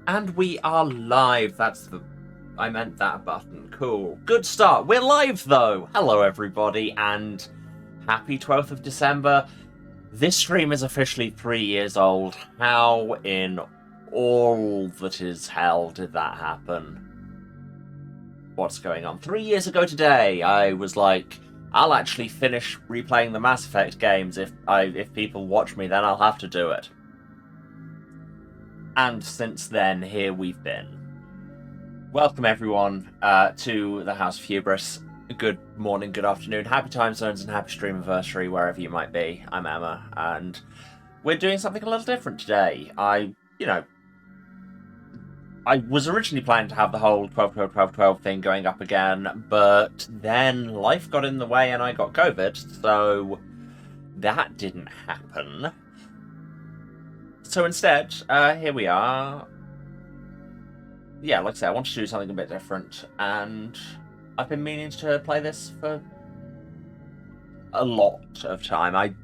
And we are live. I meant that button. Cool. Good start. We're live, though. Hello, everybody, and happy 12th of December. This stream is officially 3 years old. How in all that is hell did that happen? What's going on? 3 years ago today, I was like, I'll actually finish replaying the Mass Effect games. If people watch me, then I'll have to do it. And since then, here we've been. Welcome, everyone, to the House of Hubris. Good morning, good afternoon, happy time zones, and happy stream anniversary, wherever you might be. I'm Emma, and we're doing something a little different today. I was originally planning to have the whole 12-12-12-12 thing going up again, but then life got in the way and I got COVID, so that didn't happen. So instead, here we are. Yeah, like I said, I want to do something a bit different, and I've been meaning to play this for a lot of time. I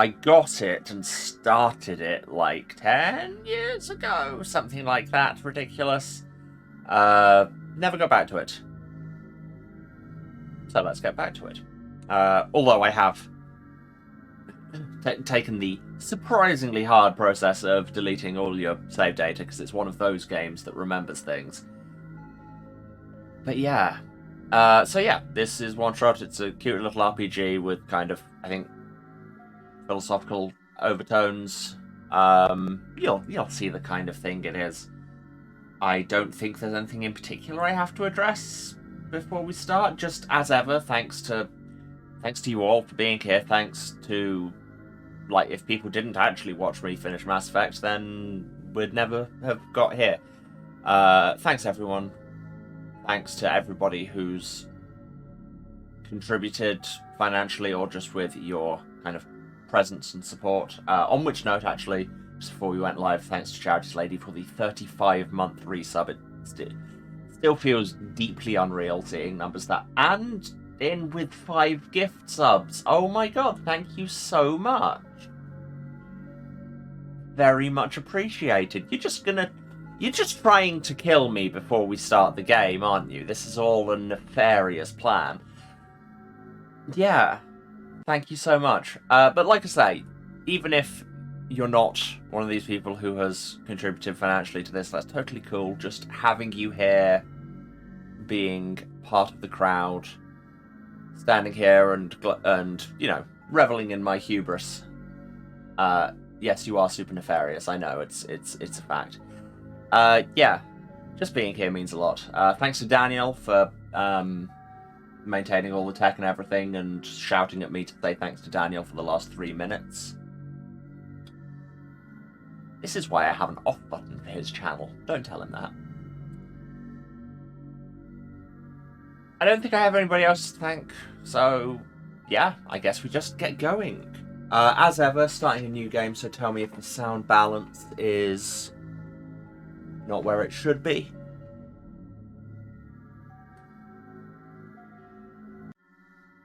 got it and started it like 10 years ago, something like that. Ridiculous. Never got back to it. So let's get back to it. Although I have taken the surprisingly hard process of deleting all your save data, because it's one of those games that remembers things. But yeah. So yeah, this is OneShot. It's a cute little RPG with kind of, I think, philosophical overtones. You'll see the kind of thing it is. I don't think there's anything in particular I have to address before we start. Just as ever, thanks to you all for being here. Thanks to, like, if people didn't actually watch me finish Mass Effect, then we'd never have got here. Thanks, everyone. Thanks to everybody who's contributed financially or just with your kind of presence and support. On which note, actually, just before we went live, thanks to Charities Lady for the 35-month resub. It still feels deeply unreal seeing numbers that... And in with 5 gift subs. Oh my god, thank you so much. Very much appreciated. You're just trying to kill me before we start the game, aren't you? This is all a nefarious plan. Yeah, thank you so much. But like I say, even if you're not one of these people who has contributed financially to this, that's totally cool. Just having you here, being part of the crowd, standing here and reveling in my hubris. Yes, you are super nefarious. I know, it's a fact. Yeah, just being here means a lot. Thanks to Daniel for maintaining all the tech and everything, and shouting at me to say thanks to Daniel for the last 3 minutes. This is why I have an off button for his channel. Don't tell him that. I don't think I have anybody else to thank, so yeah, I guess we just get going. As ever, starting a new game, so tell me if the sound balance is not where it should be.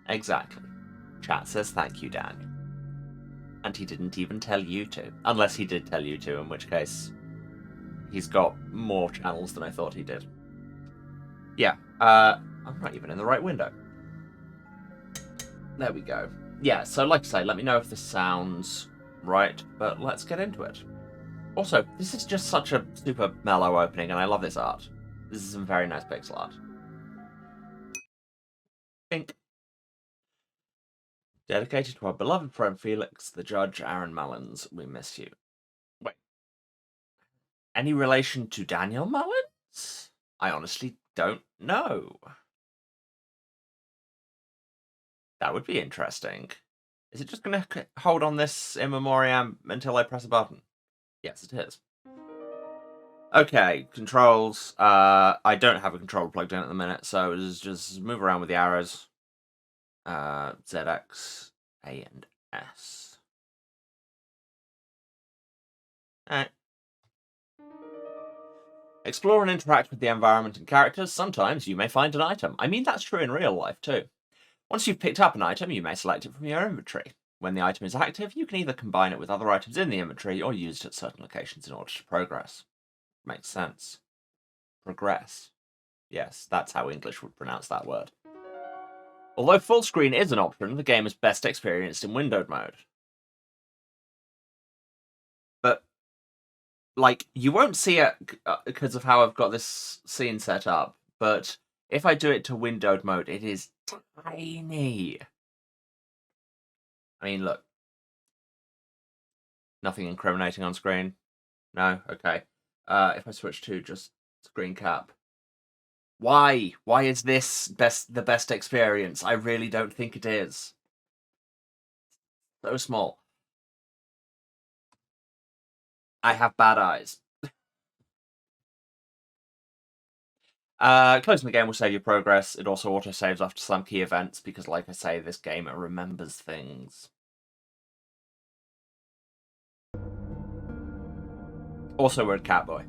Exactly. Chat says thank you, Daniel. And he didn't even tell you to. Unless he did tell you to, in which case he's got more channels than I thought he did. Yeah, I'm not even in the right window. There we go. Yeah, so like I say, let me know if this sounds right, but let's get into it. Also, this is just such a super mellow opening, and I love this art. This is some very nice pixel art. Pink. Dedicated to our beloved friend Felix, the judge, Aaron Mullins. We miss you. Wait. Any relation to Daniel Mullins? I honestly don't know. That would be interesting. Is it just going to hold on this in memoriam until I press a button? Yes, it is. Okay, controls. I don't have a controller plugged in at the minute, so just move around with the arrows. ZX, A, and S. Alright. Explore and interact with the environment and characters. Sometimes you may find an item. I mean, that's true in real life, too. Once you've picked up an item, you may select it from your inventory. When the item is active, you can either combine it with other items in the inventory or use it at certain locations in order to progress. Makes sense. Progress. Yes, that's how English would pronounce that word. Although full screen is an option, the game is best experienced in windowed mode. But, like, you won't see it because of how I've got this scene set up, but if I do it to windowed mode, it is tiny. I mean, look. Nothing incriminating on screen. No? Okay. If I switch to just screen cap. Why? Why is this the best experience? I really don't think it is. So small. I have bad eyes. Closing the game will save your progress. It also auto-saves after some key events because, like I say, this game remembers things. Also, we're a cat boy.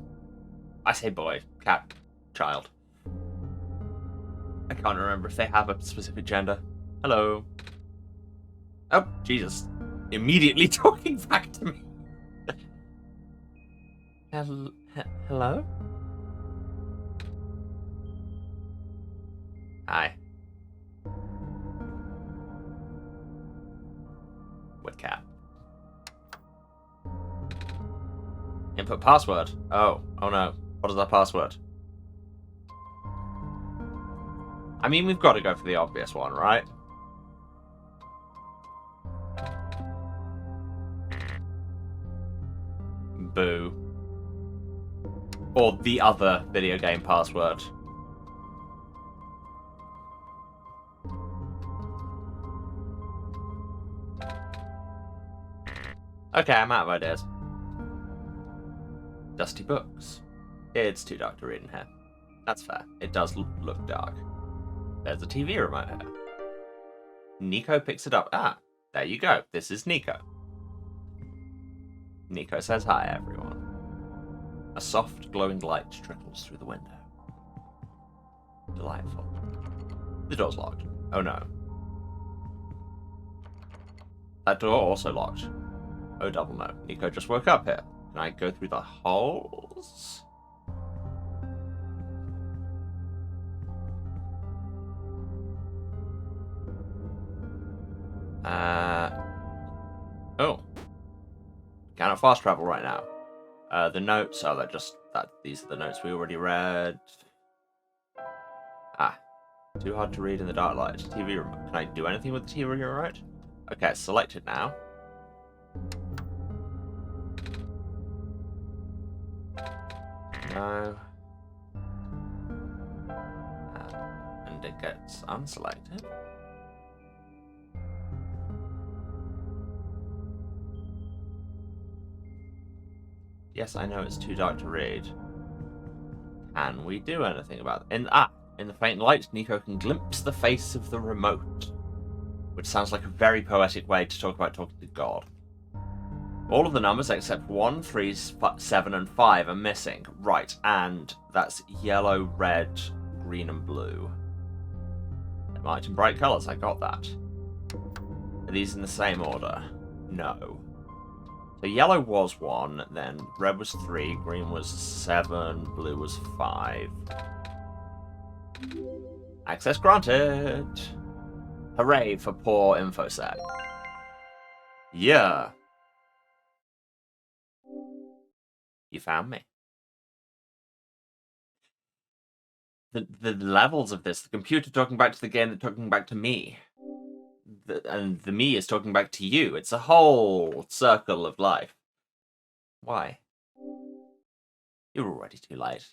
I say boy. Cat. Child. I can't remember if they have a specific gender. Hello. Oh, Jesus. Immediately talking back to me. Hello? Hi. With cat. Input password. Oh no. What is our password? I mean, we've got to go for the obvious one, right? Boo. Or the other video game password. Okay, I'm out of ideas. Dusty books. It's too dark to read in here. That's fair. It does look dark. There's a TV remote here. Nico picks it up. Ah, there you go. This is Nico. Nico says hi, everyone. A soft, glowing light trickles through the window. Delightful. The door's locked. Oh no. That door also locked. Oh, double no. Nico just woke up here. Can I go through the holes? Oh. Cannot fast travel right now. The notes are these are the notes we already read. Ah. Too hard to read in the dark light. TV remote. Can I do anything with the TV remote? Okay, it's selected now. No. And it gets unselected. Yes, I know it's too dark to read. Can we do anything about it? In the faint light, Nico can glimpse the face of the remote. Which sounds like a very poetic way to talk about talking to God. All of the numbers except 1, 3, 7, and 5 are missing. Right, and that's yellow, red, green, and blue. They're marked in bright colours, I got that. Are these in the same order? No. So yellow was 1, then red was 3, green was 7, blue was 5. Access granted! Hooray for poor InfoSec. Yeah. You found me. The levels of this, the computer talking back to the game, talking back to me. And the me is talking back to you. It's a whole circle of life. Why? You're already too late.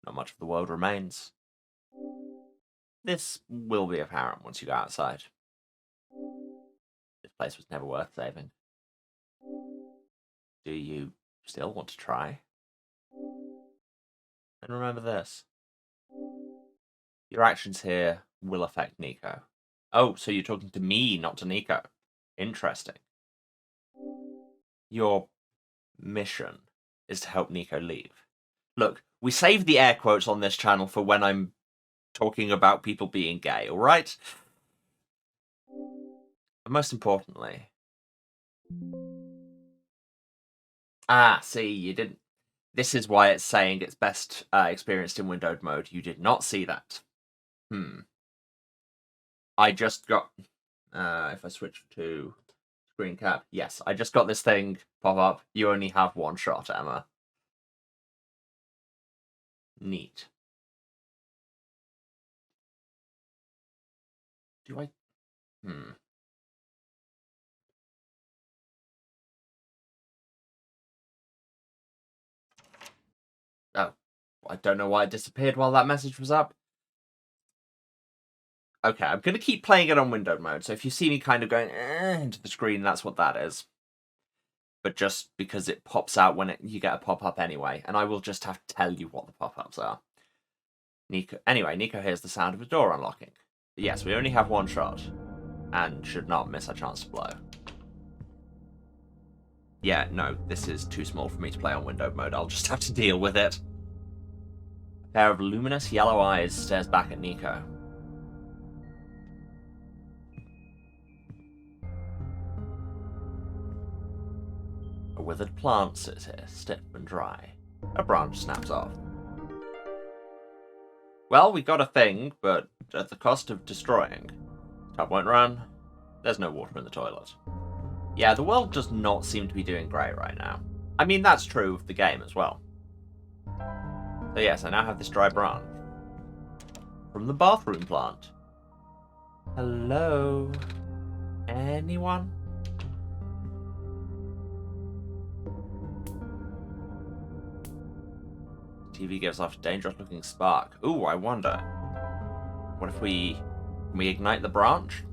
Not much of the world remains. This will be apparent once you go outside. This place was never worth saving. Do you still want to try? And remember this. Your actions here will affect Nico. Oh, so you're talking to me, not to Nico. Interesting. Your mission is to help Nico leave. Look, we save the air quotes on this channel for when I'm talking about people being gay, alright? But most importantly... Ah, see, you didn't... This is why it's saying it's best experienced in windowed mode. You did not see that. I just got... if I switch to screen cap, yes, I just got this thing pop up. You only have one shot, Emma. Neat. Do I... Oh, I don't know why it disappeared while that message was up. Okay, I'm going to keep playing it on windowed mode, so if you see me kind of going into the screen, that's what that is. But just because it pops out when you get a pop-up anyway, and I will just have to tell you what the pop-ups are. Nico hears the sound of a door unlocking. But yes, we only have one shot, and should not miss our chance to blow. Yeah, no, this is too small for me to play on windowed mode. I'll just have to deal with it. A pair of luminous yellow eyes stares back at Nico. A withered plant sits here, stiff and dry. A branch snaps off. Well, we got a thing, but at the cost of destroying. Tap won't run. There's no water in the toilet. Yeah, the world does not seem to be doing great right now. I mean, that's true of the game as well. So yes, I now have this dry branch. From the bathroom plant. Hello? Anyone? TV gives off a dangerous-looking spark. Ooh, I wonder. What if we ignite the branch?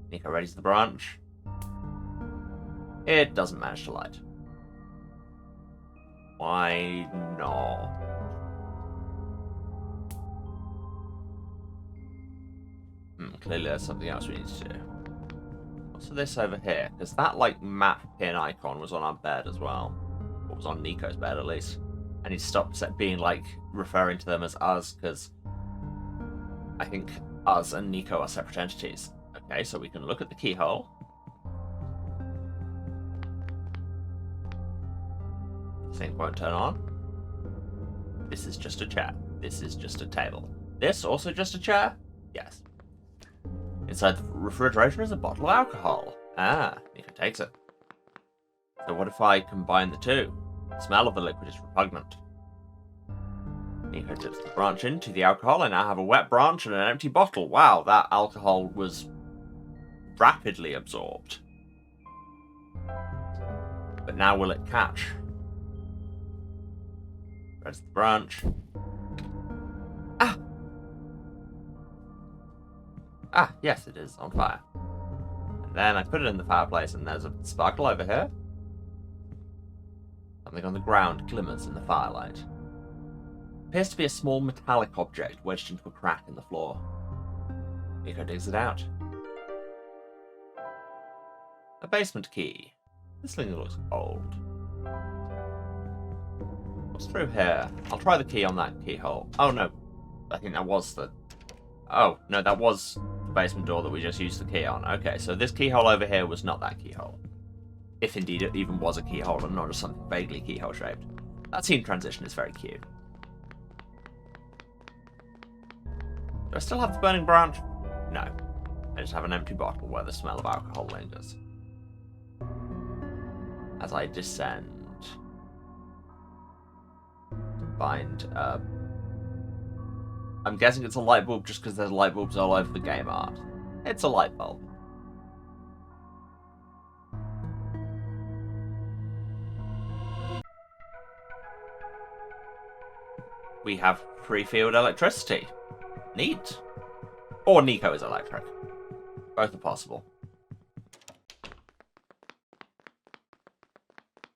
Nico readies the branch. It doesn't manage to light. Why not? Clearly there's something else we need to do. What's this over here? Because that, like, map pin icon was on our bed as well. Or was on Nico's bed, at least. And he stopped being, like, referring to them as us, because I think us and Nico are separate entities. Okay, so we can look at the keyhole. The thing won't turn on. This is just a chair. This is just a table. This also just a chair? Yes. Inside the refrigerator is a bottle of alcohol. Ah, Nico takes it. So what if I combine the two? The smell of the liquid is repugnant. Nico dips the branch into the alcohol. I now have a wet branch and an empty bottle. Wow, that alcohol was rapidly absorbed. But now will it catch? Where's the branch? Ah! Ah, yes, it is on fire. And then I put it in the fireplace and there's a sparkle over here. Something on the ground glimmers in the firelight. Appears to be a small metallic object wedged into a crack in the floor. Nico digs it out. A basement key. This thing looks old. What's through here? I'll try the key on that keyhole. Oh no, I think that was the... Oh, no, that was the basement door that we just used the key on. Okay, so this keyhole over here was not that keyhole. If indeed it even was a keyhole and not just something vaguely keyhole shaped. That scene transition is very cute. Do I still have the burning branch? No. I just have an empty bottle where the smell of alcohol lingers. As I descend, find I'm guessing it's a light bulb just because there's light bulbs all over the game art. It's a light bulb. We have free field electricity. Neat. Or Nico is electric. Both are possible.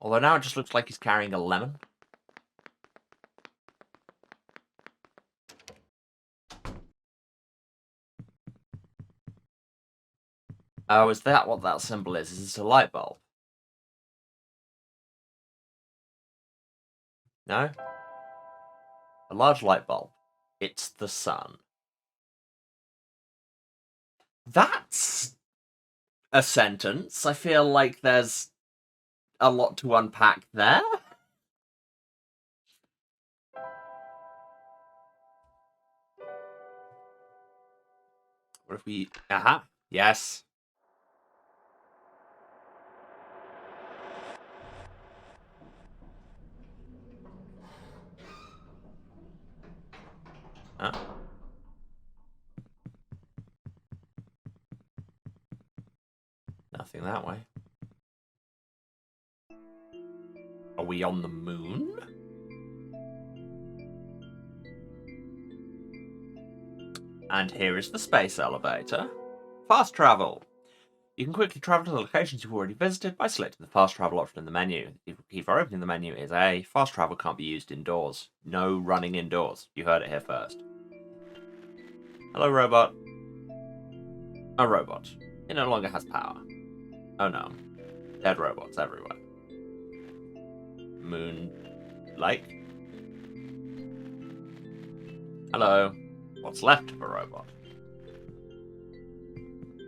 Although now it just looks like he's carrying a lemon. Oh, is that what that symbol is? Is it a light bulb? No? A large light bulb. It's the sun. That's a sentence. I feel like there's a lot to unpack there. What if we... Aha! Yes! Huh? Nothing that way. Are we on the moon? And here is the space elevator. Fast travel. You can quickly travel to the locations you've already visited by selecting the fast travel option in the menu. The key for opening the menu is A. Fast travel can't be used indoors. No running indoors. You heard it here first. Hello, robot. A robot. It no longer has power. Oh no. Dead robots everywhere. Moon Lake. Hello. What's left of a robot?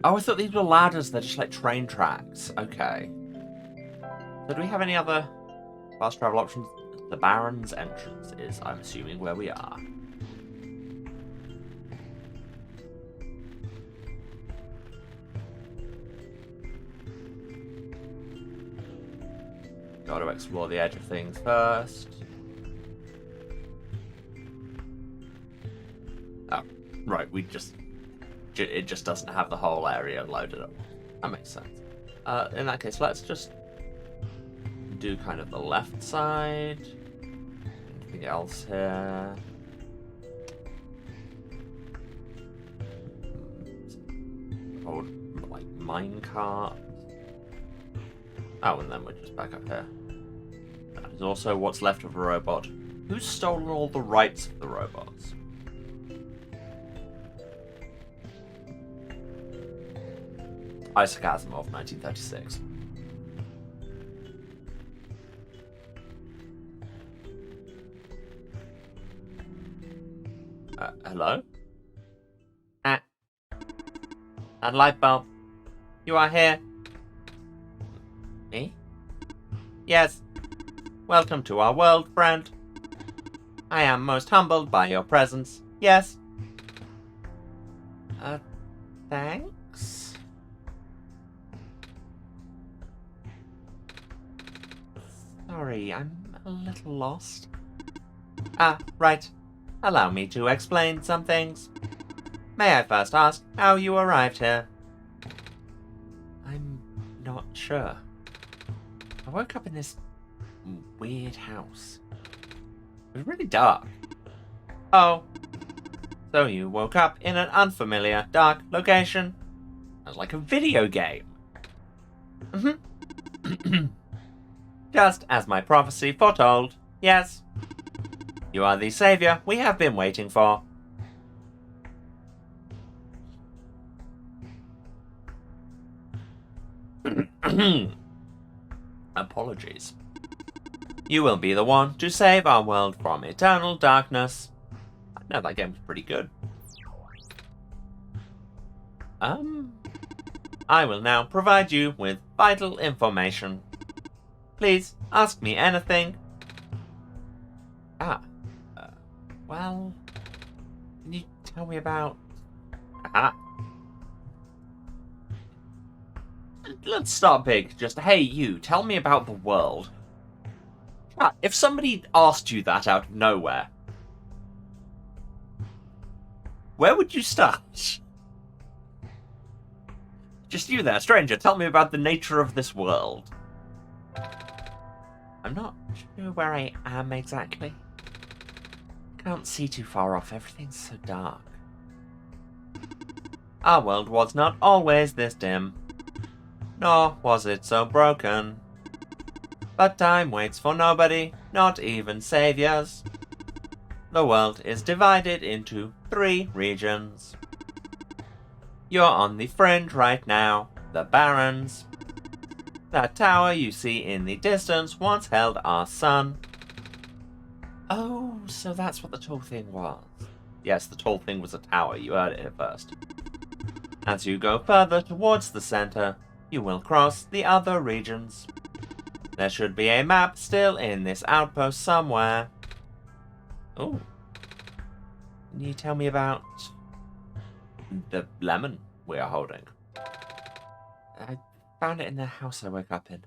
Oh, I thought these were ladders. They're just like train tracks. Okay. So do we have any other fast travel options? The Baron's entrance is, I'm assuming, where we are. Got to explore the edge of things first. Oh, right. It just doesn't have the whole area loaded up. That makes sense. In that case, let's just do kind of the left side. Anything else here? Old, like, minecart. Oh, and then we're just back up here. That is also what's left of a robot. Who's stolen all the rights of the robots? Isaac Asimov, 1936. Hello? And light bulb. You are here. Me? Yes. Welcome to our world, friend. I am most humbled by your presence. Yes. Thanks? Sorry, I'm a little lost. Ah, right. Allow me to explain some things. May I first ask how you arrived here? I'm not sure. I woke up in this weird house. It was really dark. Oh. So you woke up in an unfamiliar, dark location? Sounds like a video game. Mm-hmm. Just as my prophecy foretold. Yes. You are the savior we have been waiting for. Apologies. You will be the one to save our world from eternal darkness. I know that game was pretty good. I will now provide you with vital information. Please ask me anything. Well, can you tell me about... Let's start big. Just, hey, you, tell me about the world. If somebody asked you that out of nowhere, where would you start? Just you there, stranger, tell me about the nature of this world. I'm not sure where I am exactly. Can't see too far off, everything's so dark. Our world was not always this dim, nor was it so broken. But time waits for nobody, not even saviors. The world is divided into 3 regions. You're on the fringe right now, the Barrens. That tower you see in the distance once held our sun. Oh, so that's what the tall thing was. Yes, the tall thing was a tower, you heard it here first. As you go further towards the center, you will cross the other regions. There should be a map still in this outpost somewhere. Oh. Can you tell me about The lemon we are holding. I found it in the house I woke up in.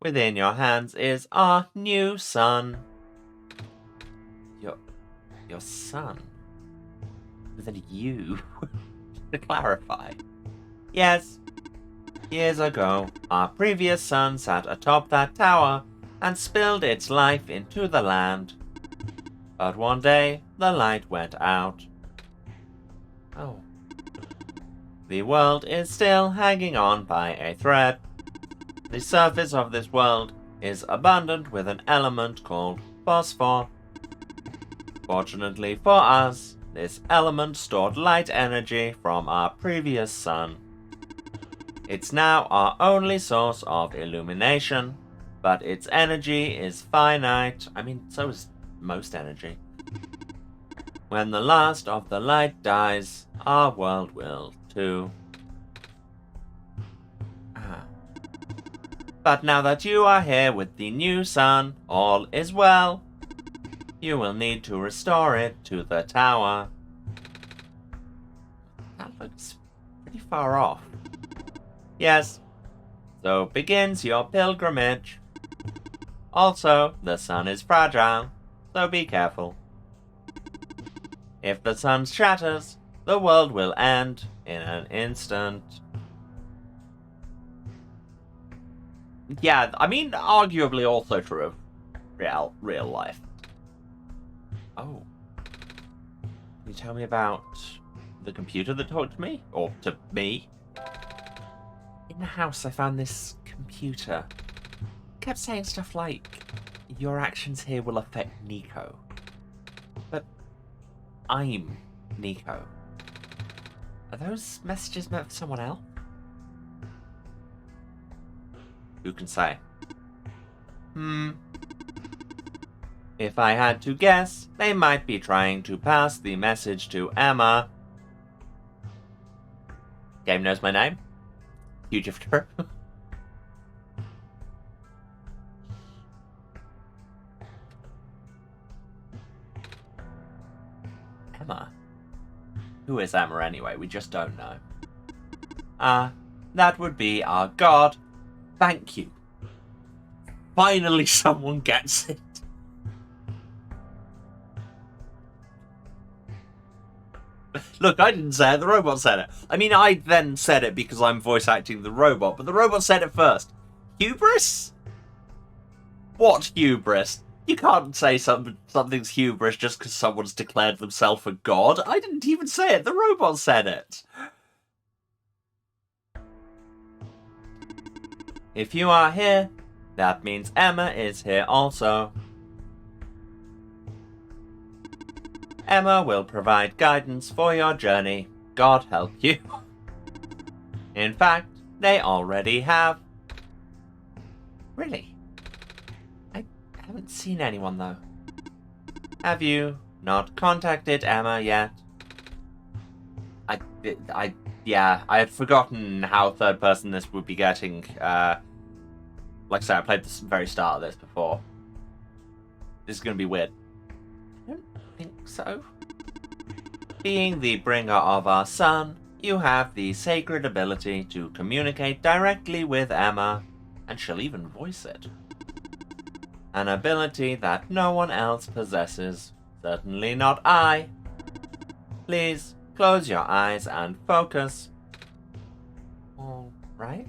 Within your hands is our new son. Your son? Is that you? To clarify. Yes. Years ago, our previous son sat atop that tower and spilled its life into the land. But one day, the light went out. Oh. The world is still hanging on by a thread. The surface of this world is abundant with an element called phosphor. Fortunately for us, this element stored light energy from our previous sun. It's now our only source of illumination, but its energy is finite. I mean, so is most energy. When the last of the light dies, our world will too. But now that you are here with the new sun, all is well. You will need to restore it to the tower. That looks pretty far off. Yes. So begins your pilgrimage. Also, the sun is fragile, so be careful. If the sun shatters, the world will end in an instant. Yeah, I mean, arguably also true of real life. Oh. Can you tell me about the computer that talked to me? Or to me? In the house, I found this computer. It kept saying stuff like, your actions here will affect Nico. But I'm Nico. Are those messages meant for someone else? Who can say? If I had to guess, they might be trying to pass the message to Emma. Game knows my name. Huge if true. Emma? Who is Emma anyway? We just don't know. That would be our god. Thank you. Finally someone gets it. Look, I didn't say it, the robot said it. I mean, I then said it because I'm voice acting the robot, but the robot said it first. Hubris? What hubris? You can't say something's hubris just because someone's declared themselves a god. I didn't even say it, the robot said it. If you are here, that means Emma is here also. Emma will provide guidance for your journey. God help you. In fact, they already have. Really? I haven't seen anyone though. Have you not contacted Emma yet? Yeah, I had forgotten how third person this would be getting. Like I said, I played the very start of this before. This is going to be weird. I don't think so. Being the bringer of our son, you have the sacred ability to communicate directly with Emma, and she'll even voice it. An ability that no one else possesses. Certainly not I. Please, close your eyes and focus. All right.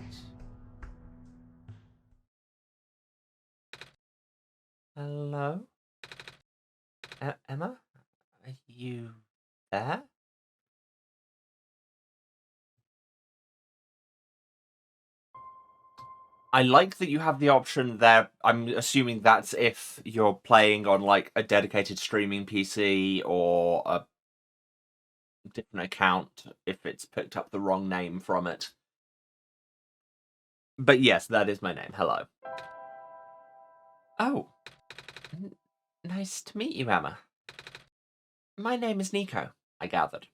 Hello? Emma? Are you there? I like that you have the option there. I'm assuming that's if you're playing on like a dedicated streaming PC or a different account if it's picked up the wrong name from it. But yes, that is my name. Hello. Oh. Nice to meet you, Emma. My name is Nico, I gathered.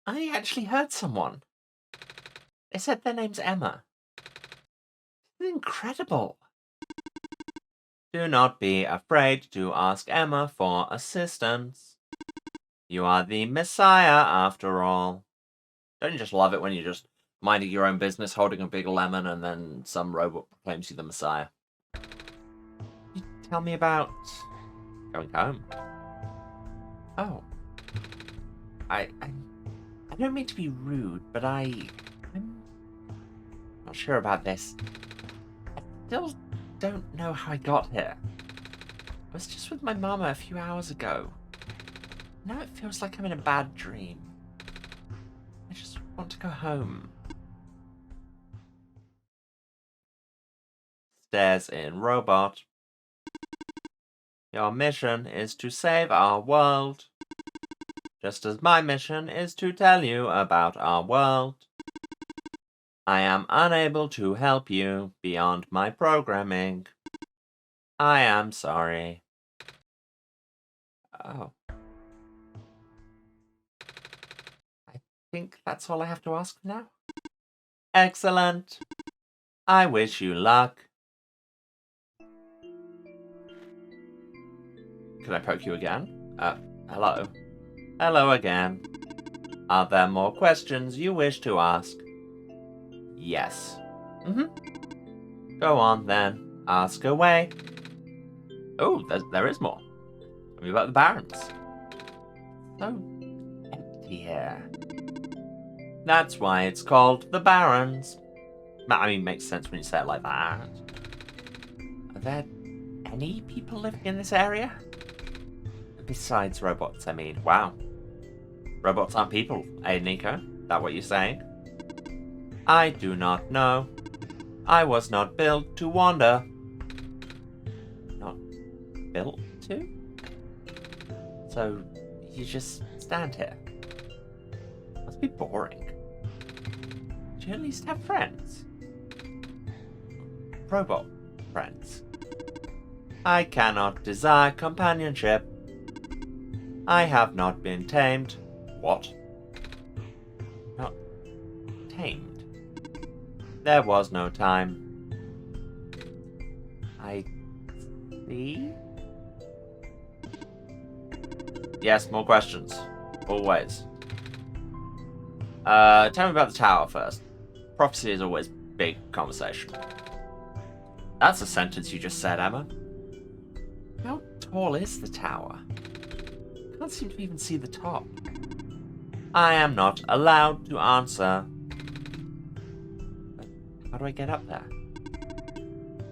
I actually heard someone. They said their name's Emma. Incredible. Do not be afraid to ask Emma for assistance. You are the Messiah, after all. Don't you just love it when you're just minding your own business, holding a big lemon, and then some robot proclaims you the Messiah? You tell me about going home. Oh. I don't mean to be rude, but I'm not sure about this. I still don't know how I got here. I was just with my mama a few hours ago. Now it feels like I'm in a bad dream. I just want to go home. Stares in robot. Your mission is to save our world. Just as my mission is to tell you about our world. I am unable to help you beyond my programming. I am sorry. Oh. I think that's all I have to ask for now. Excellent. I wish you luck. Can I poke you again? Hello. Hello again. Are there more questions you wish to ask? Yes. Go on then. Ask away. Oh, there is more. Tell me about the Barrens. So empty here. That's why it's called the Barrens. I mean, makes sense when you say it like that. Are there any people living in this area? Besides robots, I mean. Wow. Robots aren't people, eh, Nico? That what you're saying? I do not know. I was not built to wander. Not built to? So, you just stand here. Must be boring. Do you at least have friends? Robot friends. I cannot desire companionship. I have not been tamed. What? Not tamed. There was no time. I see? Yes, more questions. Always. Tell me about the tower first. Prophecy is always big conversation. That's a sentence you just said, Emma. How tall is the tower? Can't seem to even see the top. I am not allowed to answer. But how do I get up there?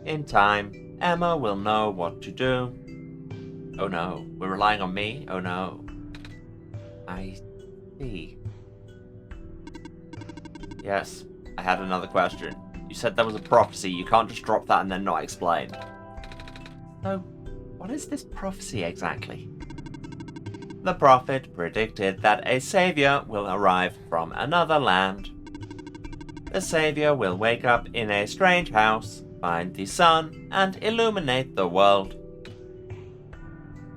In time, Emma will know what to do. Oh no, we're relying on me? Oh no. I see. Yes, I had another question. You said there was a prophecy. You can't just drop that and then not explain. So, what is this prophecy exactly? The prophet predicted that a savior will arrive from another land. The savior will wake up in a strange house, find the sun, and illuminate the world.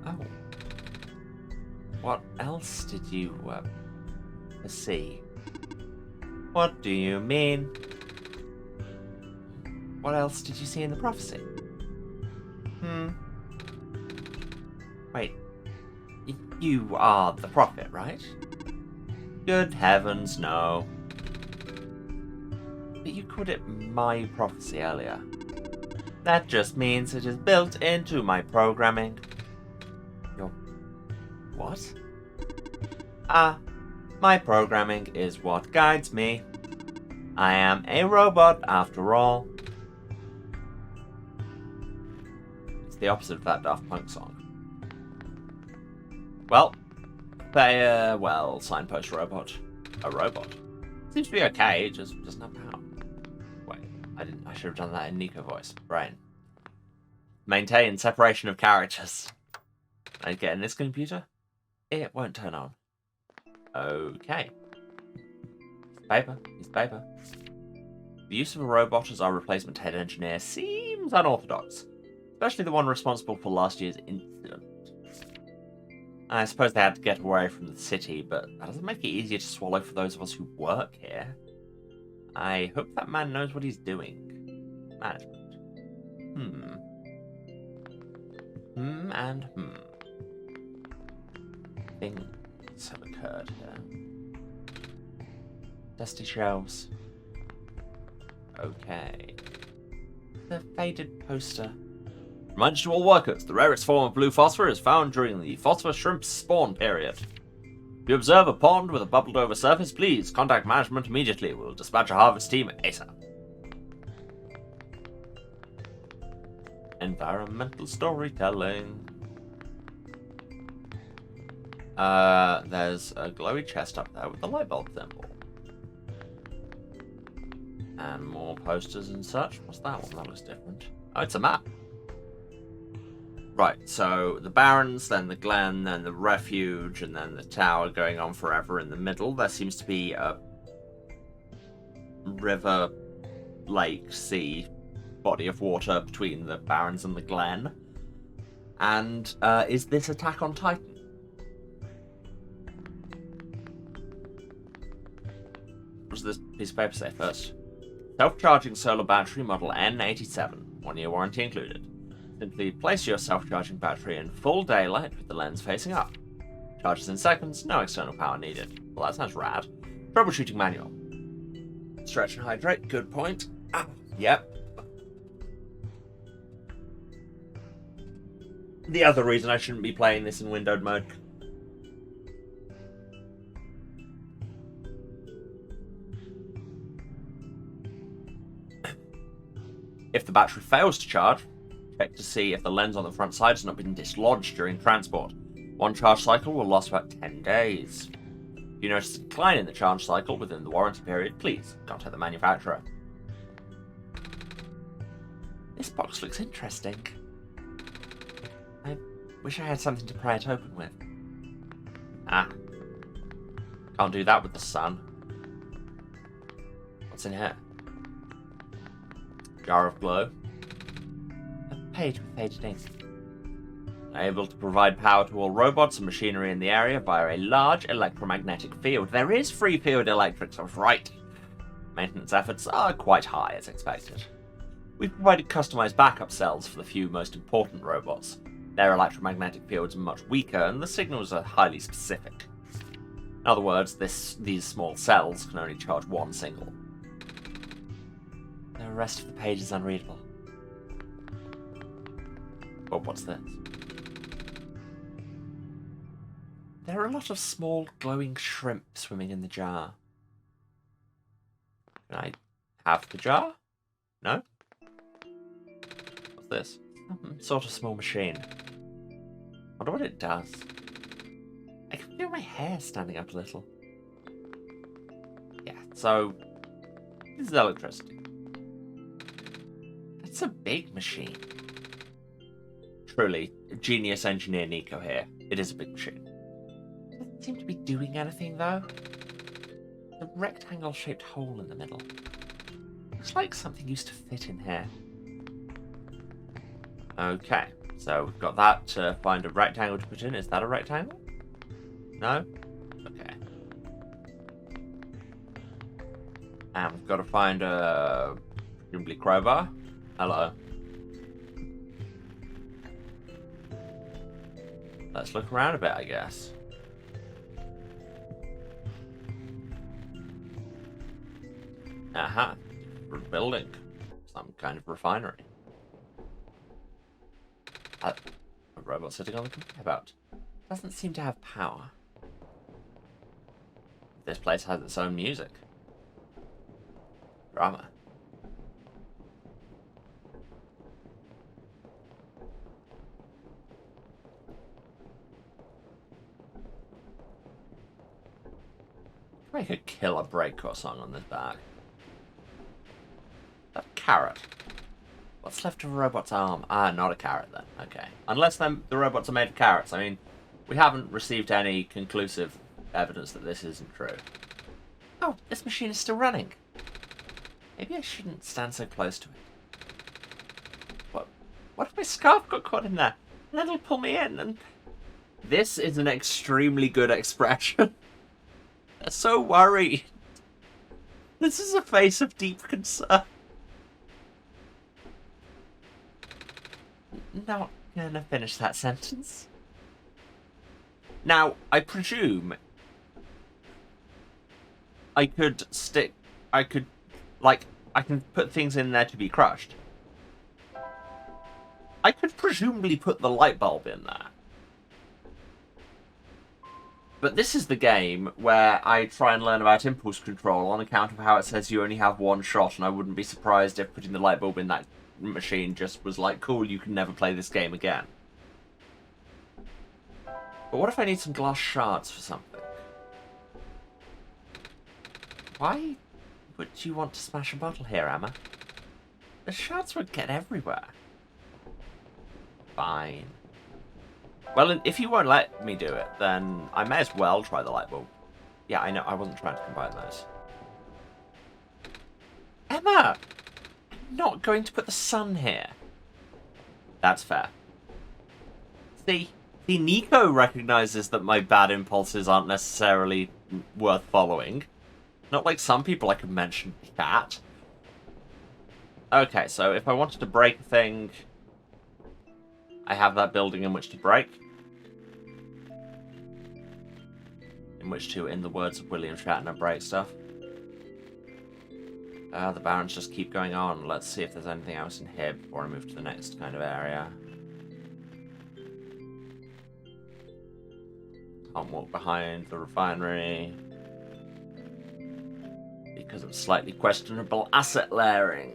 Oh. What else did you, see? What do you mean? What else did you see in the prophecy? Wait. You are the prophet, right? Good heavens, no. But you called it my prophecy earlier. That just means it is built into my programming. Your... what? My programming is what guides me. I am a robot after all. It's the opposite of that Daft Punk song. Well, farewell, signpost robot. A robot. Seems to be okay, it just doesn't have power. Wait, I should have done that in Nico voice. Brain. Maintain separation of characters. I get in this computer? It won't turn on. Okay. Paper. It's paper. The use of a robot as our replacement head engineer seems unorthodox. Especially the one responsible for last year's incident. I suppose they had to get away from the city, but that doesn't make it easier to swallow for those of us who work here. I hope that man knows what he's doing. Management. And things have occurred here. Dusty shelves. Okay. The faded poster. Reminder to all workers, the rarest form of blue phosphor is found during the phosphor shrimp spawn period. If you observe a pond with a bubbled over surface, please contact management immediately. We'll dispatch a harvest team ASAP. Environmental storytelling. There's a glowy chest up there with a light bulb thimble. And more posters and such. What's that one? That looks different. Oh, it's a map. Right, so the Barrens, then the Glen, then the Refuge, and then the Tower going on forever in the middle. There seems to be a river, lake, sea, body of water between the Barrens and the Glen. And is this Attack on Titan? What does this piece of paper say first? Self-charging solar battery model N87. 1 year warranty included. Simply place your self-charging battery in full daylight with the lens facing up. Charges in seconds, no external power needed. Well, that sounds rad. Troubleshooting manual. Stretch and hydrate, good point. Yep. The other reason I shouldn't be playing this in windowed mode. If the battery fails to charge, check to see if the lens on the front side has not been dislodged during transport. One charge cycle will last about 10 days. If you notice a decline in the charge cycle within the warranty period, please contact the manufacturer. This box looks interesting. I wish I had something to pry it open with. Can't do that with the sun. What's in here? Jar of glow. A page with faded ink. Able to provide power to all robots and machinery in the area via a large electromagnetic field. There is free field electrics, I was right. Maintenance efforts are quite high as expected. We've provided customized backup cells for the few most important robots. Their electromagnetic fields are much weaker and the signals are highly specific. In other words, these small cells can only charge one single. The rest of the page is unreadable. Well, what's this? There are a lot of small glowing shrimp swimming in the jar. Can I have the jar? No? What's this? Some sort of small machine. I wonder what it does. I can feel my hair standing up a little. Yeah, so this is electricity. It's a big machine. Truly, genius engineer Nico here. It is a big machine. Doesn't seem to be doing anything though. The rectangle-shaped hole in the middle. Looks like something used to fit in here. Okay, so we've got that to find a rectangle to put in. Is that a rectangle? No? Okay. And we've got to find a presumably crowbar. Hello. Let's look around a bit, I guess. Aha. Different building. Some kind of refinery. A robot sitting on the conveyor belt. Doesn't seem to have power. This place has its own music. Drama. Make a killer breakcore song on this bag. A carrot. What's left of a robot's arm? Ah, not a carrot then. Okay. Unless the robots are made of carrots. I mean, we haven't received any conclusive evidence that this isn't true. Oh, this machine is still running. Maybe I shouldn't stand so close to it. What if my scarf got caught in there? And then it'll pull me in and... This is an extremely good expression. They're so worried. This is a face of deep concern. gonna finish that sentence. Now, I presume I can put things in there to be crushed. I could presumably put the light bulb in there. But this is the game where I try and learn about impulse control on account of how it says you only have one shot, and I wouldn't be surprised if putting the light bulb in that machine just was like, cool, you can never play this game again. But what if I need some glass shards for something? Why would you want to smash a bottle here, Emma? The shards would get everywhere. Fine. Well, if you won't let me do it, then I may as well try the light bulb. Yeah, I know, I wasn't trying to combine those. Emma! I'm not going to put the sun here. That's fair. See, Nico recognizes that my bad impulses aren't necessarily worth following. Not like some people I could mention chat. Okay, so if I wanted to break a thing, I have that building in which to break. In which to, in the words of William Shatner, break stuff. The barons just keep going on. Let's see if there's anything else in here before I move to the next kind of area. Can't walk behind the refinery because of slightly questionable asset layering.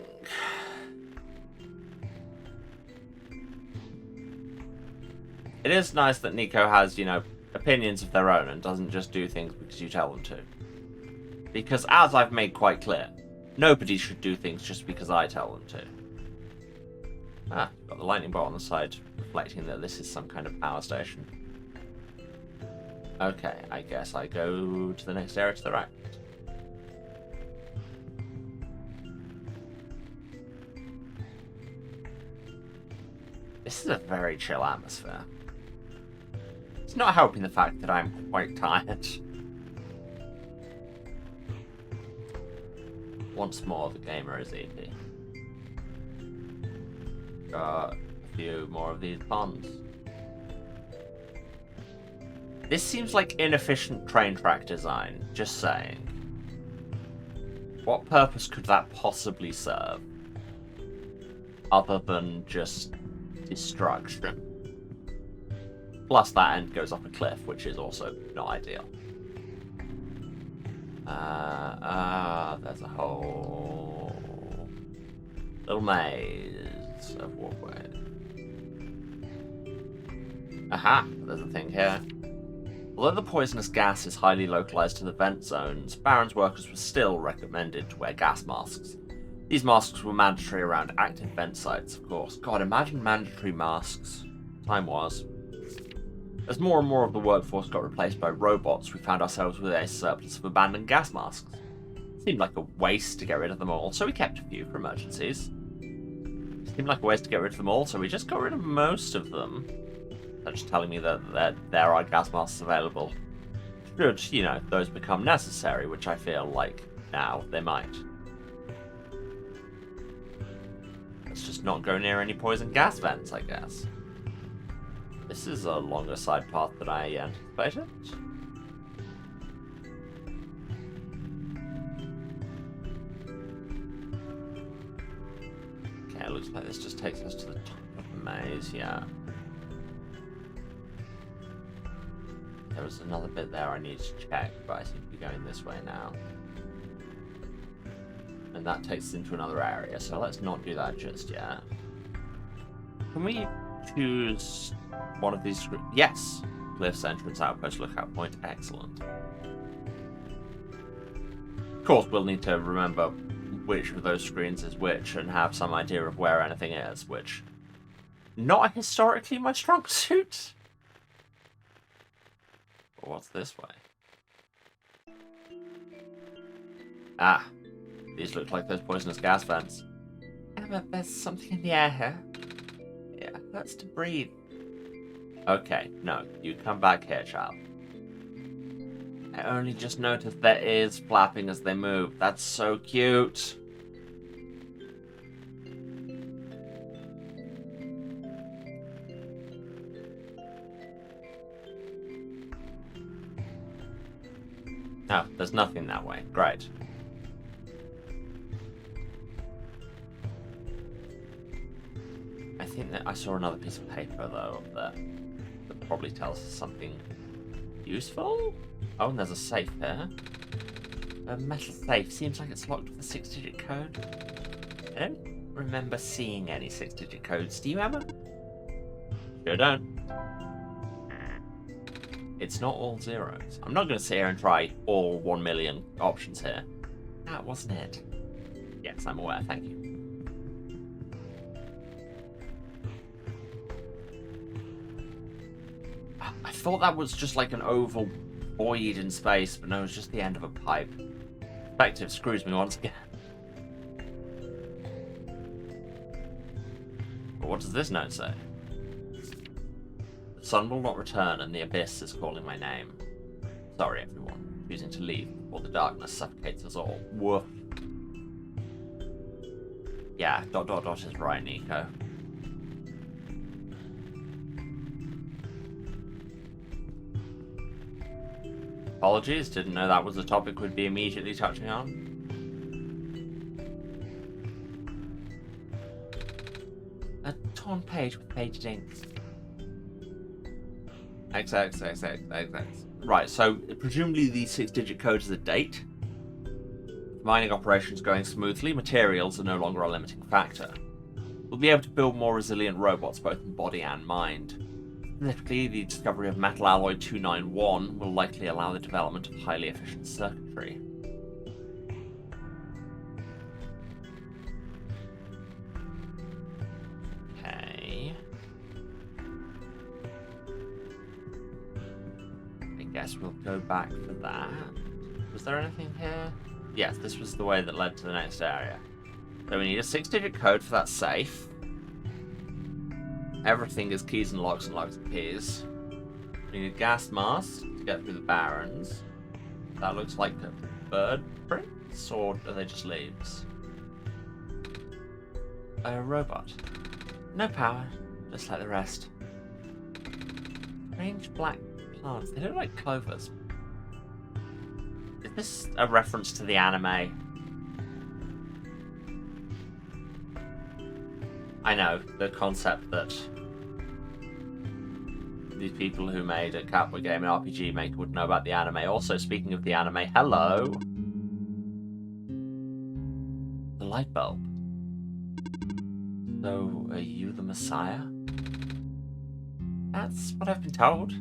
It is nice that Nico has, you know, opinions of their own and doesn't just do things because you tell them to. Because as I've made quite clear, nobody should do things just because I tell them to. Ah, got the lightning bolt on the side, reflecting that this is some kind of power station. Okay, I guess I go to the next area to the right. This is a very chill atmosphere. It's not helping the fact that I'm quite tired. Once more, the gamer is EP. Got a few more of these ponds. This seems like inefficient train track design, just saying. What purpose could that possibly serve? Other than just destruction. Plus that end goes off a cliff, which is also not ideal. There's a whole little maze of walkways. Aha, there's a thing here. Although the poisonous gas is highly localized to the vent zones, Baron's workers were still recommended to wear gas masks. These masks were mandatory around active vent sites, of course. God, imagine mandatory masks. Time was. As more and more of the workforce got replaced by robots, we found ourselves with a surplus of abandoned gas masks. It seemed like a waste to get rid of them all, so we kept a few for emergencies. It seemed like a waste to get rid of them all, so we just got rid of most of them. They're just telling me that there are gas masks available. Should, you know, those become necessary, which I feel like now they might. Let's just not go near any poison gas vents, I guess. This is a longer side path than I anticipated. Okay, it looks like this just takes us to the top of the maze, yeah. There was another bit there I need to check, but I seem to be going this way now. And that takes us into another area, so let's not do that just yet. Can we choose one of these? Yes! Cliffs, entrance, outpost, lookout point. Excellent. Of course, we'll need to remember which of those screens is which and have some idea of where anything is, which... not historically my strong suit. But what's this way? Ah. These look like those poisonous gas vents. Emma, there's something in the air here. It hurts to breathe. Okay, no, you come back here, child. I only just noticed their ears flapping as they move. That's so cute. No, there's nothing that way. Great. I think that I saw another piece of paper, though, up there. That probably tells us something useful. Oh, and there's a safe here. A metal safe. Seems like it's locked with a 6-digit code. I don't remember seeing any 6-digit codes. Do you, Emma? Sure don't. It's not all zeros. I'm not going to sit here and try all 1 million options here. That wasn't it. Yes, I'm aware. Thank you. I thought that was just like an oval void in space, but no, it's just the end of a pipe. Perspective screws me once again. But what does this note say? The sun will not return and the abyss is calling my name. Sorry, everyone. Choosing to leave before the darkness suffocates us all. Woof. Yeah, ... is right, Nico. Apologies, didn't know that was a topic we'd be immediately touching on. A torn page with faded ink. XX. Right, so presumably the 6-digit code is a date. Mining operations going smoothly, materials are no longer a limiting factor. We'll be able to build more resilient robots both in body and mind. Specifically, the discovery of metal alloy 291 will likely allow the development of highly efficient circuitry. Okay. I guess we'll go back for that. Was there anything here? Yes, this was the way that led to the next area. So we need a 6-digit code for that safe. Everything is keys and locks and keys. We need a gas mask to get through the barrens. That looks like a bird prints, or are they just leaves? A robot. No power, just like the rest. Strange black plants. They look like clovers. Is this a reference to the anime? I know, the concept that these people who made a Catboy game and RPG Maker would know about the anime. Also, speaking of the anime, hello! The light bulb. So, are you the Messiah? That's what I've been told.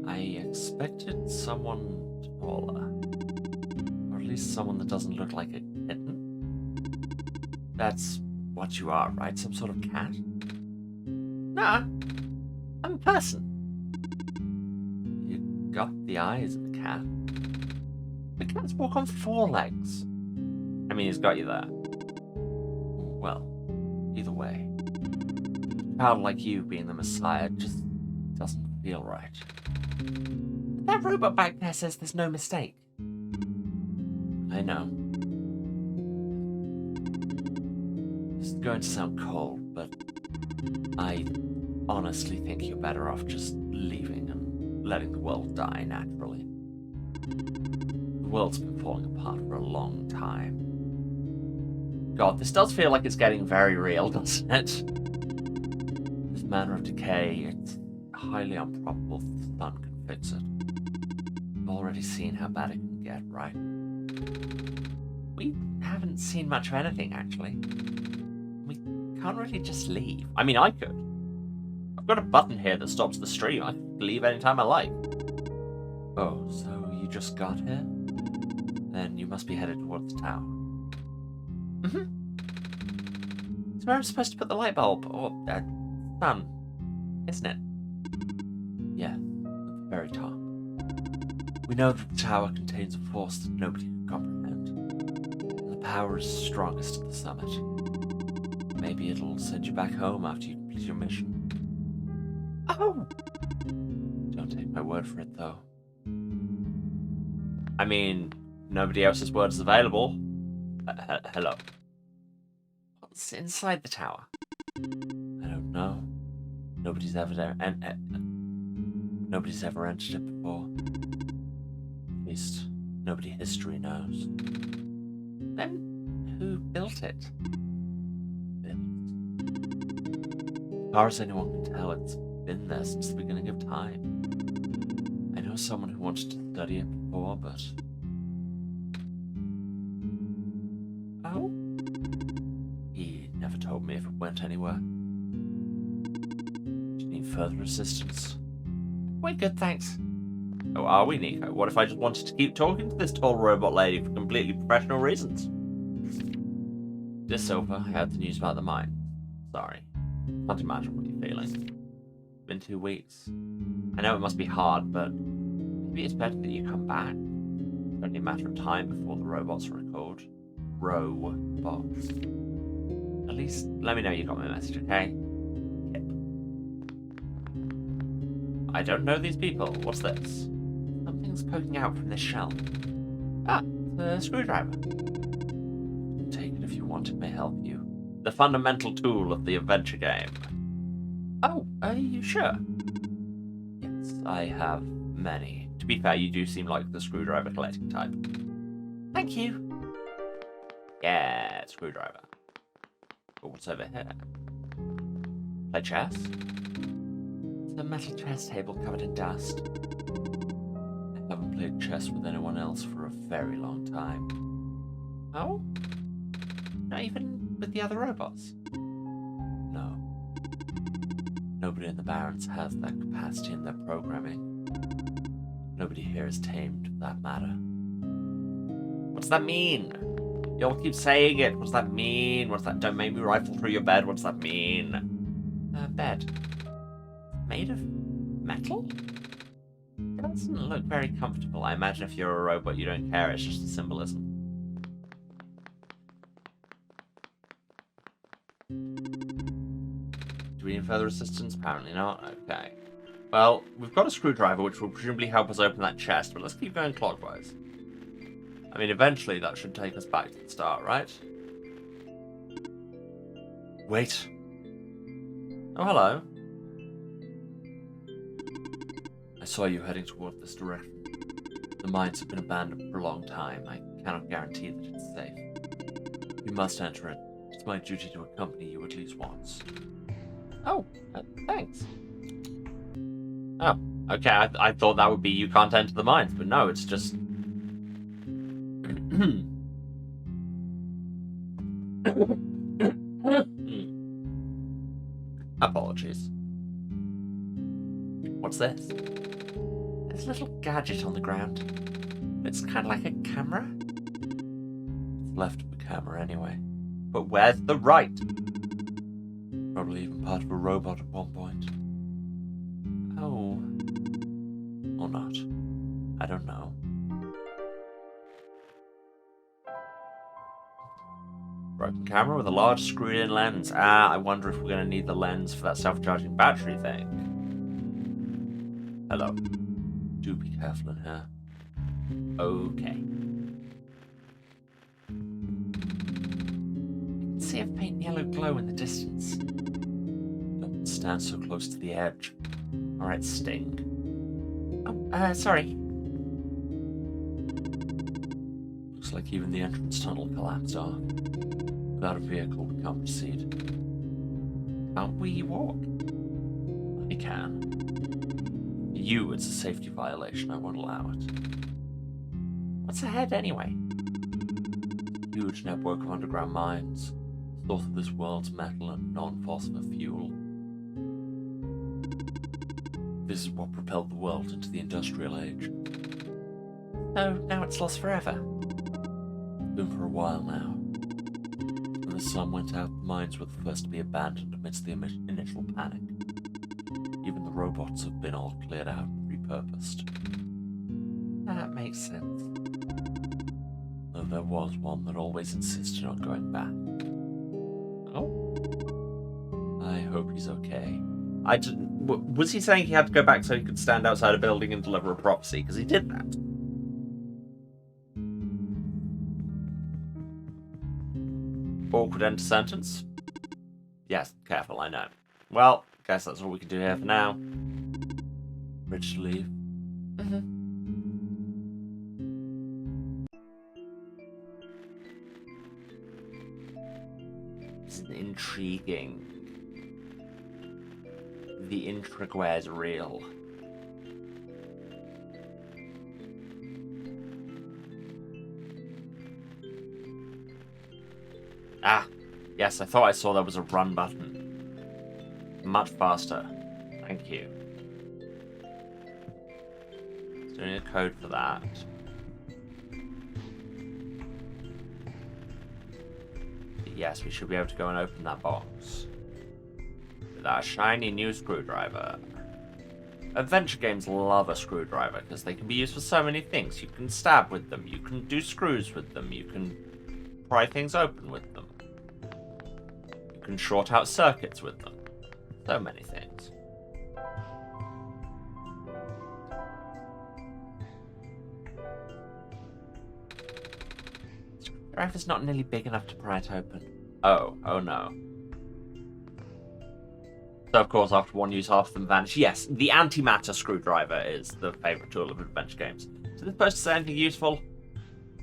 I expected someone taller. Or at least someone that doesn't look like a kitten. That's what you are, right? Some sort of cat? Nah, I'm a person. You got the eyes of a cat. But cats walk on 4 legs. I mean, he's got you there. Well, either way. A child like you being the Messiah just doesn't feel right. That robot back there says there's no mistake. I know. It's going to sound cold, but I honestly think you're better off just leaving and letting the world die naturally. The world's been falling apart for a long time. God, this does feel like it's getting very real, doesn't it? This manner of decay, it's highly improbable that the sun can fix it. We've already seen how bad it can get, right? We haven't seen much of anything, actually. We can't really just leave. I mean, I could. I've got a button here that stops the stream. I can leave anytime I like. Oh, so you just got here? Then you must be headed towards the tower. Mm-hmm. It's where I'm supposed to put the light bulb, or sun, isn't it? Yeah, at the very top. We know that the tower contains a force that nobody can comprehend. And the power is strongest at the summit. Maybe it'll send you back home after you complete your mission. Oh! Don't take my word for it, though. I mean, nobody else's word is available. Hello. What's inside the tower? I don't know. Nobody's ever there, nobody's ever entered it before. At least nobody history knows. Then who built it? Built. As far as anyone can tell, it's been there since the beginning of time. I know someone who wanted to study it before, but... Oh? He never told me if it went anywhere. Do you need further assistance? We're good, thanks. Oh, are we, Nico? What if I just wanted to keep talking to this tall robot lady for completely professional reasons? Dear Silver, I heard the news about the mine. Sorry. Can't imagine what you're feeling. Been 2 weeks. I know it must be hard, but maybe it's better that you come back. It's only a matter of time before the robots are recalled. Robots. At least let me know you got my message, okay? Yep. I don't know these people. What's this? Something's poking out from this shell. Ah, the screwdriver. Take it if you want, it may help you. The fundamental tool of the adventure game. Oh, are you sure? Yes, I have many. To be fair, you do seem like the screwdriver collecting type. Thank you. Yeah, screwdriver. But what's over here? Play chess? It's a metal chess table covered in dust. I haven't played chess with anyone else for a very long time. Oh? Not even with the other robots? No. Nobody in the Barrens has that capacity in their programming. Nobody here is tamed, for that matter. What's that mean? You all keep saying it. What's that mean? What's that? Don't make me rifle through your bed. What's that mean? Bed. Made of metal? It doesn't look very comfortable. I imagine if you're a robot, you don't care. It's just a symbolism. Do we need further assistance? Apparently not. Okay. Well, we've got a screwdriver, which will presumably help us open that chest, but let's keep going clockwise. I mean, eventually that should take us back to the start, right? Wait. Oh, hello. I saw you heading toward this direction. The mines have been abandoned for a long time. I cannot guarantee that it's safe. You must enter it. It's my duty to accompany you at least once. Oh, thanks. Oh, okay. I thought that would be you can't enter the mines, but no, it's just... Apologies. What's this? There's a little gadget on the ground. It's kind of like a camera. It's left of the camera anyway. But where's the right? Probably even part of a robot at one point. Oh. Or not. I don't know. Broken camera with a large screwed-in lens. Ah, I wonder if we're going to need the lens for that self-charging battery thing. Hello. Do be careful in here. Okay. I can see a faint yellow glow in the distance. Don't stand so close to the edge. Alright, Sting. Oh, sorry. Looks like even the entrance tunnel collapsed off. Without a vehicle, we can't proceed. Can't we walk? I can. For you, it's a safety violation. I won't allow it. What's ahead, anyway? Huge network of underground mines. Source of this world's metal and non-phosphor fuel. This is what propelled the world into the industrial age. So, now it's lost forever? Been for a while now. When the sun went out, the mines were the first to be abandoned amidst the initial panic. Even the robots have been all cleared out and repurposed. That makes sense. Though there was one that always insisted on going back. Oh? I hope he's okay. Was he saying he had to go back so he could stand outside a building and deliver a prophecy? Because he did that. Awkward end to sentence? Yes, careful, I know. Well, guess that's all we can do here for now. Ready to leave? This is intriguing. The intrigue wears real. Ah, yes, I thought I saw there was a run button. Much faster. Thank you. So I need a code for that. Yes, we should be able to go and open that box. With our shiny new screwdriver. Adventure games love a screwdriver because they can be used for so many things. You can stab with them, you can do screws with them, you can pry things open with them. You can short out circuits with them. So many things. Screwdriver's not nearly big enough to pry it open. Oh no. So, of course, after one use, half of them vanish. Yes, the antimatter screwdriver is the favourite tool of adventure games. So this supposed to say anything useful?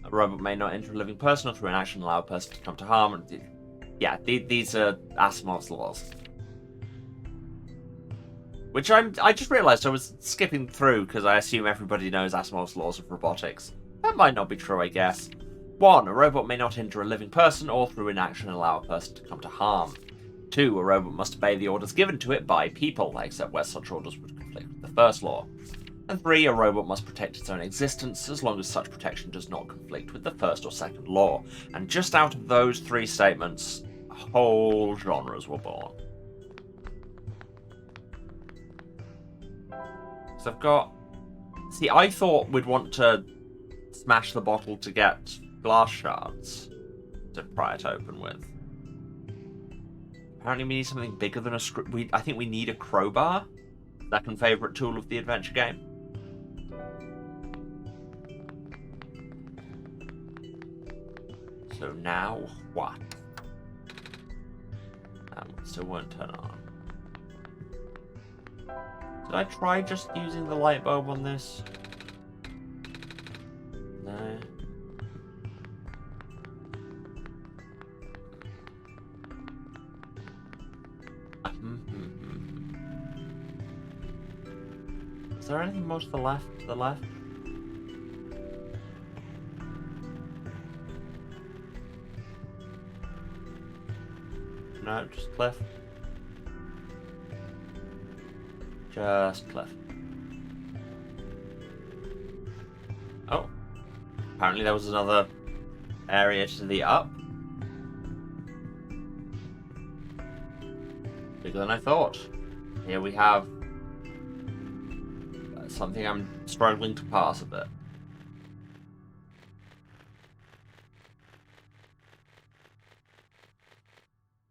A robot may not injure a living person or through an action allow a person to come to harm. Yeah, these are Asimov's laws. Which I just realised I was skipping through because I assume everybody knows Asimov's laws of robotics. That might not be true, I guess. 1. A robot may not injure a living person or through inaction allow a person to come to harm. 2. A robot must obey the orders given to it by people, except where such orders would conflict with the first law. And 3. A robot must protect its own existence as long as such protection does not conflict with the first or second law. And just out of those 3 statements, whole genres were born. So I've got... See, I thought we'd want to smash the bottle to get glass shards to pry it open with. Apparently we need something bigger than a screw... I think we need a crowbar. Second favourite tool of the adventure game. So now what? That one still won't turn on. Did I try just using the light bulb on this? No. Is there anything more to the left? No, just cliff. Just cliff. Oh. Apparently there was another area to the up. Bigger than I thought. Here we have something I'm struggling to pass a bit.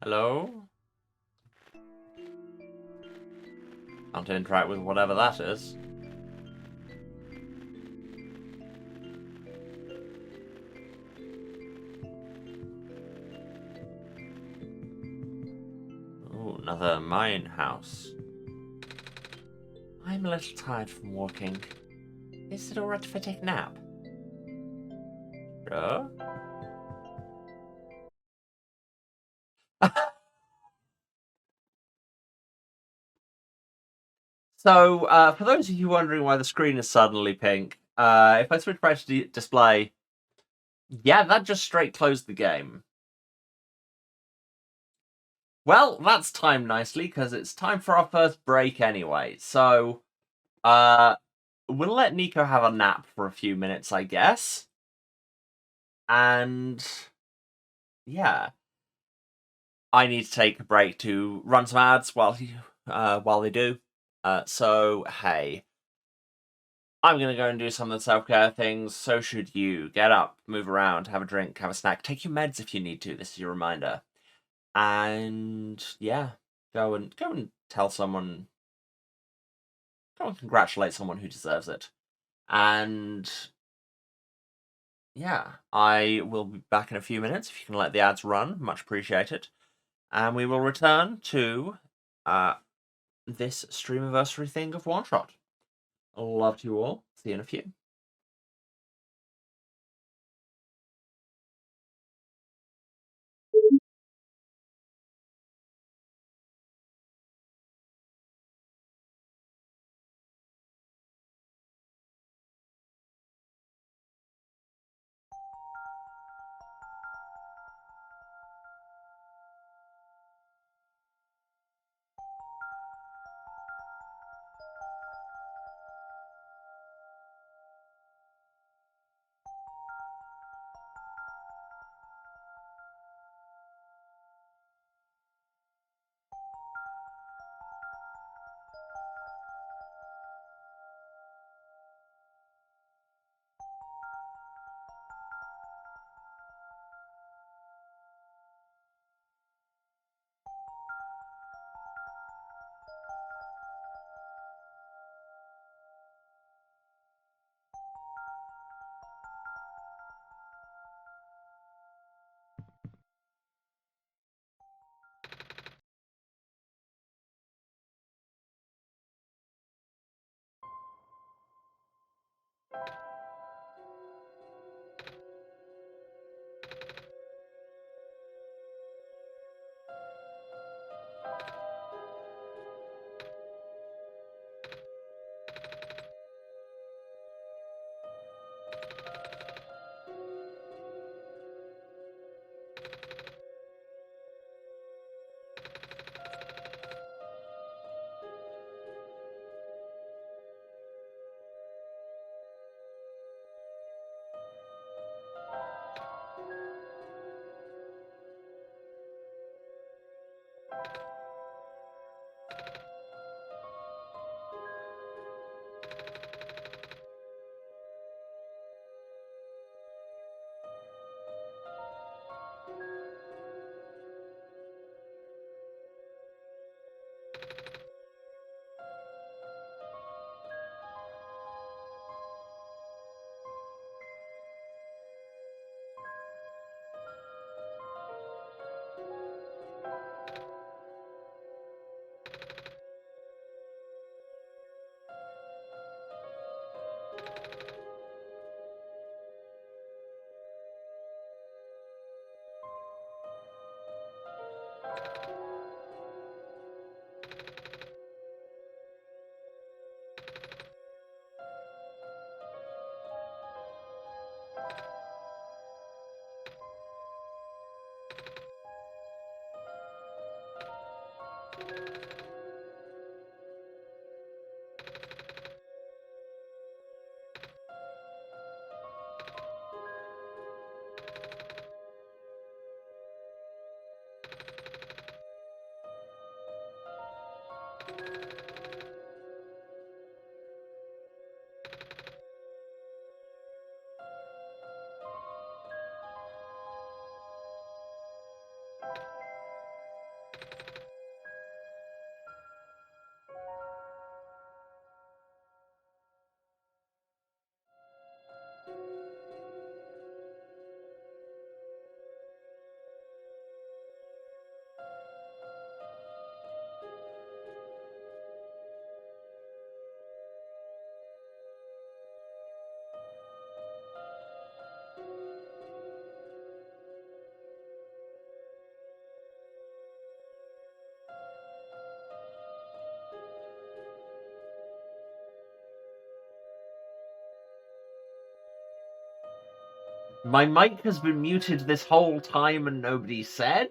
Hello? Can't interact with whatever that is. Oh, another mine house. I'm a little tired from walking. Is it alright if I take a nap? Sure. So, for those of you wondering why the screen is suddenly pink, if I switch back to display, yeah, that just straight closed the game. Well, that's timed nicely, because it's time for our first break anyway. So, we'll let Nico have a nap for a few minutes, I guess. And, yeah. I need to take a break to run some ads while they do. So, hey. I'm going to go and do some of the self-care things. So should you. Get up, move around, have a drink, have a snack. Take your meds if you need to. This is your reminder. And, yeah. Go and tell someone... Go and congratulate someone who deserves it. And... yeah. I will be back in a few minutes. If you can let the ads run, much appreciated. And we will return to this Streamiversary thing of OneShot. Love to you all. See you in a few. My mic has been muted this whole time and nobody said?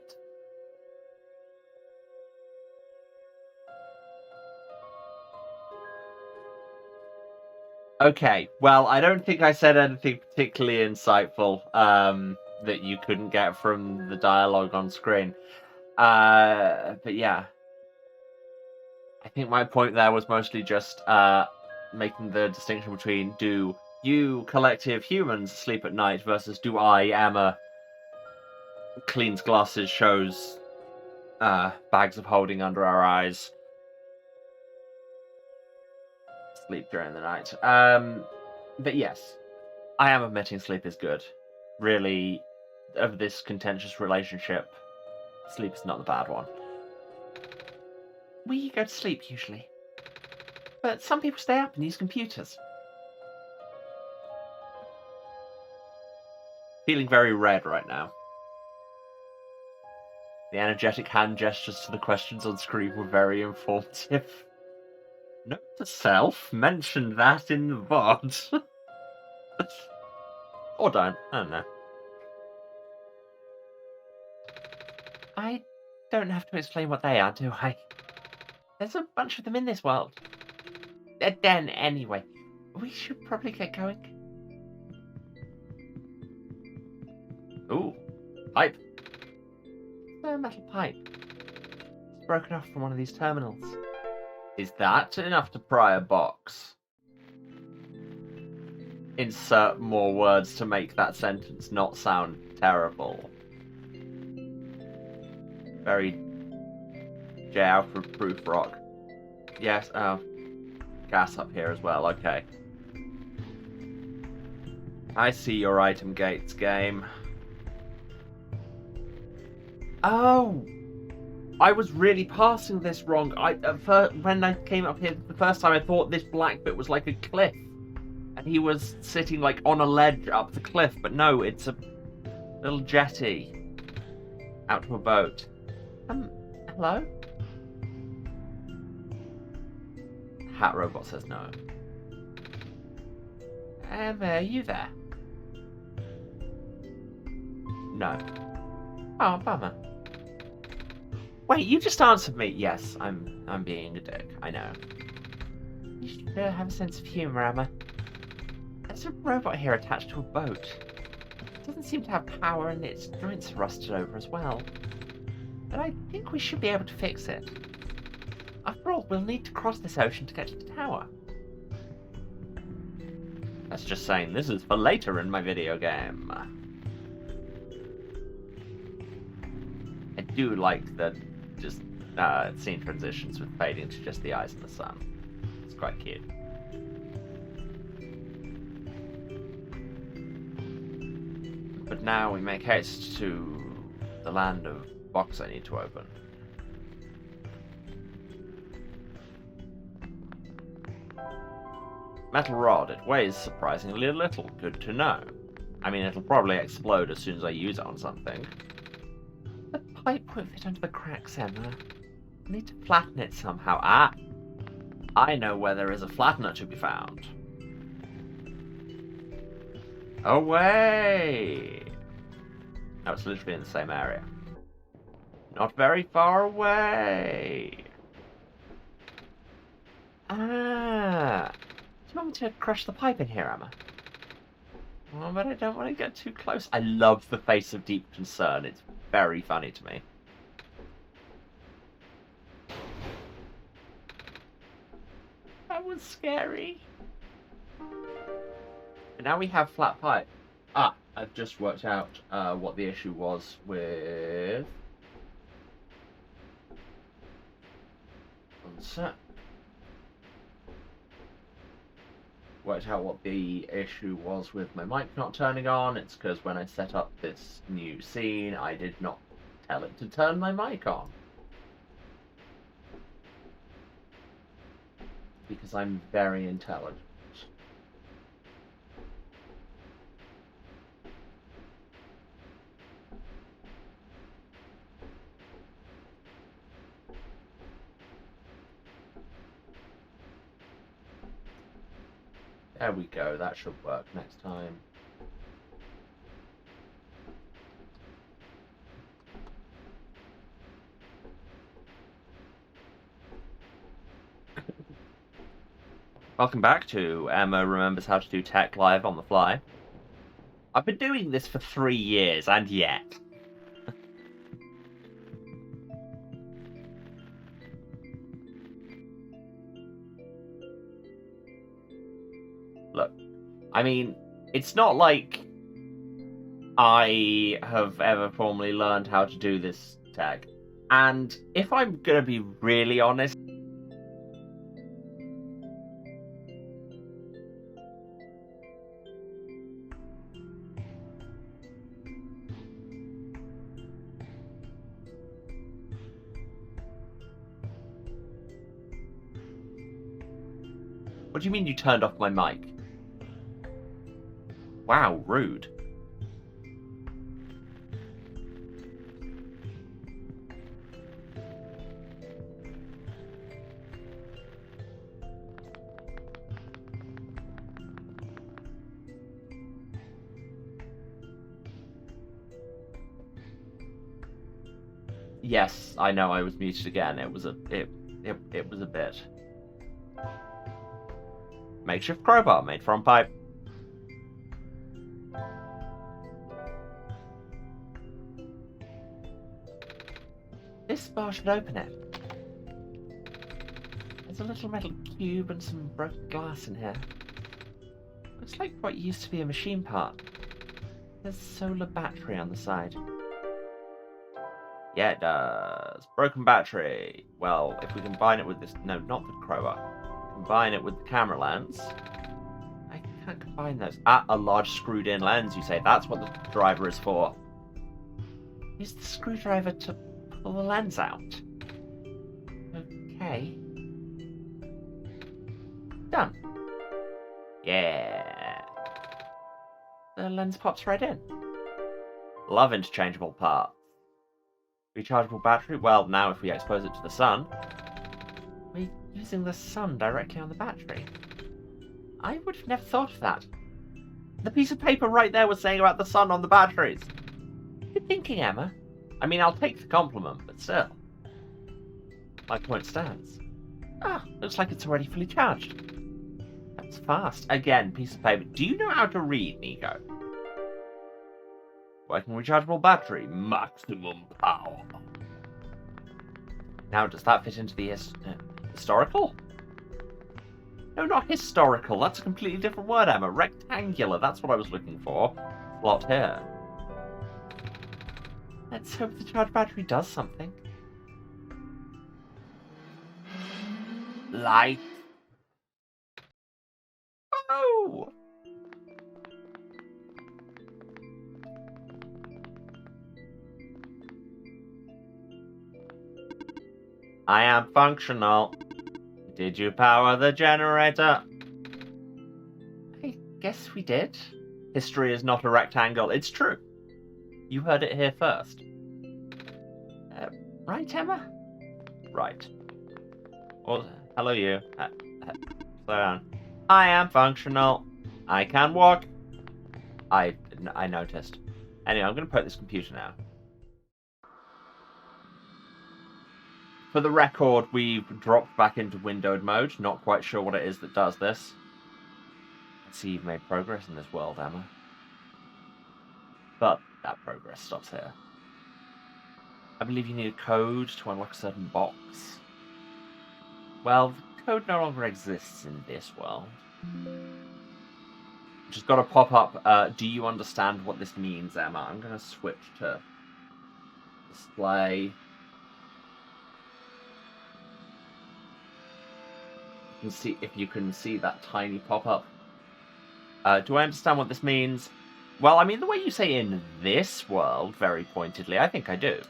Okay, well, I don't think I said anything particularly insightful that you couldn't get from the dialogue on screen. But yeah. I think my point there was mostly just making the distinction between do you collective humans sleep at night versus do I, Emma, cleans glasses, shows bags of holding under our eyes, sleep during the night. But yes, I am admitting sleep is good. Really, of this contentious relationship, sleep is not the bad one. We go to sleep usually, but some people stay up and use computers. Feeling very red right now. The energetic hand gestures to the questions on screen were very informative. Note to self, mentioned that in the VOD. Or don't, I don't know. I don't have to explain what they are, do I? There's a bunch of them in this world. Then, anyway, we should probably get going. Ooh, pipe. It's a metal pipe. It's broken off from one of these terminals. Is that enough to pry a box? Insert more words to make that sentence not sound terrible. Very J. Alfred proof rock. Yes, gas up here as well, okay. I see your item gates, game. Oh! I was really passing this wrong. When I came up here the first time, I thought this black bit was like a cliff. And he was sitting like on a ledge up the cliff, but no, it's a little jetty out to a boat. Hello? Hat robot says no. Are you there? No. Oh, bummer. Wait, you just answered me. Yes, I'm being a dick. I know. You should have a sense of humor, Emma. There's a robot here attached to a boat. It doesn't seem to have power, and its joints are rusted over as well. but I think we should be able to fix it. After all, we'll need to cross this ocean to get to the tower. That's just saying this is for later in my video game. I do like the just scene transitions with fading to just the eyes and the sun. It's quite cute. But now we make haste to the land of box I need to open. Metal rod. It weighs surprisingly little. Good to know. I mean, it'll probably explode as soon as I use it on something. The pipe won't fit under the cracks, Emma. I need to flatten it somehow. Ah! I know where there is a flattener to be found. Away! No, it's literally in the same area. Not very far away. Ah! Do you want me to crush the pipe in here, Emma? Oh, but I don't want to get too close. I love the face of deep concern. It's very funny to me. That was scary. And now we have flat pipe. Ah, I've just worked out what the issue was with... One sec. Worked out what the issue was with my mic not turning on. It's because when I set up this new scene, I did not tell it to turn my mic on. Because I'm very intelligent. There we go, that should work next time. Welcome back to Emma Remembers How to Do Tech Live on the Fly. I've been doing this for 3 years, and yet. Look, I mean, it's not like I have ever formally learned how to do this tag. And if I'm gonna be really honest, what do you mean you turned off my mic? Wow, rude. Yes, I know I was muted again. It was a bit. Makeshift crowbar made from pipe. This bar should open it. There's a little metal cube and some broken glass in here. Looks like what used to be a machine part. There's a solar battery on the side. Yeah, it does. Broken battery. Well, if we combine it with this... No, not the crowbar. Combine it with the camera lens. I can't combine those. Ah, a large screwed-in lens, you say. That's what the driver is for. Use the screwdriver to pull the lens out. Okay. Done. Yeah. The lens pops right in. Love interchangeable parts. Rechargeable battery? Well, now if we expose it to the sun, we're using the sun directly on the battery. I would have never thought of that. The piece of paper right there was saying about the sun on the batteries. What are you thinking, Emma? I mean, I'll take the compliment, but still. My point stands. Ah, looks like it's already fully charged. That's fast. Again, piece of paper. Do you know how to read, Nico? Working rechargeable battery. Maximum power. Now, does that fit into the historical? No, not historical. That's a completely different word, Emma. Rectangular. That's what I was looking for. Plot here. Let's hope the charge battery does something. Light. Oh! I am functional. Did you power the generator? I guess we did. History is not a rectangle. It's true. You heard it here first. Right, Emma? Right. Well, hello, you. Slow down. I am functional. I can walk. I noticed. Anyway, I'm going to put this computer now. For the record, we've dropped back into windowed mode. Not quite sure what it is that does this. Let's see, you've made progress in this world, Emma. But that progress stops here. I believe you need a code to unlock a certain box. Well, the code no longer exists in this world. Just got to pop up, do you understand what this means, Emma? I'm going to switch to display. And see if you can see that tiny pop-up. Do I understand what this means? Well, I mean, the way you say in this world, very pointedly, I think I do.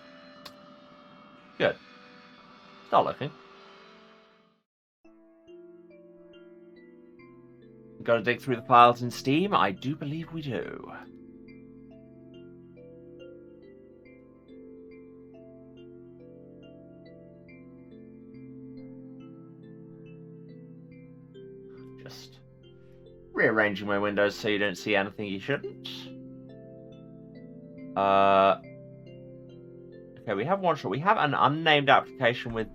Good. Start looking. Got to dig through the files in Steam? I do believe we do. Just rearranging my windows so you don't see anything you shouldn't. Okay, we have OneShot. We have an unnamed application with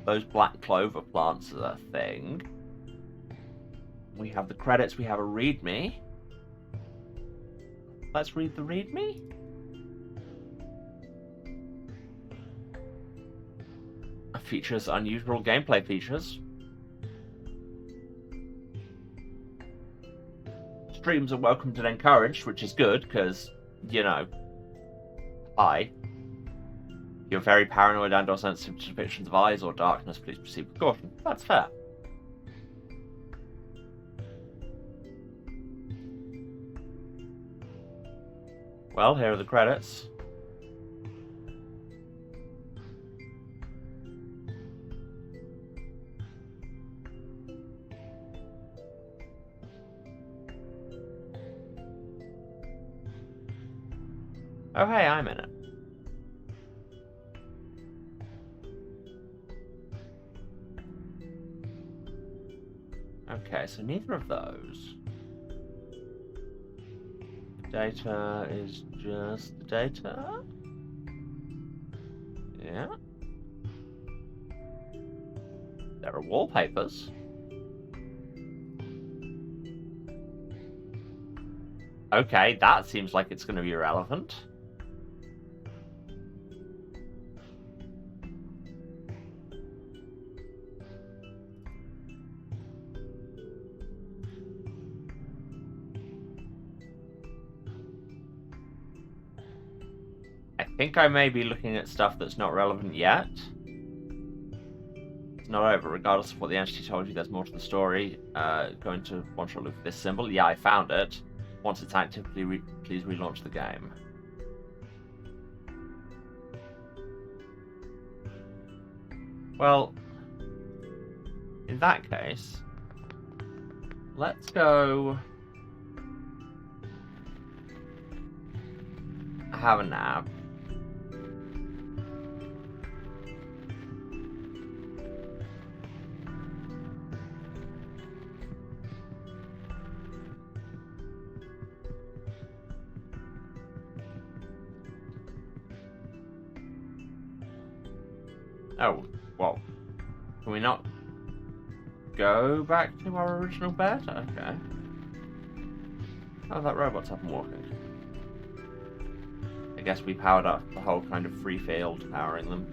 those black clover plants as a thing. We have the credits. We have a README. Let's read the README. Features unusual gameplay features. Streams are welcomed and encouraged, which is good because, you know, you're very paranoid and or sensitive to depictions of eyes or darkness. Please proceed with caution. That's fair. Well, here are the credits. Oh, hey, I'm in it. Okay, so neither of those. Data is just the data. Yeah. There are wallpapers. Okay, that seems like it's going to be relevant. I think I may be looking at stuff that's not relevant yet. It's not over. Regardless of what the entity told you, there's more to the story. Go into OneShot, look for this symbol. Yeah, I found it. Once it's active, please relaunch the game. Well, in that case, let's go have a nap. Oh, well, can we not go back to our original bed? Okay. Oh, that robot's up and walking. I guess we powered up the whole kind of free field powering them.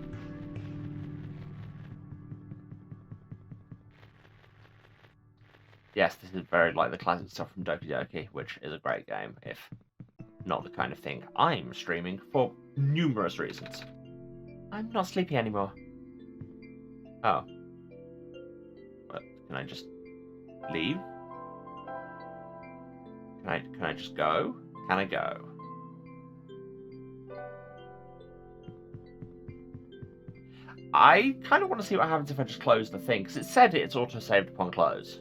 Yes, this is very like the classic stuff from Doki Doki, which is a great game, if not the kind of thing I'm streaming for numerous reasons. I'm not sleepy anymore. Oh. But can I just leave? Can I just go? Can I go? I kind of want to see what happens if I just close the thing, because it said it's auto-saved upon close.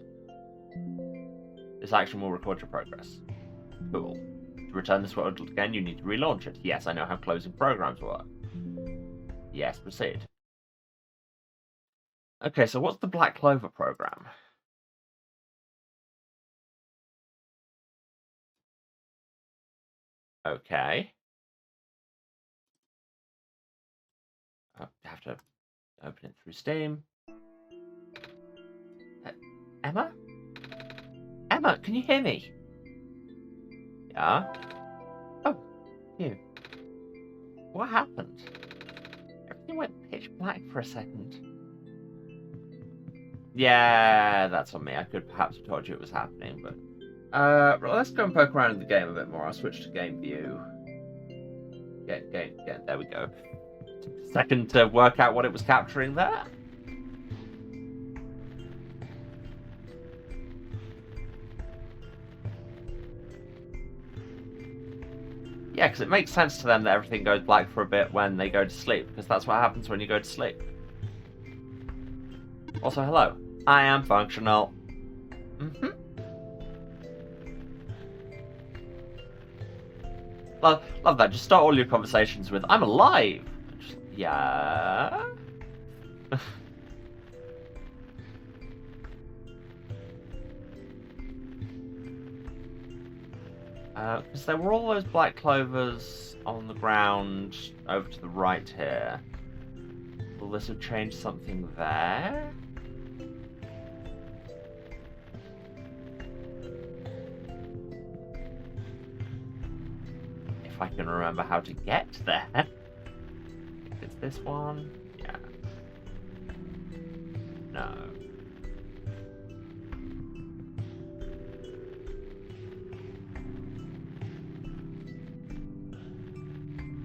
This action will record your progress. Cool. To return this world again, you need to relaunch it. Yes, I know how closing programs work. Yes, proceed. Okay, so what's the Black Clover program? Okay. I have to open it through Steam. Emma? Emma, can you hear me? Yeah? Oh, you. What happened? Everything went pitch black for a second. Yeah, that's on me. I could perhaps have told you it was happening, but... let's go and poke around in the game a bit more. I'll switch to game view. There we go. Second to work out what it was capturing there. Yeah, because it makes sense to them that everything goes black for a bit when they go to sleep, because that's what happens when you go to sleep. Also, hello. I am functional. Love that. Just start all your conversations with, I'm alive! Just, yeah? Because there were all those black clovers on the ground over to the right here. Will this have changed something there? If I can remember how to get there. If it's this one, yeah. No.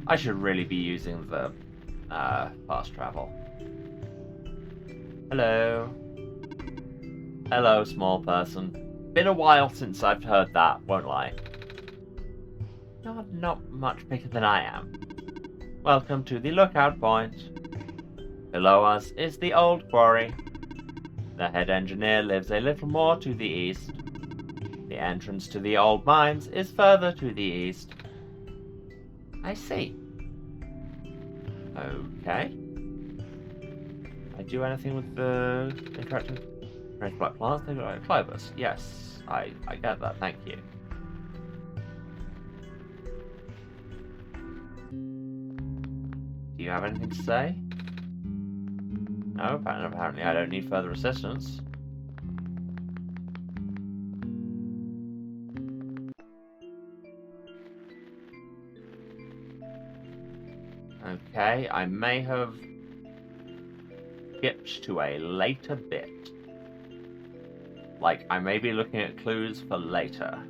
I should really be using the fast travel. Hello. Hello, small person. Been a while since I've heard that, won't lie. Not much bigger than I am. Welcome to the lookout point. Below us is the old quarry. The head engineer lives a little more to the east. The entrance to the old mines is further to the east. I see. Okay. I do anything with the interactive black plants? They look like clovers. Yes, I get that. Thank you. Do you have anything to say? No, apparently I don't need further assistance. Okay, I may have skipped to a later bit. Like, I may be looking at clues for later.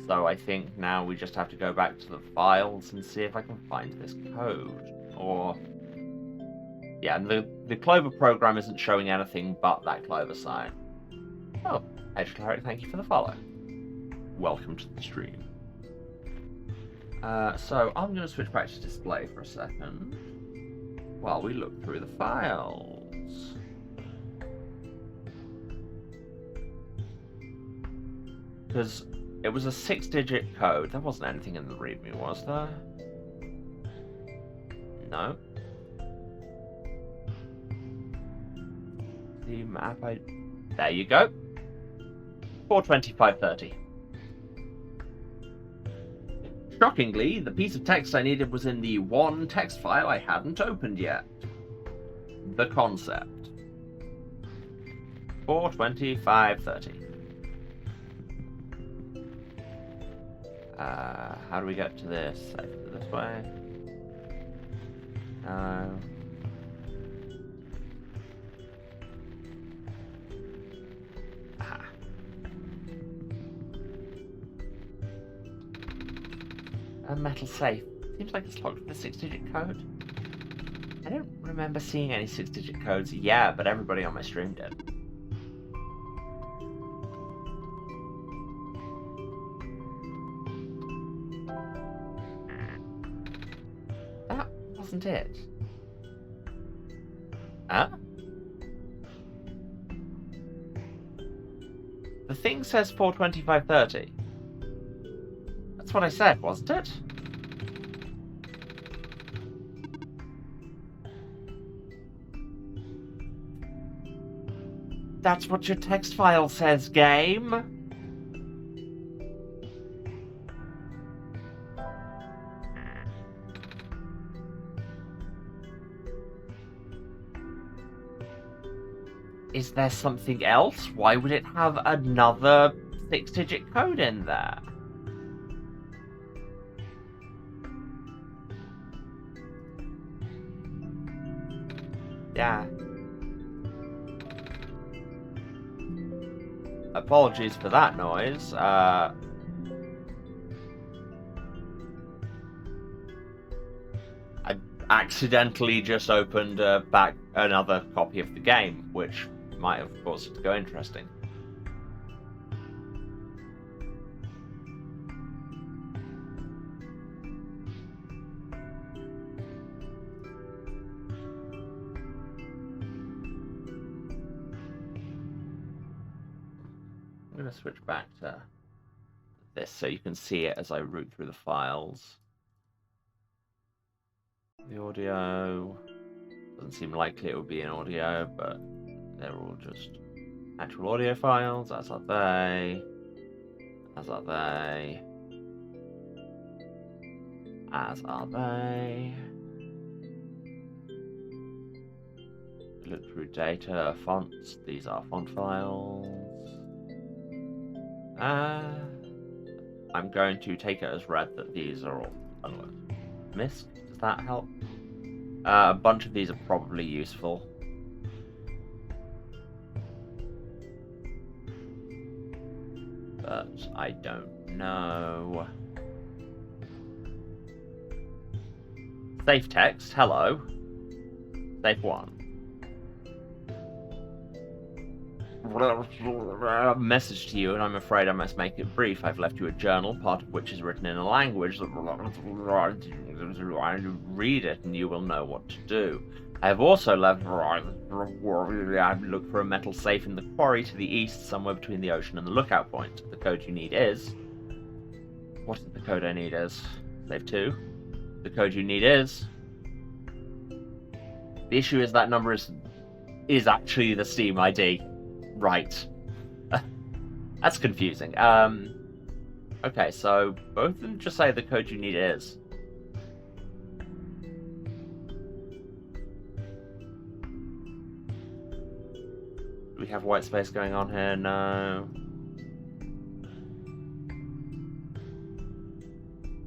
So I think now we just have to go back to the files and see if I can find this code. Or... yeah, and the Clover program isn't showing anything but that Clover sign. Oh, Edge Cleric, thank you for the follow. Welcome to the stream. So I'm going to switch back to display for a second while we look through the files. Because it was a 6-digit code. There wasn't anything in the README, was there? No. The map there you go. 42530. Shockingly, the piece of text I needed was in the one text file I hadn't opened yet. The concept. 42530. How do we get to this? This way? No. metal safe. Seems like it's locked with a 6-digit code. I don't remember seeing any 6-digit codes. Yeah, but everybody on my stream did. That wasn't it. Huh? The thing says 42530. That's what I said, wasn't it? That's what your text file says, game. Is there something else? Why would it have another 6-digit code in there? Yeah. Apologies for that noise. I accidentally just opened back another copy of the game, which might have caused it to go interesting. I'm going to switch back to this so you can see it as I root through the files. The audio doesn't seem likely it would be an audio, but they're all just actual audio files, as are they, as are they, as are they. Look through data, fonts, these are font files. I'm going to take it as read that these are all missed. Does that help? A bunch of these are probably useful. But I don't know. Safe text, hello. Safe 1. Message to you, and I'm afraid I must make it brief. I've left you a journal, part of which is written in a language that read it and you will know what to do. I have also left look for a metal safe in the quarry to the east, somewhere between the ocean and the lookout point. The code you need is... What is the code I need is? Safe 2. The code you need is... The issue is that number is actually the Steam ID. Right. That's confusing. Okay, so both of them just say the code you need is. Do we have white space going on here? No.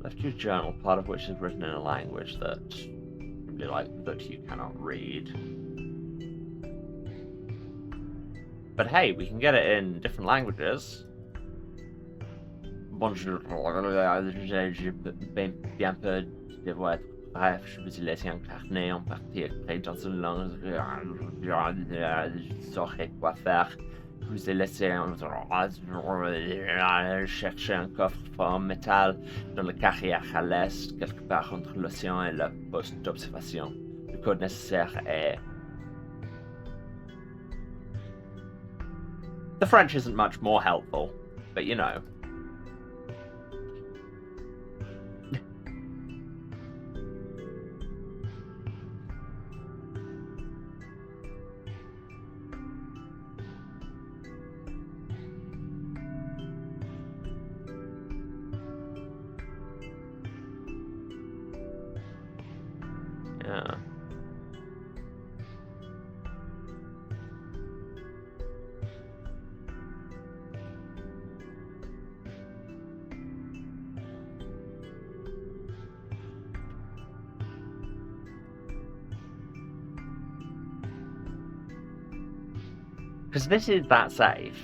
Left you a journal, part of which is written in a language that you cannot read. But hey, we can get it in different languages. Bonjour, bien peu devoir être je vous laisse incarner en partie dans une langue saurais quoi faire. Je vous ai laissé chercher un coffre en métal dans la carrière à l'est, quelque part entre l'océan et le poste d'observation. Le code nécessaire est... The French isn't much more helpful, but you know. Yeah. Because this is that safe.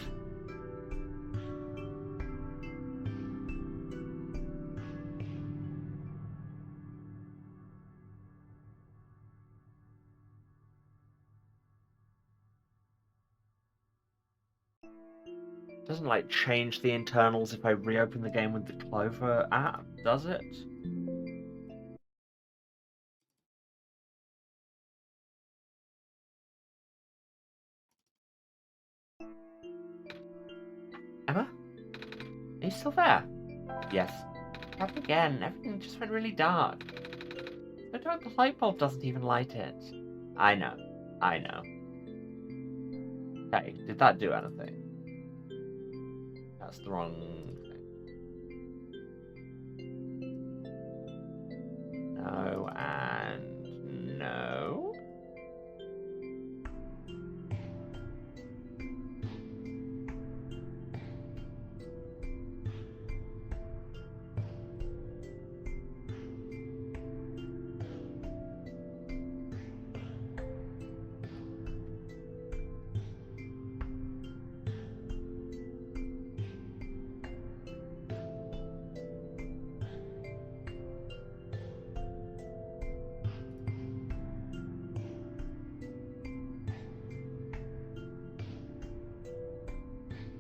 Doesn't, like, change the internals if I reopen the game with the Clover app, does it? Emma? Are you still there? Yes. Up again. Everything just went really dark. The light bulb doesn't even light it. I know. I know. Okay, did that do anything? That's the wrong thing. No, and no.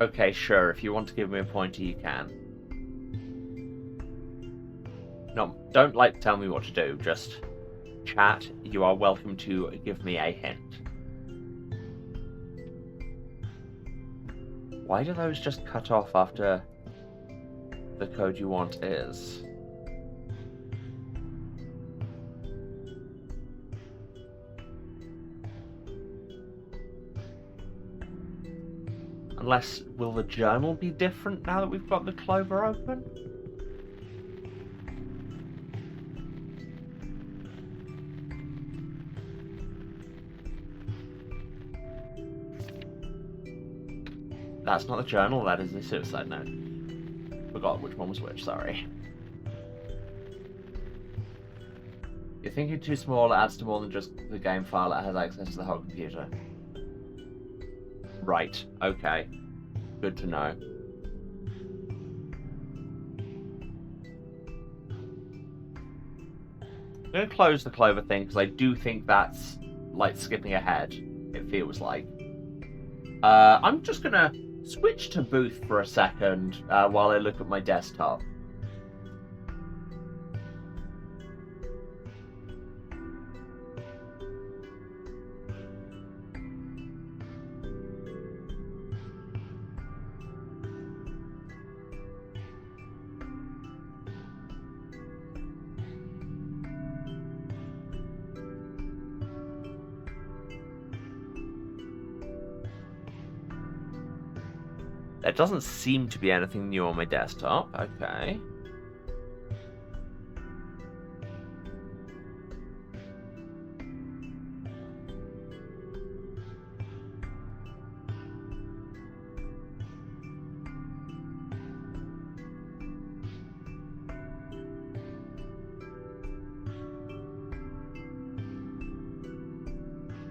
Okay, sure. If you want to give me a pointer, you can. No, don't, like, tell me what to do. Just chat. You are welcome to give me a hint. Why do those just cut off after the code you want is? Unless, will the journal be different now that we've got the Clover open? That's not the journal, that is the suicide note. Forgot which one was which, sorry. You're thinking too small, it adds to more than just the game file, it has access to the whole computer. Right, okay. Good to know. I'm going to close the Clover thing, because I do think that's, like, skipping ahead, it feels like. I'm just going to switch to booth for a second while I look at my desktop. There doesn't seem to be anything new on my desktop. Okay.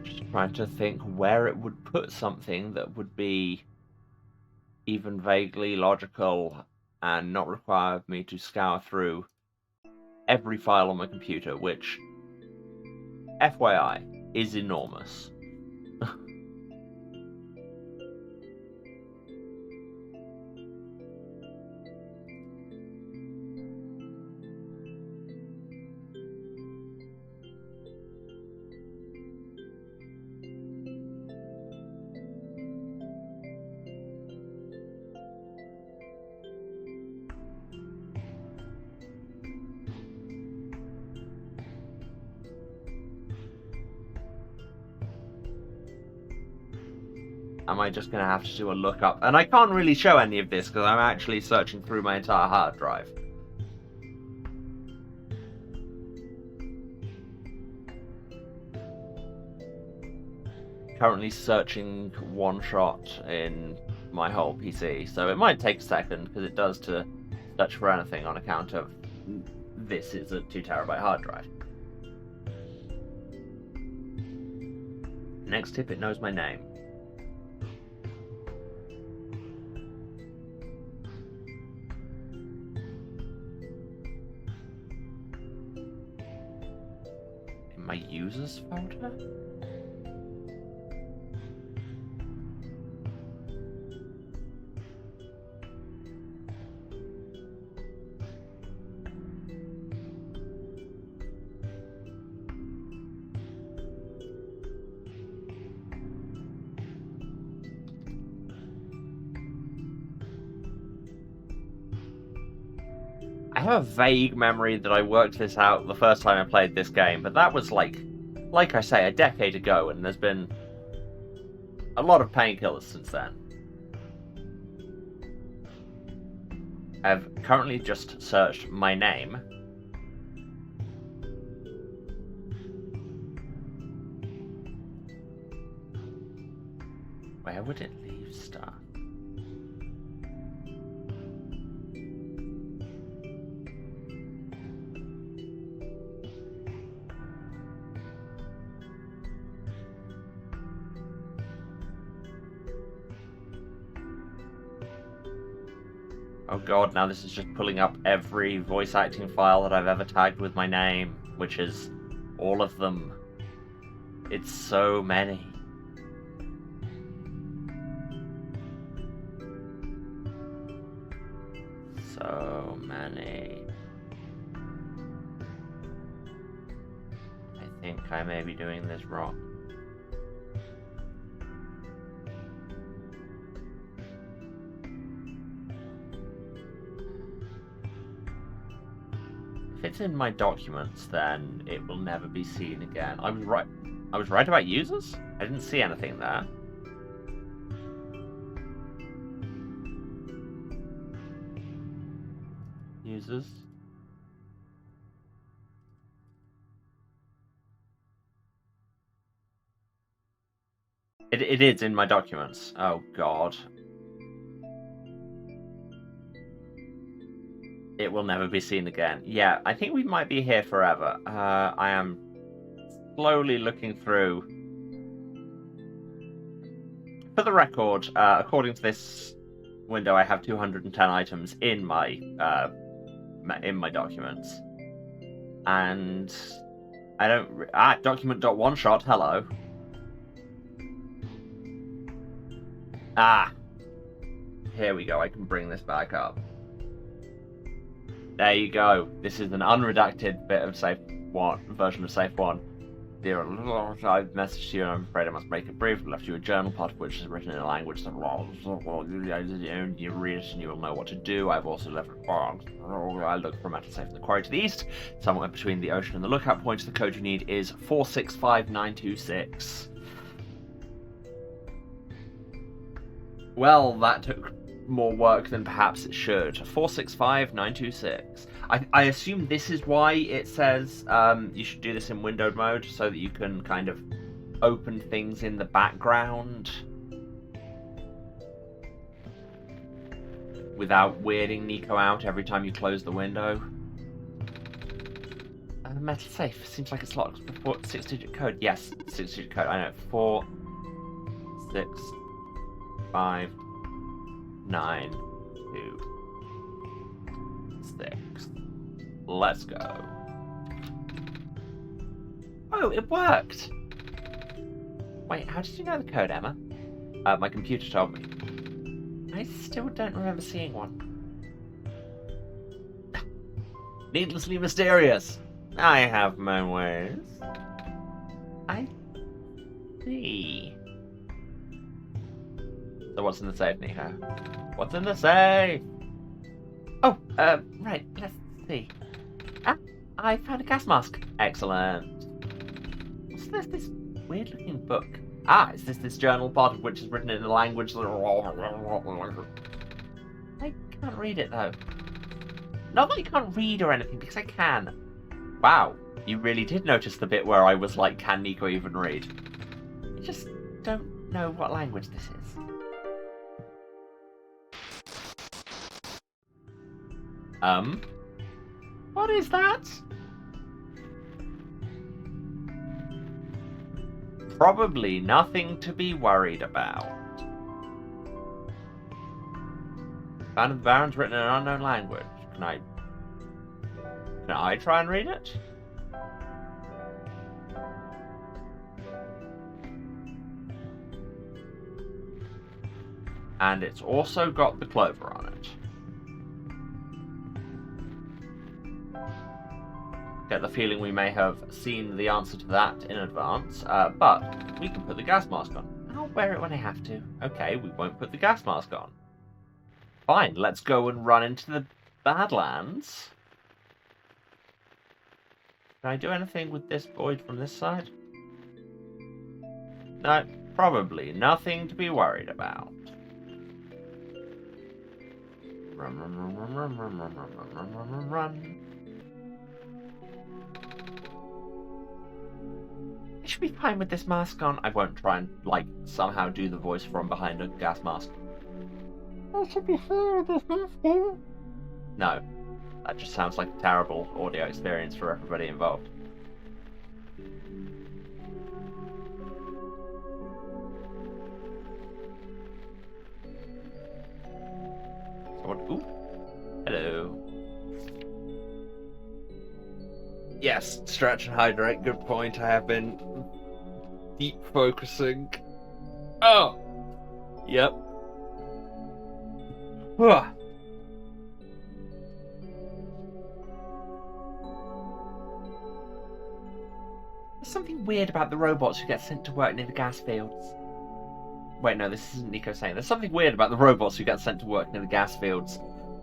Just trying to think where it would put something that would be even vaguely logical and not require me to scour through every file on my computer, which, FYI, is enormous. Am I just going to have to do a lookup? And I can't really show any of this because I'm actually searching through my entire hard drive. Currently searching OneShot in my whole PC, so it might take a second because it does to search for anything on account of this is a 2 terabyte hard drive. Next tip, it knows my name. In my users folder? have a vague memory that I worked this out the first time I played this game, but that was like I say, a decade ago, and there's been a lot of painkillers since then. I've currently just searched my name. Where would it leave stuff? Oh god, now this is just pulling up every voice acting file that I've ever tagged with my name, which is all of them. It's so many. So many. I think I may be doing this wrong. If it's in my documents, then it will never be seen again. I was right. I was right about users? I didn't see anything there. Users. It is in my documents. Oh god. It will never be seen again. Yeah, I think we might be here forever. I am slowly looking through. For the record, according to this window, I have 210 items in my documents, and I don't. Document.OneShot. Hello. Here we go. I can bring this back up. There you go. This is an unredacted bit of version of Safe 1. Dear, I've messaged you and I'm afraid I must make it brief. I left you a journal, part of which is written in a language that you read it and you will know what to do. I've also left I look for a metal safe in the quarry to the east, somewhere between the ocean and the lookout point. The code you need is 465926. Well, that took more work than perhaps it should. 465926. I assume this is why it says you should do this in windowed mode, so that you can kind of open things in the background without weirding Nico out every time you close the window. Metal safe. Seems like it's locked. 6-digit code. Yes, 6-digit code. I know. 4, 6, 5, 9, 2, 6. Let's go. Oh, it worked! Wait, how did you know the code, Emma? My computer told me. I still don't remember seeing one. Needlessly mysterious. I have my ways. I see. So what's in the safe, Nico? What's in the safe? Oh, right, let's see. I found a gas mask. Excellent. What's this weird-looking book? Is this journal, part of which is written in a language that... I can't read it, though. Not that I can't read or anything, because I can. Wow, you really did notice the bit where I was like, can Nico even read? I just don't know what language this is. What is that? Probably nothing to be worried about. Band of the Barons written in an unknown language. Can I try and read it? And it's also got the clover on it. Get the feeling we may have seen the answer to that in advance, but we can put the gas mask on. I'll wear it when I have to. Okay, we won't put the gas mask on. Fine, let's go and run into the Badlands. Can I do anything with this void from this side? No, probably nothing to be worried about. Run, run, run, run, run, run, run, run, run, run, run, run. I should be fine with this mask on. I won't try and, like, somehow do the voice from behind a gas mask. I should be fine with this mask on. No, that just sounds like a terrible audio experience for everybody involved. Ooh. Hello. Yes, stretch and hydrate. Good point. I have been deep focusing. Oh! Yep. Ugh. There's something weird about the robots who get sent to work near the gas fields. Wait, no, this isn't Nico saying. There's something weird about the robots who get sent to work near the gas fields.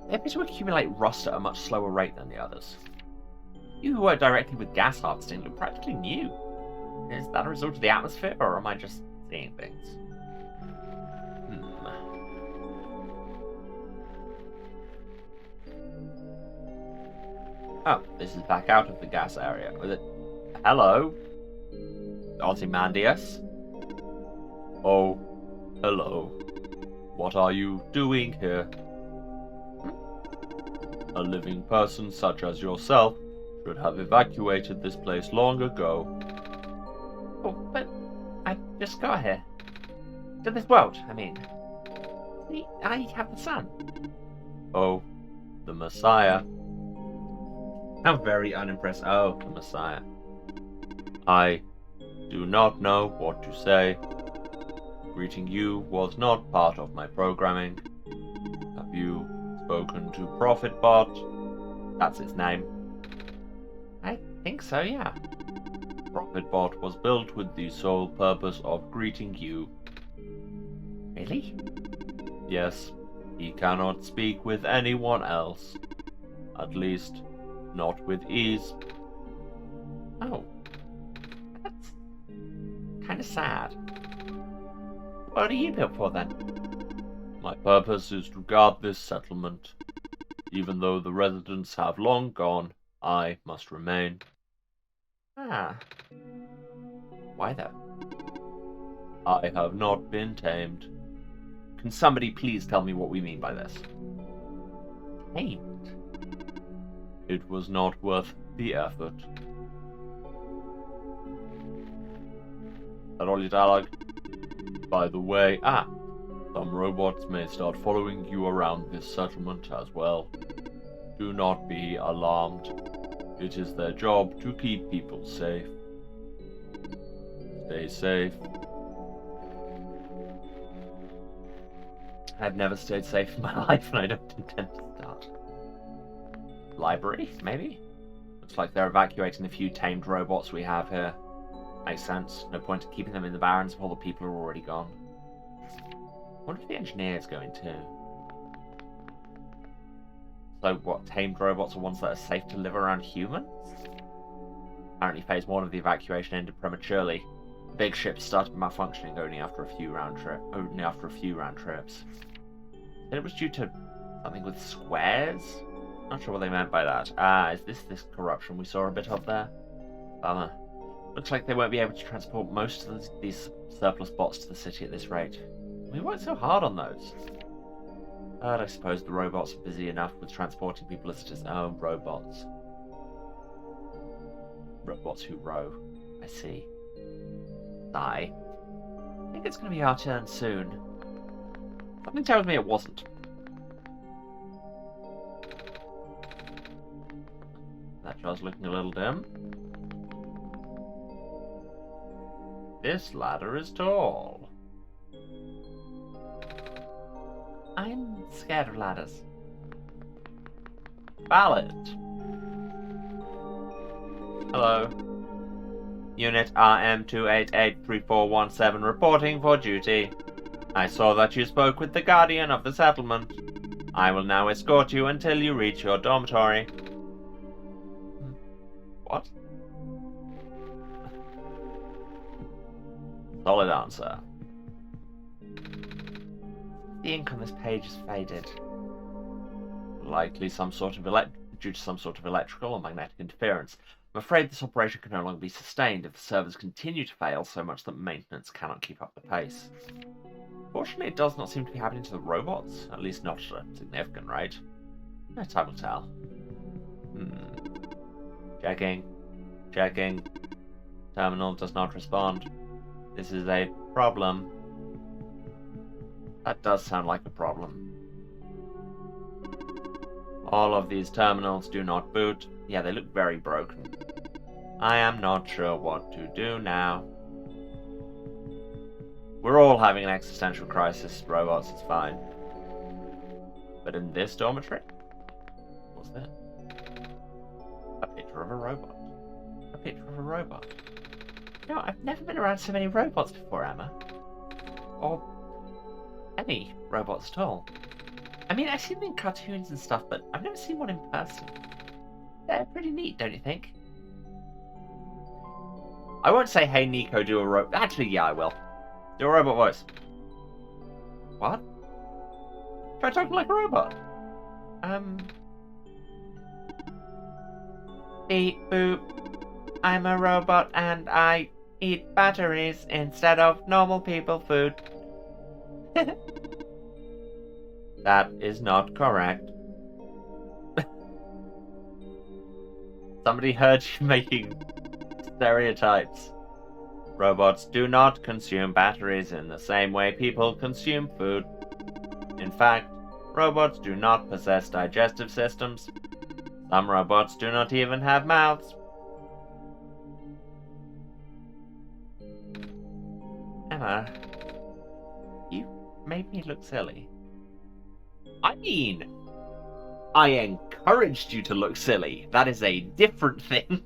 They appear to accumulate rust at a much slower rate than the others. You who work directly with gas harvesting look practically new. Is that a result of the atmosphere, or am I just seeing things? Oh, this is back out of the gas area. Was it? Hello? Ozymandias? Oh. Hello. What are you doing here? A living person such as yourself should have evacuated this place long ago. Oh, but I just got here. To this world, I mean. See, I have the sun. Oh, the Messiah. I'm very unimpressed. Oh, the Messiah. I do not know what to say. Greeting you was not part of my programming. Have you spoken to ProfitBot? That's its name. I think so, yeah. ProfitBot was built with the sole purpose of greeting you. Really? Yes, he cannot speak with anyone else. At least, not with ease. Oh. That's kind of sad. What are you built for, then? My purpose is to guard this settlement. Even though the residents have long gone, I must remain. Ah. Why, though? I have not been tamed. Can somebody please tell me what we mean by this? Tamed? It was not worth the effort. Is that all your dialogue? By the way, some robots may start following you around this settlement as well. Do not be alarmed. It is their job to keep people safe. Stay safe. I've never stayed safe in my life, and I don't intend to start. Library, maybe? Looks like they're evacuating the few tamed robots we have here. Makes sense. No point in keeping them in the barrens if all the people are already gone. I wonder if the engineer's going too. So what, tamed robots are ones that are safe to live around humans? Apparently phase 1 of the evacuation ended prematurely. The big ship started malfunctioning only after a few round trips. Then it was due to something with squares? Not sure what they meant by that. Is this corruption we saw a bit of there? Bummer. Looks like they won't be able to transport most of these surplus bots to the city at this rate. We worked so hard on those. But I suppose the robots are busy enough with transporting people as it is. Oh, robots. Robots who row. I see. I think it's going to be our turn soon. Something tells me it wasn't. That jar's looking a little dim. This ladder is tall. I'm scared of ladders. Valid. Hello. Unit RM2883417 reporting for duty. I saw that you spoke with the guardian of the settlement. I will now escort you until you reach your dormitory. What? Solid answer. The ink on this page is faded. Likely due to some sort of electrical or magnetic interference. I'm afraid this operation can no longer be sustained if the servers continue to fail so much that maintenance cannot keep up the pace. Fortunately, it does not seem to be happening to the robots, at least not at a significant rate. No, time will tell. Checking. Terminal does not respond. This is a problem. That does sound like a problem. All of these terminals do not boot. Yeah, they look very broken. I am not sure what to do now. We're all having an existential crisis, robots, it's fine. But in this dormitory? What's that? A picture of a robot. A picture of a robot. No, I've never been around so many robots before, Emma. Or any robots at all. I mean, I've seen them in cartoons and stuff, but I've never seen one in person. They're pretty neat, don't you think? I won't say, hey, Nico, do a robot. Actually, yeah, I will. Do a robot voice. What? Try talking like a robot. Beep boop. I'm a robot and I eat batteries instead of normal people food. That is not correct. Somebody heard you making stereotypes. Robots do not consume batteries in the same way people consume food. In fact, robots do not possess digestive systems. Some robots do not even have mouths. Emma, you made me look silly. I mean, I encouraged you to look silly. That is a different thing.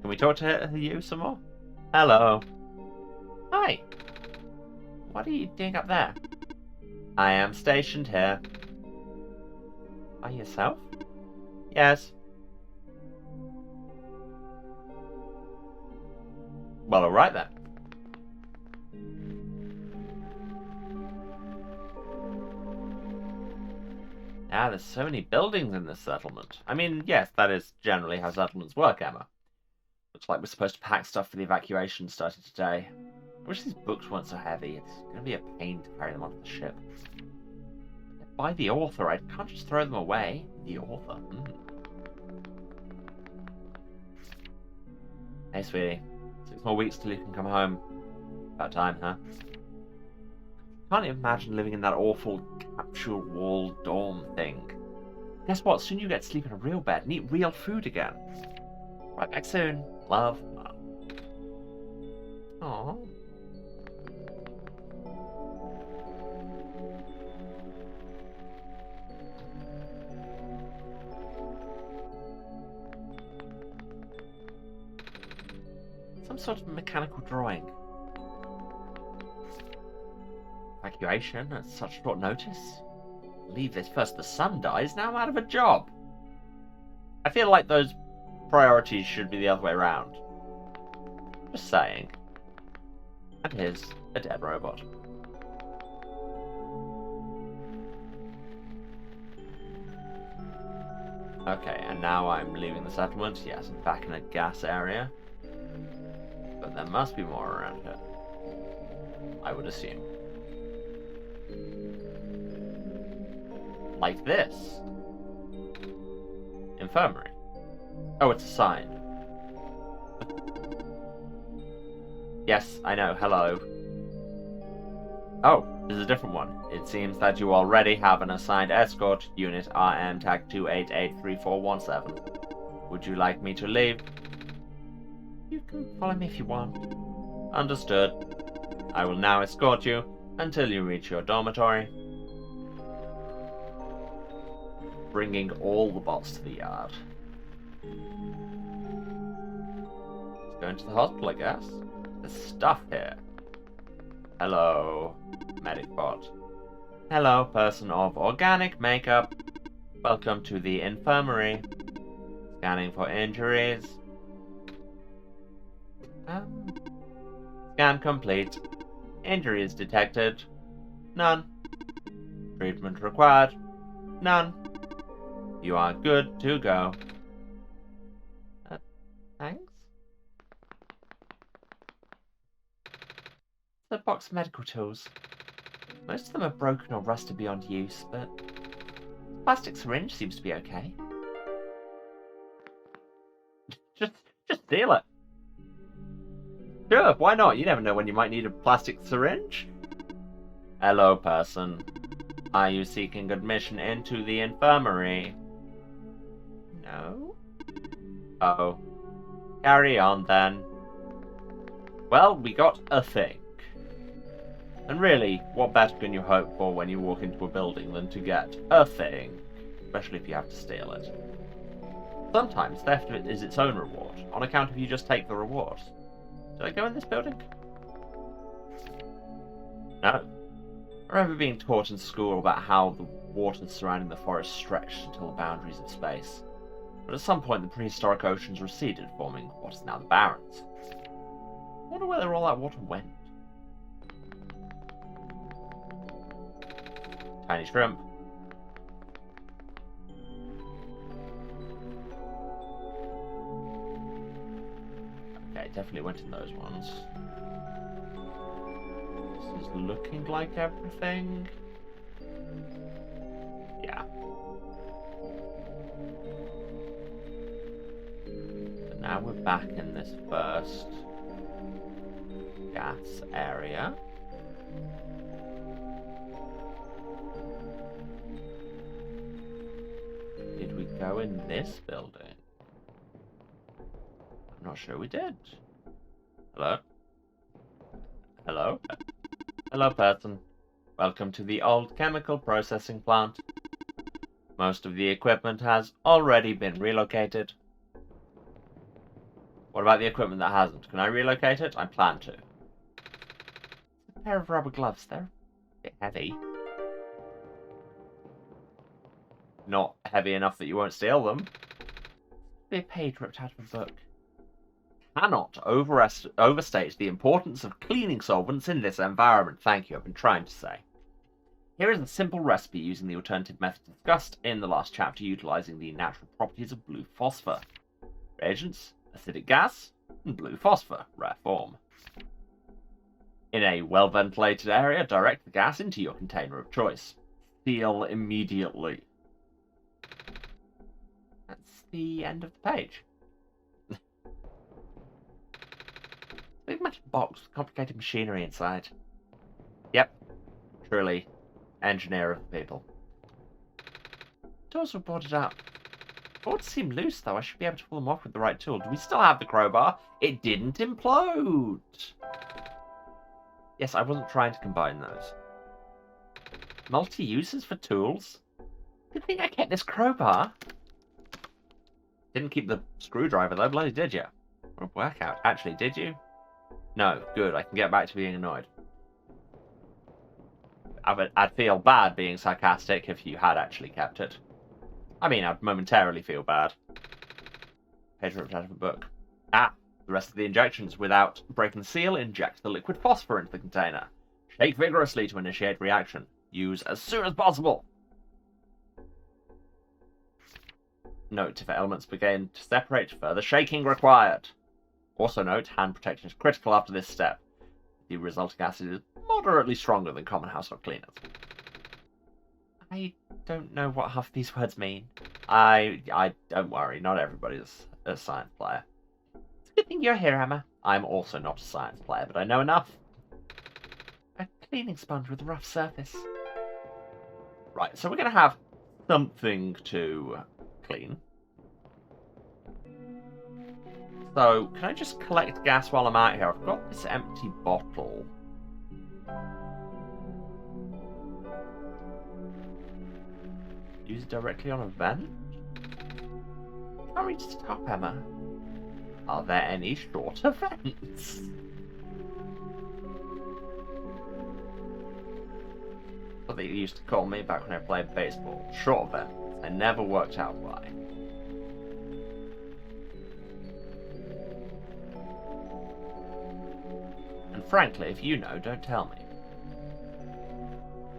Can we talk to you some more? Hello. Hi. What are you doing up there? I am stationed here. By yourself? Yes. Well, alright then. Ah, there's so many buildings in this settlement. I mean, yes, that is generally how settlements work, Emma. Looks like we're supposed to pack stuff for the evacuation starting today. I wish these books weren't so heavy. It's going to be a pain to carry them onto the ship. By the author, I can't just throw them away. The author. Hey, sweetie. 6 more weeks till you can come home. About time, huh? Can't imagine living in that awful capsule wall dorm thing. Guess what? Soon you get to sleep in a real bed and eat real food again. Right back soon. Love. Aww. Some sort of mechanical drawing. Evacuation at such short notice? Leave this first the sun dies, now I'm out of a job. I feel like those priorities should be the other way around. Just saying. And here's a dead robot. Okay, and now I'm leaving the settlement. Yes, I'm back in a gas area. But there must be more around here. I would assume. Like this. Infirmary. Oh, it's a sign. Yes, I know. Hello. Oh, there's a different one. It seems that you already have an assigned escort, Unit RM Tag 2883417. Would you like me to leave? You can follow me if you want. Understood. I will now escort you until you reach your dormitory. Bringing all the bots to the yard. Let's go into the hospital, I guess. There's stuff here. Hello, medic bot. Hello, person of organic makeup. Welcome to the infirmary. Scanning for injuries. Scan complete. Injuries detected. None. Treatment required. None. You are good to go. Thanks? The box of medical tools. Most of them are broken or rusted beyond use, but the plastic syringe seems to be okay. Just steal it. Sure, why not? You never know when you might need a plastic syringe. Hello, person. Are you seeking admission into the infirmary? No? Oh. Carry on, then. Well, we got a thing. And really, what better can you hope for when you walk into a building than to get a thing? Especially if you have to steal it. Sometimes theft is its own reward, on account of you just take the reward. Did I go in this building? No. I remember being taught in school about how the waters surrounding the forest stretched until the boundaries of space. But at some point the prehistoric oceans receded, forming what is now the Barrens. I wonder where all that water went. Tiny shrimp. Okay, definitely went in those ones. This is looking like everything. Yeah. So now we're back in this first gas area. Did we go in this building? I'm not sure we did. Hello? Hello? Hello, person. Welcome to the old chemical processing plant. Most of the equipment has already been relocated. What about the equipment that hasn't? Can I relocate it? I plan to. A pair of rubber gloves. They're a bit heavy. Not heavy enough that you won't steal them. Be a page ripped out of a book. Cannot overstate the importance of cleaning solvents in this environment. Thank you, I've been trying to say. Here is a simple recipe using the alternative method discussed in the last chapter, utilizing the natural properties of blue phosphor. Reagents, acidic gas, and blue phosphor, rare form. In a well-ventilated area, direct the gas into your container of choice. Seal immediately. That's the end of the page. Big metal box with complicated machinery inside. Yep. Truly. Engineer of the people. Doors were boarded up. Boards seem loose, though. I should be able to pull them off with the right tool. Do we still have the crowbar? It didn't implode! Yes, I wasn't trying to combine those. Multi-uses for tools? Good thing I kept this crowbar. Didn't keep the screwdriver, though. Bloody did you? What a workout. Actually, did you? No, good. I can get back to being annoyed. I'd feel bad being sarcastic if you had actually kept it. I mean, I'd momentarily feel bad. Page ripped out of a book. The rest of the injections. Without breaking the seal, inject the liquid phosphor into the container. Shake vigorously to initiate reaction. Use as soon as possible. Note, if elements begin to separate, further shaking required. Also note, hand protection is critical after this step. The resulting acid is moderately stronger than common household cleaners. I don't know what half these words mean. I don't worry, not everybody's a science player. It's a good thing you're here, Emma. I'm also not a science player, but I know enough. A cleaning sponge with a rough surface. Right, so we're going to have something to clean. So, can I just collect gas while I'm out here? I've got this empty bottle. Use it directly on a vent? Can't reach the top, Emma. Are there any shorter vents? What they used to call me back when I played baseball. Short vents. I never worked out why. frankly, if you know, don't tell me.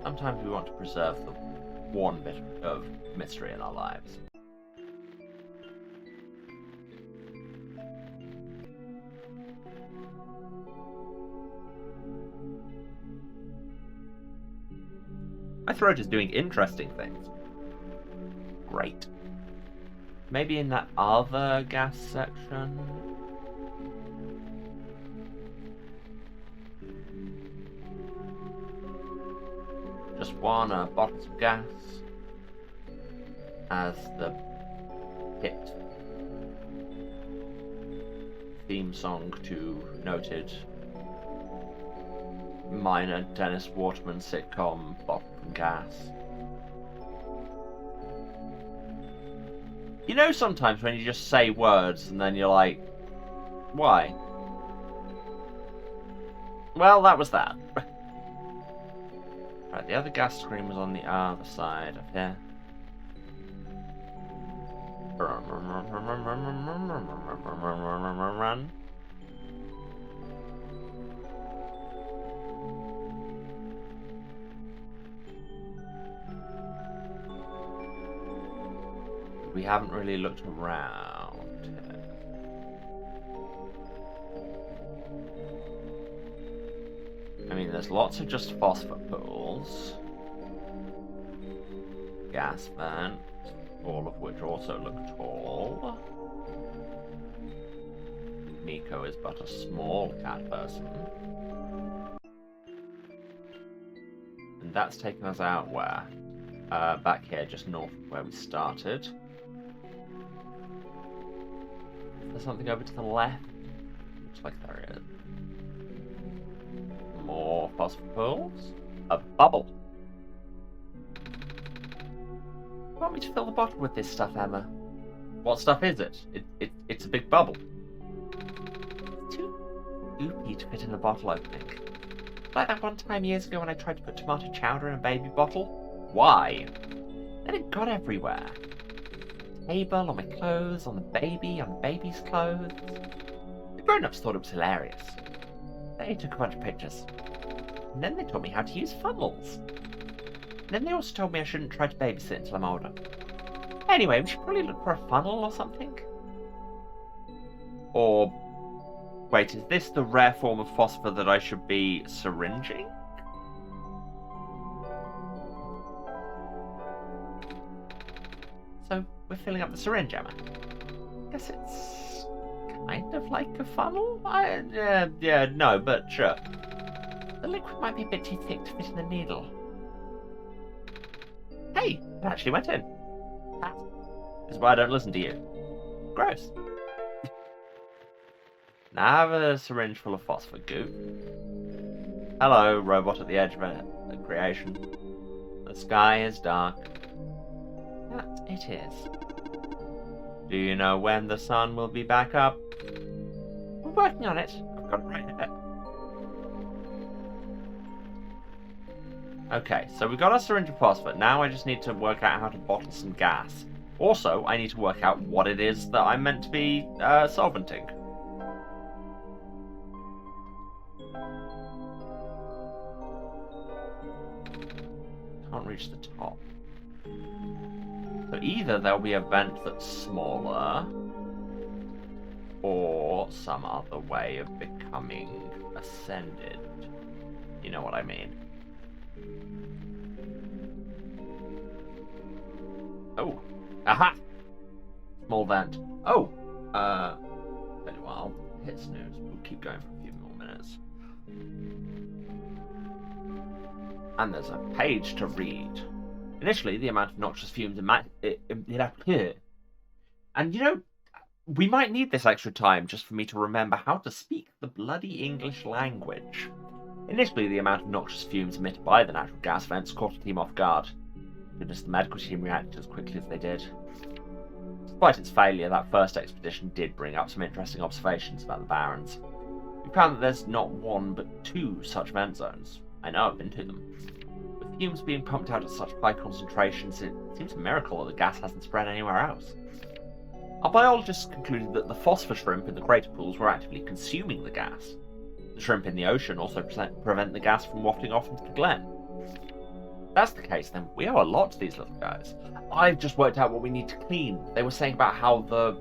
Sometimes we want to preserve the one bit of mystery in our lives. My throat is doing interesting things. Great. Maybe in that other gas section? Just one bottles of gas as the hit theme song to noted minor Dennis Waterman sitcom Bottle from Gas. You know sometimes when you just say words and then you're like, why? Well, that was that. Right, the other gas screen was on the other side up here. Run. We haven't really looked around here. I mean, there's lots of just phosphor pools. Gas vent, all of which also look tall. Nico is but a small cat person. And that's taken us out where? Back here, just north of where we started. There's something over to the left. Looks like there is. More phosphor pools. A bubble. You want me to fill the bottle with this stuff, Emma? What stuff is it? It's a big bubble. It's too goopy to fit in a bottle opening. Like that one time years ago when I tried to put tomato chowder in a baby bottle. Why? Then it got everywhere. Table, on my clothes, on the baby's clothes. The grown-ups thought it was hilarious. They took a bunch of pictures. And then they taught me how to use funnels. And then they also told me I shouldn't try to babysit until I'm older. Anyway, we should probably look for a funnel or something. Or... wait, is this the rare form of phosphor that I should be syringing? So, we're filling up the syringe, Emma. Guess it's kind of like a funnel? Yeah, no, but sure. The liquid might be a bit too thick to fit in the needle. Hey, it actually went in. That is why I don't listen to you. Gross. Now I have a syringe full of phosphor goo. Hello, robot at the edge of creation. The sky is dark. That it is. Do you know when the sun will be back up? We're working on it. I've got it right here. Okay, so we got our syringe of phosphor. Now I just need to work out how to bottle some gas. Also, I need to work out what it is that I'm meant to be solventing. Can't reach the top. So either there'll be a vent that's smaller, or some other way of becoming ascended. You know what I mean. Oh, aha! Small vent. Oh, very well. Hit snooze. We'll keep going for a few more minutes. And there's a page to read. Initially, the amount of noxious fumes and you know, we might need this extra time just for me to remember how to speak the bloody English language. Initially, the amount of noxious fumes emitted by the natural gas vents caught the team off guard. Goodness, the medical team reacted as quickly as they did. Despite its failure, that first expedition did bring up some interesting observations about the Barrens. We found that there's not one but two such vent zones. I know, I've been to them. With fumes being pumped out at such high concentrations, it seems a miracle that the gas hasn't spread anywhere else. Our biologists concluded that the phosphor shrimp in the crater pools were actively consuming the gas. The shrimp in the ocean also prevent the gas from wafting off into the glen. If that's the case, then we owe a lot to these little guys. I've just worked out what we need to clean. They were saying about how the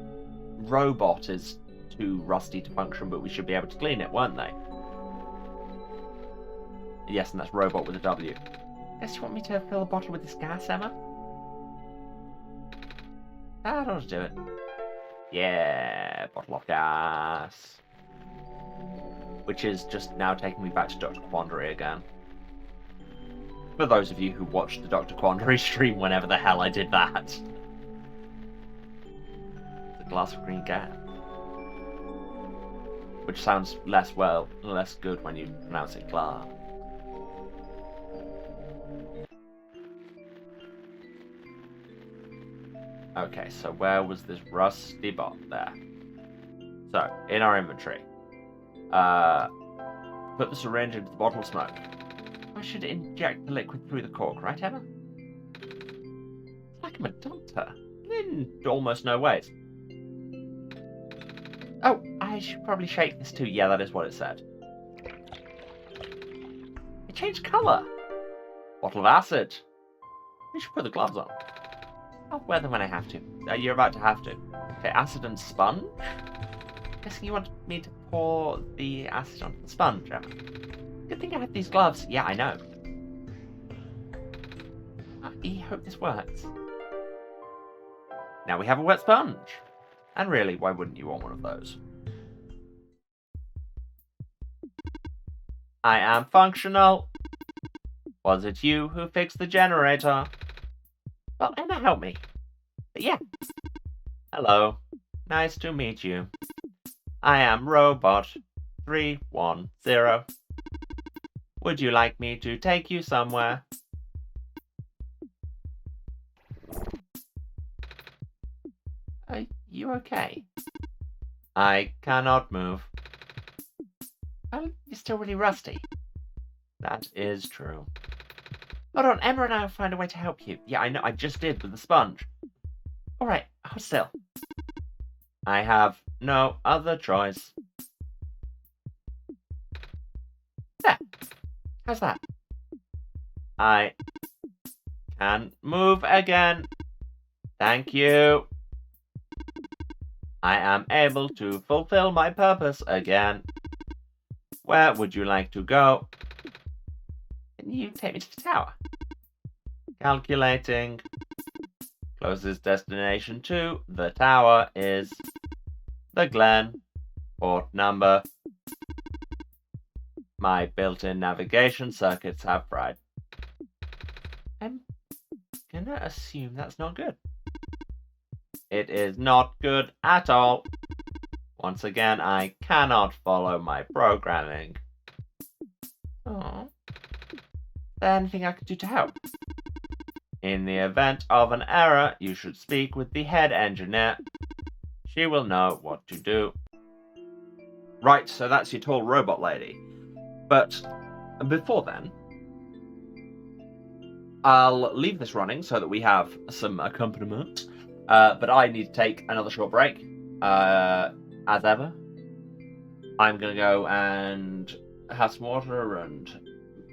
robot is too rusty to function, but we should be able to clean it, weren't they? Yes, and that's robot with a W. Guess you want me to fill a bottle with this gas, Emma? I don't want to do it. Yeah, bottle of gas. Which is just now taking me back to Dr. Quandary again. For those of you who watched the Dr. Quandary stream whenever the hell I did that. It's a glass of green gas. Which sounds less good when you pronounce it glass. Okay, so where was this rusty bot there? So, in our inventory. Put the syringe into the bottle of smoke. I should inject the liquid through the cork, right, Emma? It's like I'm a doctor. In almost no ways. Oh, I should probably shake this too. Yeah, that is what it said. It changed colour. Bottle of acid. We should put the gloves on. I'll wear them when I have to. You're about to have to. Okay, acid and sponge? Guessing you want me to pour the acid onto the sponge, Emma. Good thing I have these gloves. Yeah, I know. I hope this works. Now we have a wet sponge. And really, why wouldn't you want one of those? I am functional. Was it you who fixed the generator? Well, Emma helped me. But yeah. Hello. Nice to meet you. I am Robot 310. Would you like me to take you somewhere? Are you okay? I cannot move. Oh, you're still really rusty. That is true. Hold on, Emma and I will find a way to help you. Yeah, I know, I just did with the sponge. Alright, hold still. I have no other choice. There. How's that? I can move again. Thank you. I am able to fulfill my purpose again. Where would you like to go? Can you take me to the tower? Calculating. Closest destination to the tower is the Glen. Port number. My built-in navigation circuits have fried. I'm gonna assume that's not good. It is not good at all. Once again, I cannot follow my programming. Oh. Is there anything I could do to help? In the event of an error, you should speak with the head engineer. She will know what to do. Right, so that's your tall robot lady. But before then, I'll leave this running so that we have some accompaniment. But I need to take another short break. As ever, I'm going to go and have some water and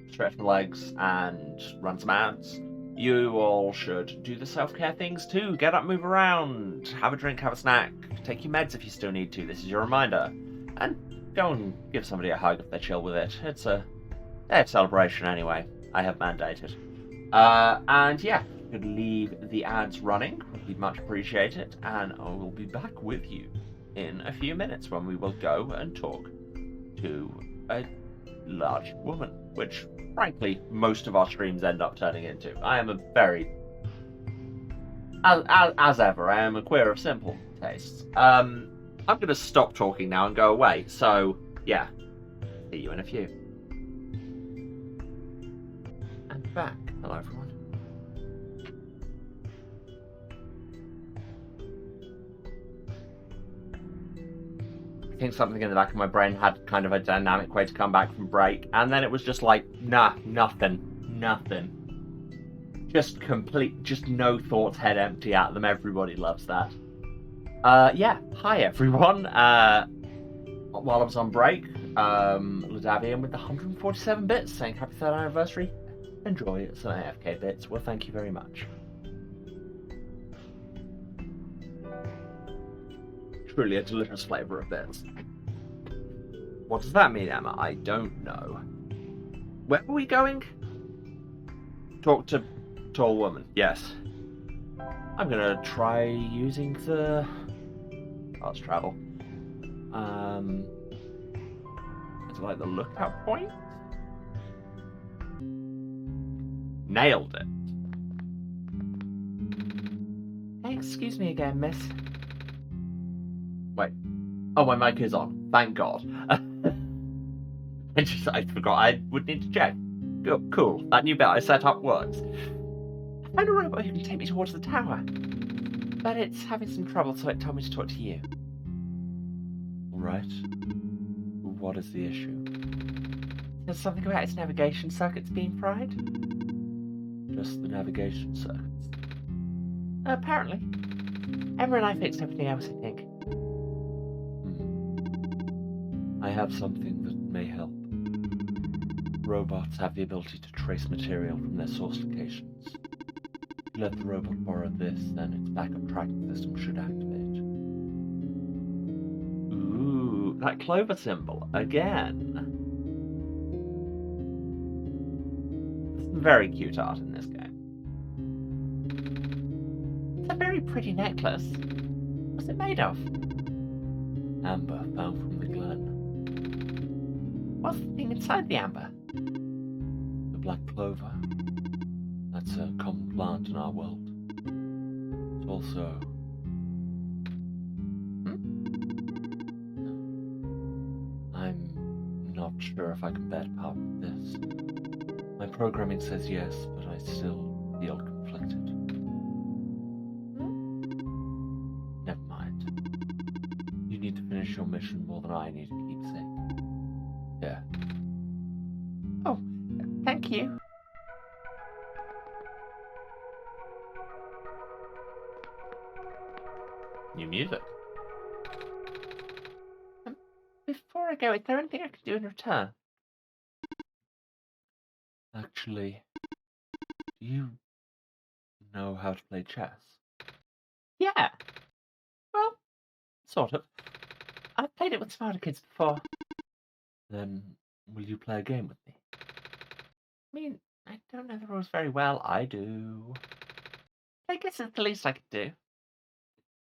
stretch my legs and run some ads. You all should do the self-care things too. Get up, move around, have a drink, have a snack, take your meds if you still need to. This is your reminder. And go and give somebody a hug if they're chill with it. It's a day of celebration anyway. I have mandated. And yeah, you could leave the ads running. Would be much appreciated. And I will be back with you in a few minutes when we will go and talk to a large woman, which frankly most of our streams end up turning into. I am a very, as ever, I am a queer of simple tastes. I'm going to stop talking now and go away, so yeah, see you in a few. And back. Hello everyone. I think something in the back of my brain had kind of a dynamic way to come back from break, and then it was just like, nah, nothing. Just no thoughts, head empty at them. Everybody loves that. Yeah, hi everyone. While I was on break, Ladavian with the 147 bits saying happy 3rd anniversary. Enjoy some AFK bits. Well, thank you very much. Truly a delicious flavour of bits. What does that mean, Emma? I don't know. Where are we going? Talk to tall woman. Yes. I'm gonna try using the fast travel. It's like the lookout point. Nailed it. Hey, excuse me again, miss. Wait. Oh, my mic is on. Thank God. I forgot I would need to check. Cool. That new bit I set up works. I found a robot who can take me towards the tower. But it's having some trouble, so it told me to talk to you. Right. What is the issue? There's something about its navigation circuits being fried? Just the navigation circuits? Apparently. Emma and I fixed everything else, I think. I have something that may help. Robots have the ability to trace material from their source locations. If you let the robot borrow this, then its backup tracking system should activate. Ooh, that clover symbol again. There's some very cute art in this game. It's a very pretty necklace. What's it made of? Amber found from the glen. What's the thing inside the amber? The black clover. That's a common plant in our world. It's also... I'm not sure if I can bear to part with this. My programming says yes, but I still feel conflicted. Never mind. You need to finish your mission more than I need to keep safe. Yeah. Oh, thank you. New music. Before I go, is there anything I can do in return? Actually, do you know how to play chess? Yeah. Well, sort of. I've played it with smarter kids before. Then, will you play a game with me? I mean, I don't know the rules very well. I do. I guess it's the least I could do.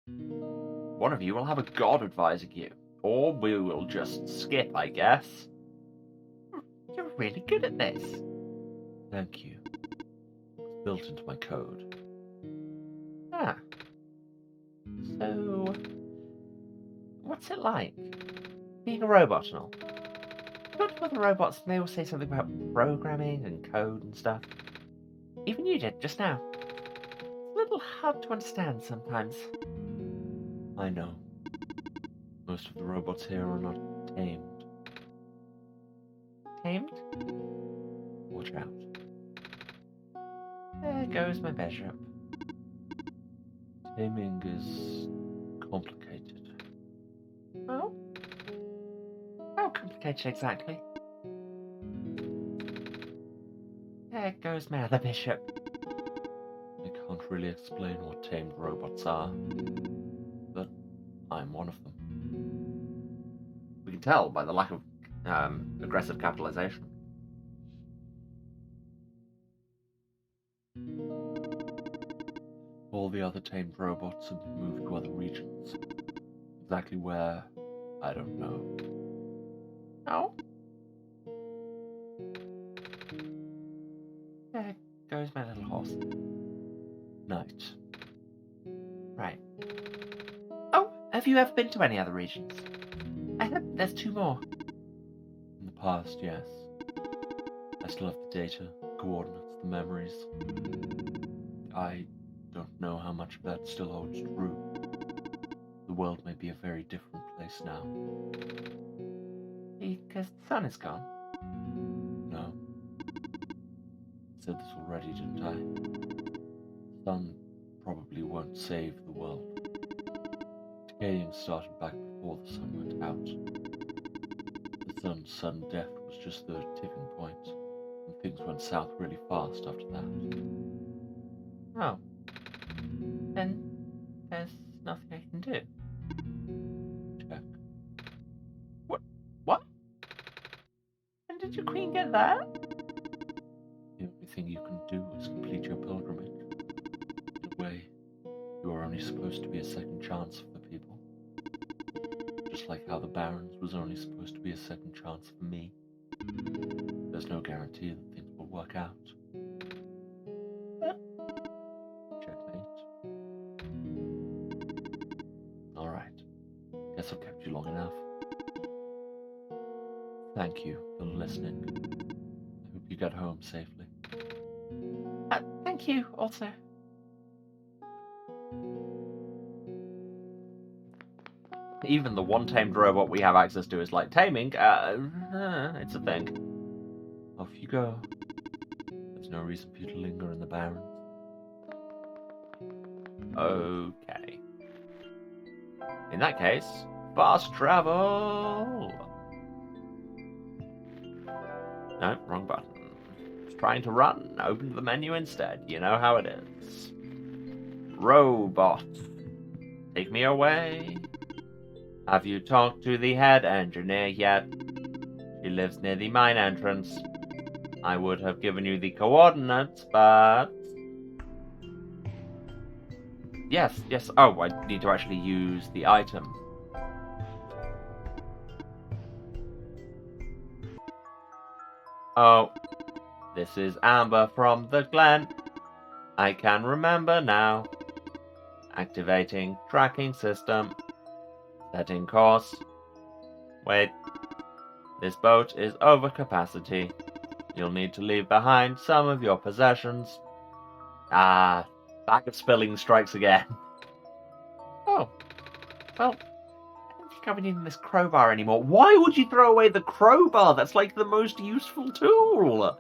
One of you will have a god advising you. Or we will just skip, I guess. You're really good at this. Thank you. It's built into my code. Ah. So, what's it like? Being a robot and all? Talk to other robots and they all say something about programming and code and stuff. Even you did, just now. It's a little hard to understand sometimes. I know. Most of the robots here are not tamed. Tamed? Watch out. There goes my bishop. Taming is complicated. Oh? How complicated exactly? There goes my other bishop. I can't really explain what tamed robots are, but I'm one of them. We can tell by the lack of aggressive capitalization. All the other tamed robots have moved to other regions. Exactly where, I don't know. Oh? There goes my little horse. Night. Right. Oh, have you ever been to any other regions? I heard there's 2 more. In the past, yes. I still have the data, coordinates, the memories. I don't know how much of that still holds true. The world may be a very different place now. Because the sun is gone? No. I said this already, didn't I? The sun probably won't save the world. Decaying started back before the sun went out. The son's sudden death was just the tipping point, and things went south really fast after that. Oh. Then there's nothing I can do. Check. What? When did your queen get that? The only thing you can do is complete your pilgrimage. In a way, you are only supposed to be a second chance for the people. Just like how the Barons was only supposed to be a second chance for me. There's no guarantee that things will work out. Checkmate. Alright. Guess I've kept you long enough. Thank you for listening. I hope you get home safely. Thank you, also. Even the one tamed robot we have access to is like, taming? It's a thing. Off you go. There's no reason for you to linger in the Barrens. Okay. In that case, fast travel! No, wrong button. Just trying to run. Open the menu instead. You know how it is. Robot. Take me away. Have you talked to the head engineer yet? She lives near the mine entrance. I would have given you the coordinates, but... Yes. Oh, I need to actually use the item. Oh, this is Amber from the Glen. I can remember now. Activating tracking system. Setting course. Wait. This boat is over capacity. You'll need to leave behind some of your possessions. Ah, back of spilling strikes again. Oh, well, I don't think I'll be needing this crowbar anymore. Why would you throw away the crowbar? That's like the most useful tool.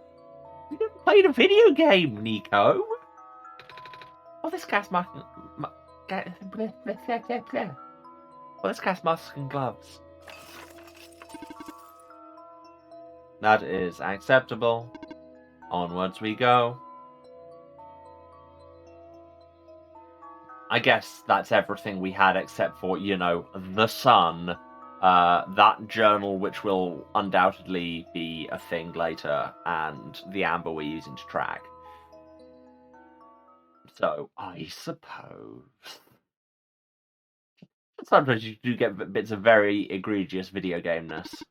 You never played a video game, Nico. Oh, this gas mask. Well, this gas mask and gloves. That is acceptable. Onwards we go. I guess that's everything we had except for, you know, the sun. That journal, which will undoubtedly be a thing later, and the amber we're using to track. So, I suppose... Sometimes you do get bits of very egregious video game-ness.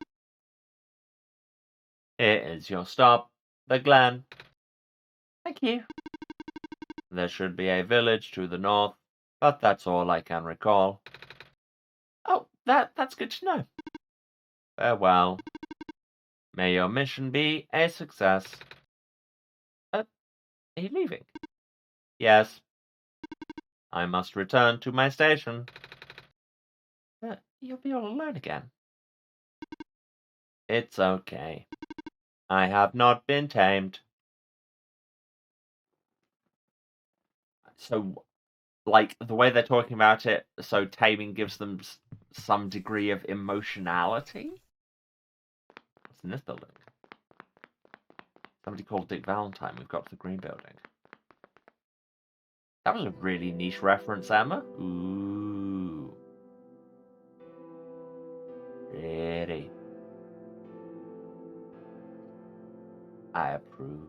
Here is your stop, the Glen. Thank you. There should be a village to the north, but that's all I can recall. Oh, that's good to know. Farewell. May your mission be a success. Are you leaving? Yes. I must return to my station. You'll be all alone again. It's okay. I have not been tamed. So, like, the way they're talking about it, so taming gives them some degree of emotionality? What's in this building? Somebody called Dick Valentine. We've got to the green building. That was a really niche reference, Emma. Ooh. Pretty. I approve.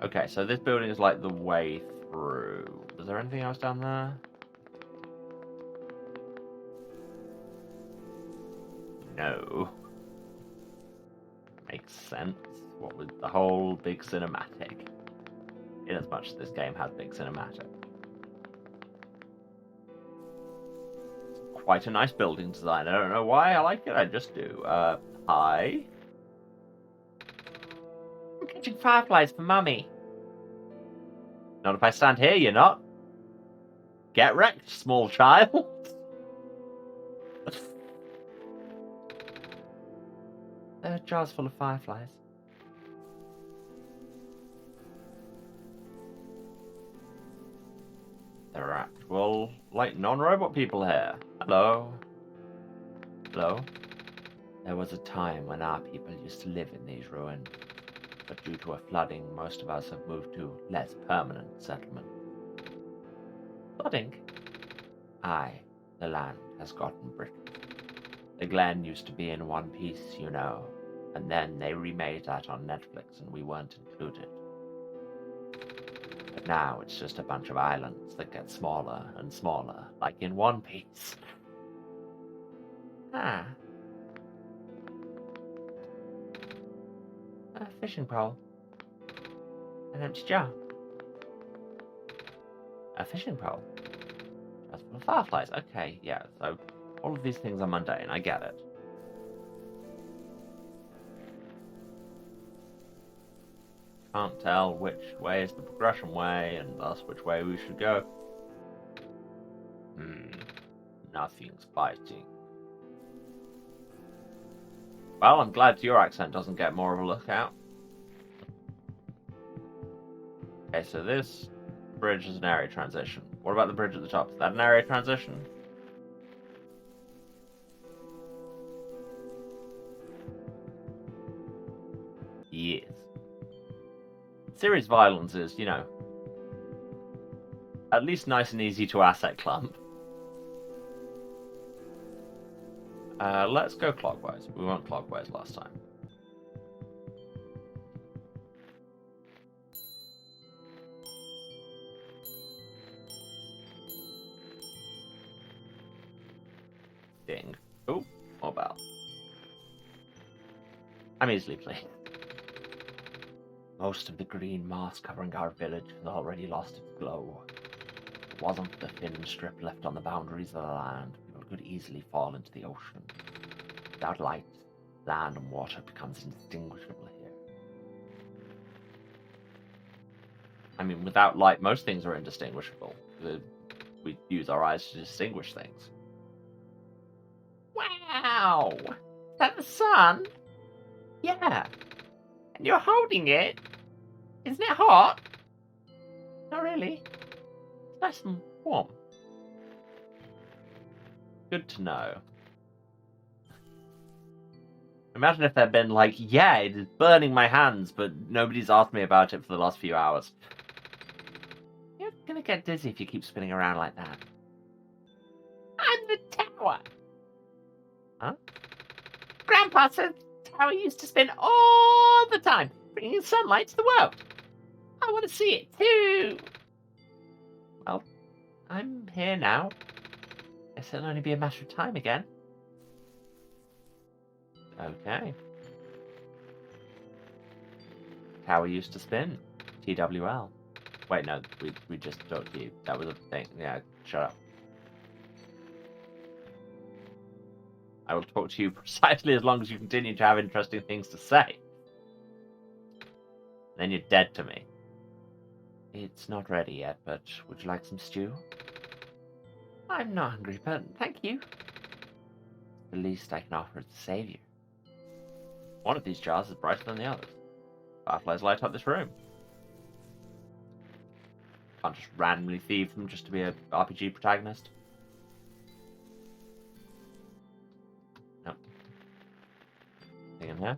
Okay, so this building is like the way through. Was there anything else down there? No. Makes sense. What with the whole big cinematic? In as much as this game has big cinematic. Quite a nice building design. I don't know why I like it, I just do. Hi. I'm catching fireflies for Mummy. Not if I stand here, you're not. Get wrecked, small child. There are jars full of fireflies. There are actual, like, non-robot people here. Hello. Hello? There was a time when our people used to live in these ruins, but due to a flooding, most of us have moved to less permanent settlement. Flooding? Aye, the land has gotten brittle. The Glen used to be in one piece, you know, and then they remade that on Netflix and we weren't included. But now it's just a bunch of islands that get smaller and smaller, like in One Piece. Ah. A fishing pole. An empty jar. A fishing pole. Just for fireflies. Okay, yeah, so all of these things are mundane, I get it. Can't tell which way is the progression way, and thus which way we should go. Nothing's biting. Well, I'm glad your accent doesn't get more of a lookout. Okay, so this bridge is an area transition. What about the bridge at the top? Is that an area transition? Yes. Series violence is, you know, at least nice and easy to asset clump. Let's go clockwise. We went clockwise last time. Ding. Oh, more bell. I'm easily pleased. Most of the green moss covering our village has already lost its glow. If it wasn't for the thin strip left on the boundaries of the land, people could easily fall into the ocean. Without light, land and water becomes indistinguishable here. I mean, without light, most things are indistinguishable. We use our eyes to distinguish things. Wow! Is that the sun? Yeah. And you're holding it? Isn't it hot? Not really. It's nice and warm. Good to know. Imagine if they'd been like, yeah, it is burning my hands, but nobody's asked me about it for the last few hours. You're gonna get dizzy if you keep spinning around like that. I'm the tower. Huh? Grandpa said the tower used to spin all the time, bringing sunlight to the world. I want to see it too. Well, I'm here now. Guess it'll only be a matter of time again. Okay. Tower used to spin. TWL. Wait, no, we just talked to you. That was a thing. Yeah, shut up. I will talk to you precisely as long as you continue to have interesting things to say. Then you're dead to me. It's not ready yet, but would you like some stew? I'm not hungry, but thank you. The least I can offer to save you. One of these jars is brighter than the others. Fireflies light up this room. Can't just randomly thieve them just to be an RPG protagonist. Nope. Thing in here.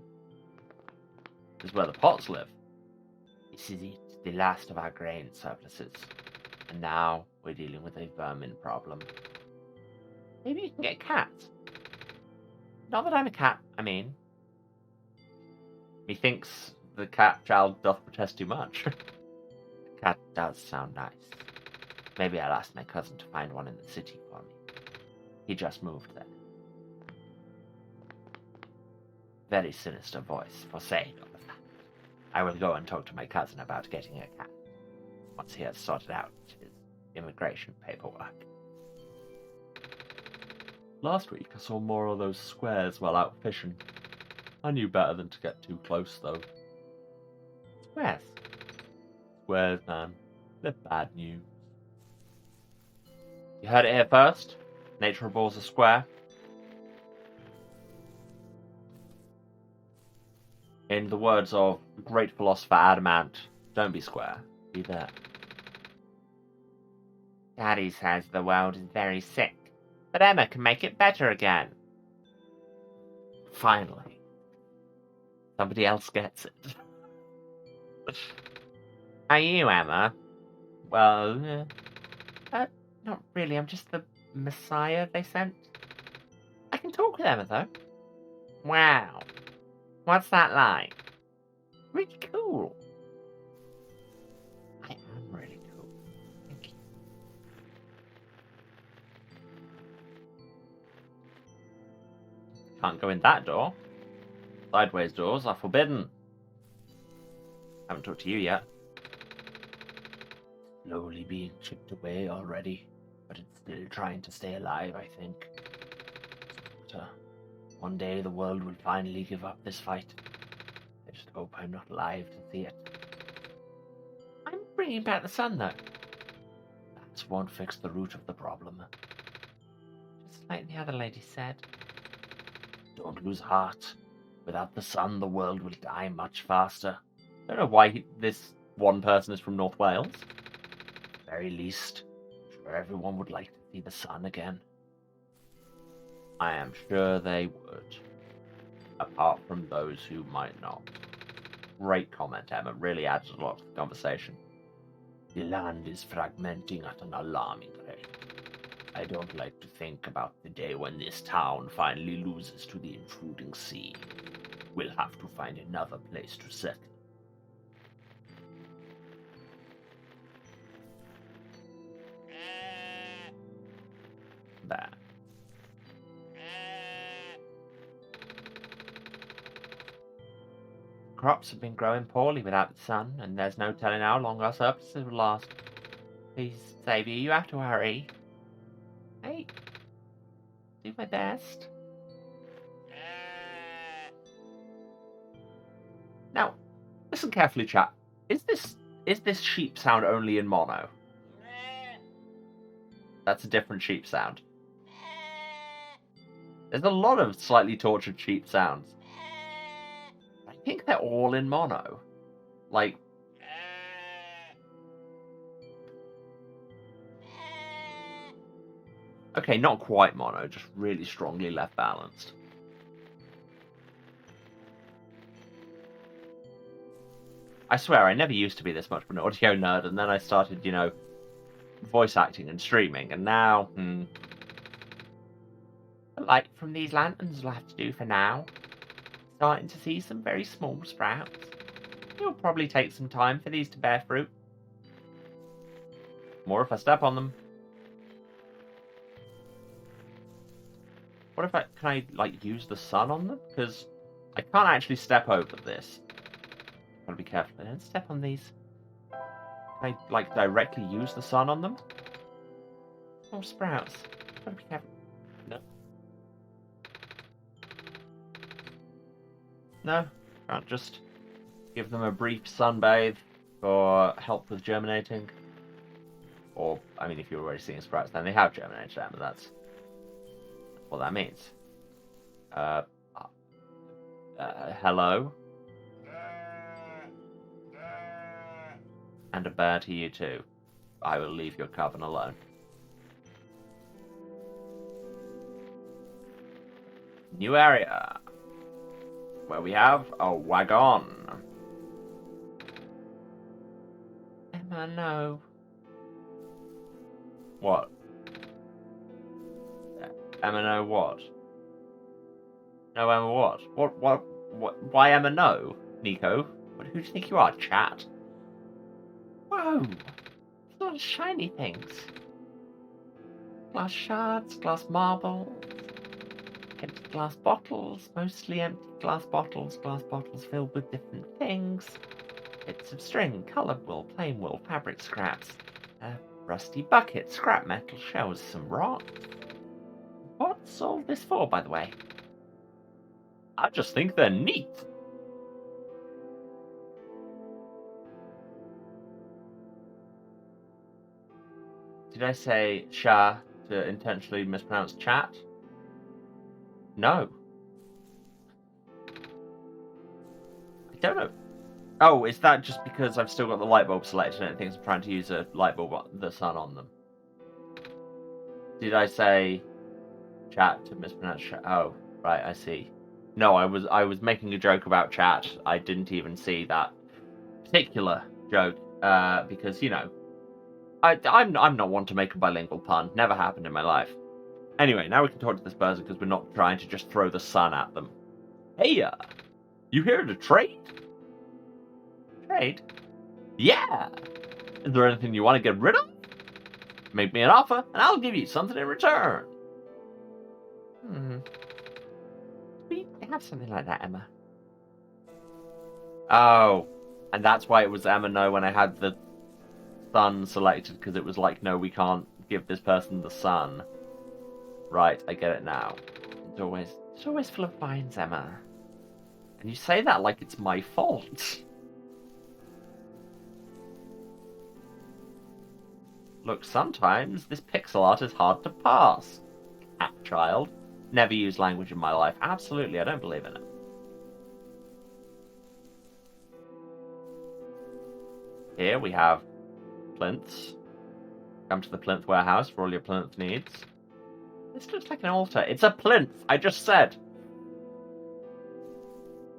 This is where the pots live. This is it, the last of our grain surpluses. And now we're dealing with a vermin problem. Maybe you can get cats. Not that I'm a cat, I mean. Methinks the cat child doth protest too much. Cat does sound nice. Maybe I'll ask my cousin to find one in the city for me. He just moved there. Very sinister voice for saying all of that. I will go and talk to my cousin about getting a cat, once he has sorted out his immigration paperwork. Last week I saw more of those squares while out fishing. I knew better than to get too close, though. Squares? Squares, man. They're bad news. You heard it here first. Nature abhors a square. In the words of the great philosopher Adamant, don't be square, be there. Daddy says the world is very sick, but Emma can make it better again. Finally. Somebody else gets it. Are you, Emma? Well, not really. I'm just the messiah they sent. I can talk with Emma, though. Wow. What's that like? Really cool. I am really cool. Thank you. Can't go in that door. Sideways doors are forbidden. Haven't talked to you yet. Slowly being chipped away already, but it's still trying to stay alive, I think. But, one day the world will finally give up this fight. I just hope I'm not alive to see it. I'm bringing back the sun, though. That won't fix the root of the problem. Just like the other lady said. Don't lose heart. Without the sun, the world will die much faster. I don't know why this one person is from North Wales. At the very least, I'm sure everyone would like to see the sun again. I am sure they would. Apart from those who might not. Great comment, Emma. Really adds a lot to the conversation. The land is fragmenting at an alarming rate. I don't like to think about the day when this town finally loses to the intruding sea. We'll have to find another place to settle. There. Crops have been growing poorly without the sun, and there's no telling how long our surpluses will last. Please, Xavier, you have to hurry. Hey, do my best. Now, listen carefully, chat. Is this sheep sound only in mono? That's a different sheep sound. There's a lot of slightly tortured sheep sounds. I think they're all in mono. Like... Okay, not quite mono, just really strongly left balanced. I swear, I never used to be this much of an audio nerd, and then I started, voice acting and streaming, and now, The light from these lanterns will have to do for now. Starting to see some very small sprouts. It'll probably take some time for these to bear fruit. More if I step on them. What if can I, use the sun on them? Because I can't actually step over this. Gotta be careful. I don't step on these. Can I, directly use the sun on them? More sprouts. Gotta be careful. No. No? Can't just give them a brief sunbathe for help with germinating? Or, I mean, if you're already seeing sprouts, then they have germinated, but that's what that means. Hello? And a bear to you too. I will leave your coven alone. New area. Where we have a wagon. Emma, no. What? Emma, no what? No, Emma, what? What? Why Emma, no? Nico? Who do you think you are, chat? Whoa! It's a lot of shiny things. Glass shards, glass marbles, empty glass bottles, mostly empty glass bottles filled with different things. Bits of string, coloured wool, plain wool, fabric scraps, a rusty bucket, scrap metal shells, some rock. What's all this for, by the way? I just think they're neat. Did I say Sha to intentionally mispronounce chat? No. I don't know. Oh, is that just because I've still got the light bulb selected and it thinks I'm trying to use a light bulb, the sun on them? Did I say chat to mispronounce chat? Oh, right, I see. No, I was making a joke about chat. I didn't even see that particular joke, because, you know, I'm not one to make a bilingual pun. Never happened in my life. Anyway, now we can talk to this person because we're not trying to just throw the sun at them. Hey, you here to trade? Trade? Yeah! Is there anything you want to get rid of? Make me an offer, and I'll give you something in return. We have something like that, Emma. Oh, and that's why it was Emma no when I had the sun selected, because it was like, no, we can't give this person the sun. Right, I get it now. It's always full of vines, Emma. And you say that like it's my fault. Look, sometimes this pixel art is hard to pass. Cat child. Never used language in my life. Absolutely, I don't believe in it. Here we have plinths. Come to the plinth warehouse for all your plinth needs. This looks like an altar. It's a plinth, I just said.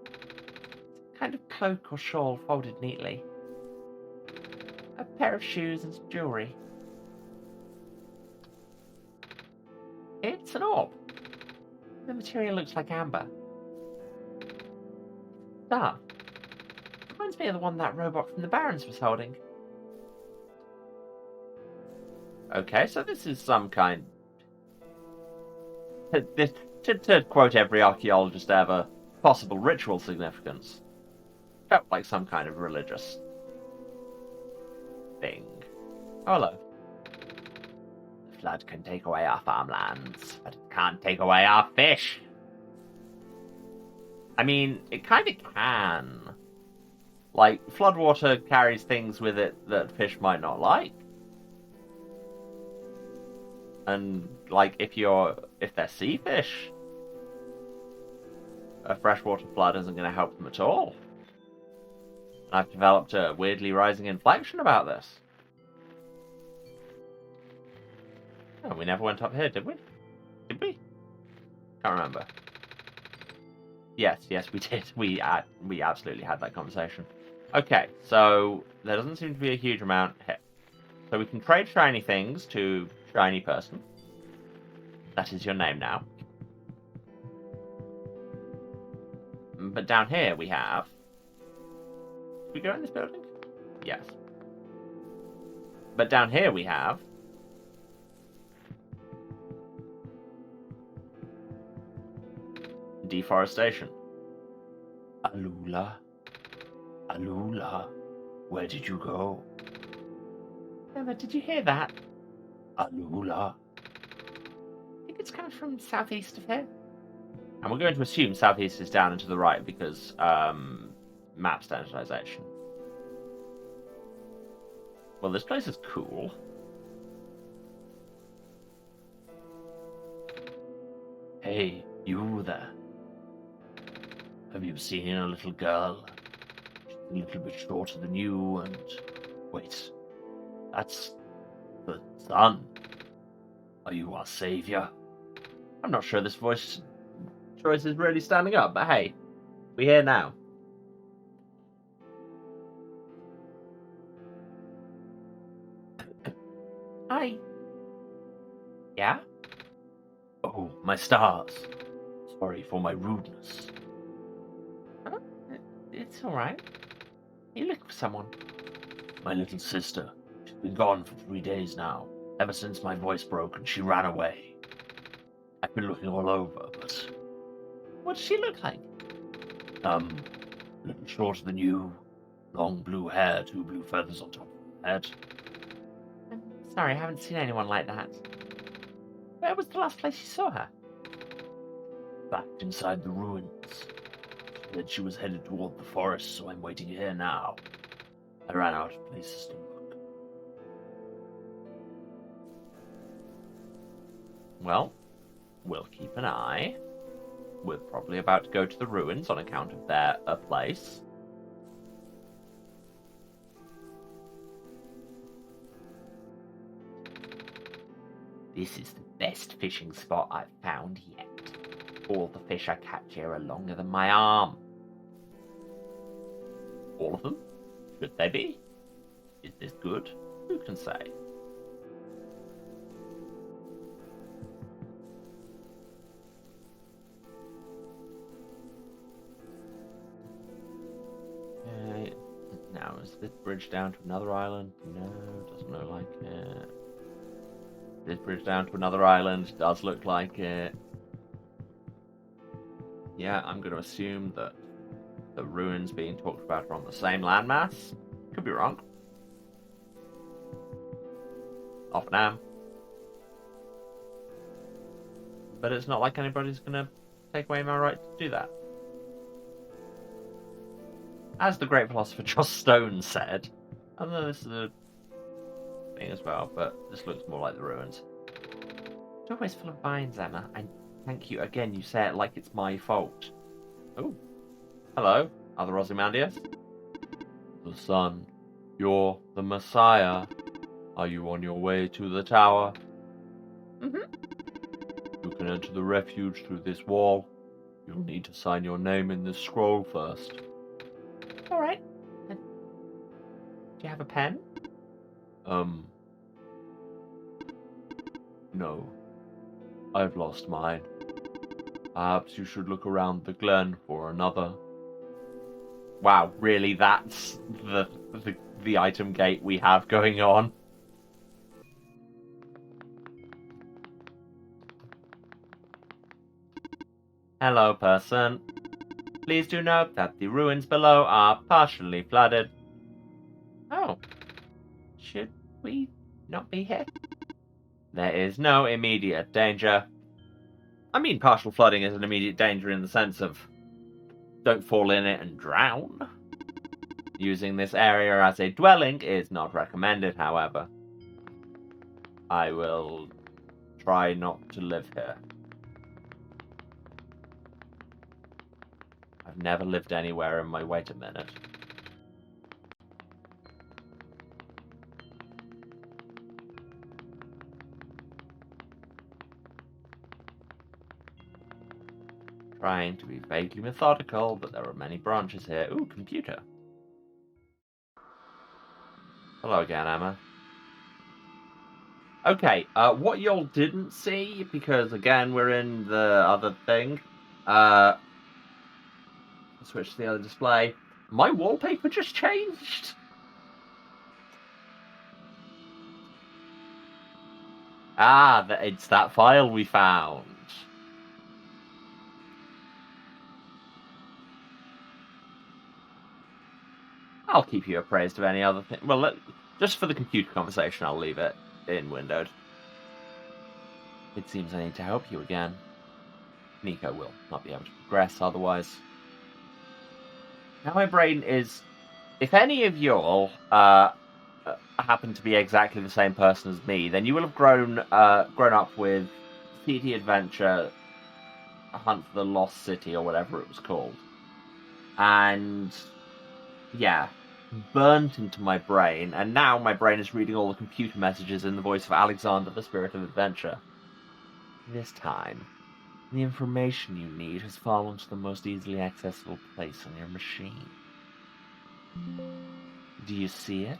It's a kind of cloak or shawl folded neatly. A pair of shoes and some jewellery. It's an orb. The material looks like amber. Ah. Reminds me of the one that robot from the Barrens was holding. Okay, so this is some kind... To quote every archaeologist ever, possible ritual significance. Felt like some kind of religious thing. Oh, hello. The flood can take away our farmlands, but it can't take away our fish. I mean, it kind of can. Like, floodwater carries things with it that fish might not like. And, like, if they're sea fish, a freshwater flood isn't going to help them at all. And I've developed a weirdly rising inflection about this. Oh, we never went up here, did we? Did we? Can't remember. Yes, we did. We absolutely had that conversation. Okay, so there doesn't seem to be a huge amount here. So we can trade shiny things to shiny person. That is your name now. But down here we have... Did we go in this building? Yes. But down here we have... deforestation. Alula. Alula. Where did you go? Emma, did you hear that? Alula. I think it's coming from southeast of here. And we're going to assume southeast is down and to the right because map standardization. Well, this place is cool. Hey, you there. Have you seen a little girl? She's a little bit shorter than you and... Wait. That's... the sun. Are you our savior? I'm not sure this voice choice is really standing up, but hey. We're here now. Hi. Yeah? Oh, my stars. Sorry for my rudeness. Huh? It's alright. You look for someone. My little sister. She's been gone for 3 days now. Ever since my voice broke and she ran away. I've been looking all over, but... What does she look like? A little shorter than you. Long blue hair, 2 blue feathers on top of her head. I'm sorry, I haven't seen anyone like that. Where was the last place you saw her? Back inside the ruins. She said she was headed toward the forest, so I'm waiting here now. I ran out of places to look. Well, we'll keep an eye. We're probably about to go to the ruins on account of their place. This is the best fishing spot I've found yet. All the fish I catch here are longer than my arm. All of them? Should they be? Is this good? Who can say? Okay. Now, is this bridge down to another island? No, doesn't look like it. This bridge down to another island does look like it. Yeah, I'm going to assume that the ruins being talked about are on the same landmass. Could be wrong. Often am. But it's not like anybody's going to take away my right to do that. As the great philosopher Joss Stone said, I know this is a thing as well, but this looks more like the ruins. It's always full of vines, Emma, and thank you again, you say it like it's my fault. Oh. Hello, other Ozymandias? The sun. You're the Messiah. Are you on your way to the tower? Mm-hmm. You can enter the refuge through this wall. You'll need to sign your name in this scroll first. Alright. Do you have a pen? No. I've lost mine. Perhaps you should look around the glen for another. Wow, really? That's the item gate we have going on? Hello, person. Please do note that the ruins below are partially flooded. Oh. Should we not be here? There is no immediate danger. I mean, partial flooding is an immediate danger in the sense of don't fall in it and drown. Using this area as a dwelling is not recommended, however. I will try not to live here. I've never lived anywhere in my... Wait a minute. Trying to be vaguely methodical, but there are many branches here. Ooh, computer. Hello again, Emma. Okay, what y'all didn't see, because again, we're in the other thing, switch to the other display. My wallpaper just changed. Ah, it's that file we found. I'll keep you appraised of any other thing. Well, just for the computer conversation, I'll leave it in windowed. It seems I need to help you again. Nico will not be able to progress otherwise. Now my brain is... If any of y'all happen to be exactly the same person as me, then you will have grown up with CT Adventure, A Hunt for the Lost City, or whatever it was called. And... yeah, burnt into my brain, and now my brain is reading all the computer messages in the voice of Alexander, the Spirit of Adventure. This time, the information you need has fallen to the most easily accessible place on your machine. Do you see it?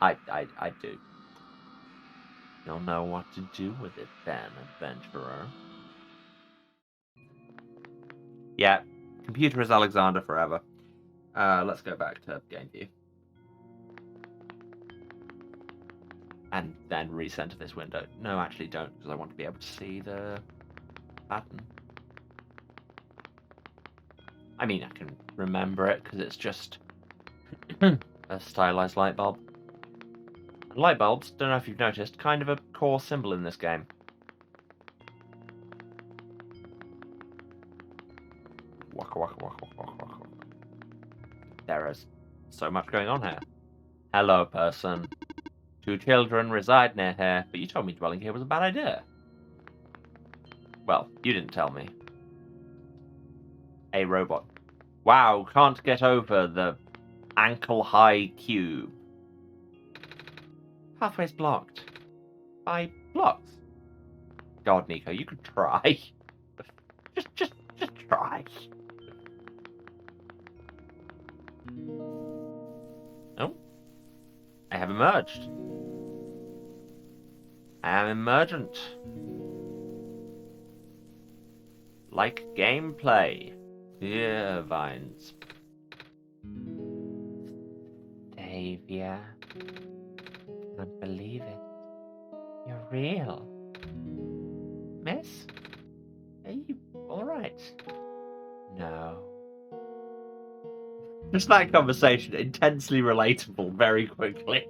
I do. You'll know what to do with it then, adventurer. Yeah, computer is Alexander forever. Let's go back to game view. And then recenter this window. No, actually don't, because I want to be able to see the pattern. I mean, I can remember it, because it's just a stylized light bulb. And light bulbs, don't know if you've noticed, kind of a core symbol in this game. Waka waka waka waka waka. There is so much going on here. Hello, person. 2 children reside near here, but you told me dwelling here was a bad idea. Well, you didn't tell me. A robot. Wow, can't get over the ankle-high cube. Pathway's blocked. By blocks. God, Nico, you could try. Just try. Oh. I have emerged. I am emergent. Like gameplay. Yeah, vines. Davia. Can't believe it. You're real. Miss? Are you alright? No. Just that conversation, intensely relatable very quickly.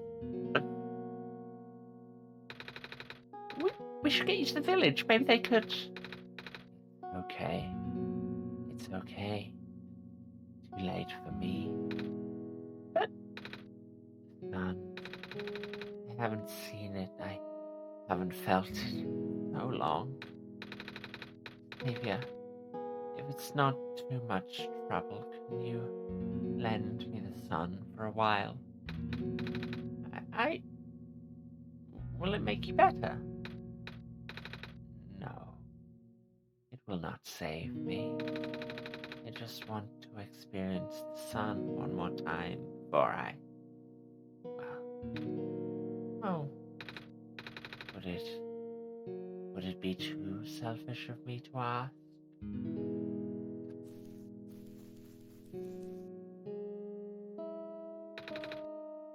we should get you to the village. Maybe they could... Okay. It's okay. Too late for me. But... None. I haven't seen it. I haven't felt it in so long. Davia, if it's not too much trouble, can you lend me the sun for a while? Will it make you better? No. It will not save me. I just want to experience the sun one more time before I... Well... Oh. Would it be too selfish of me to ask?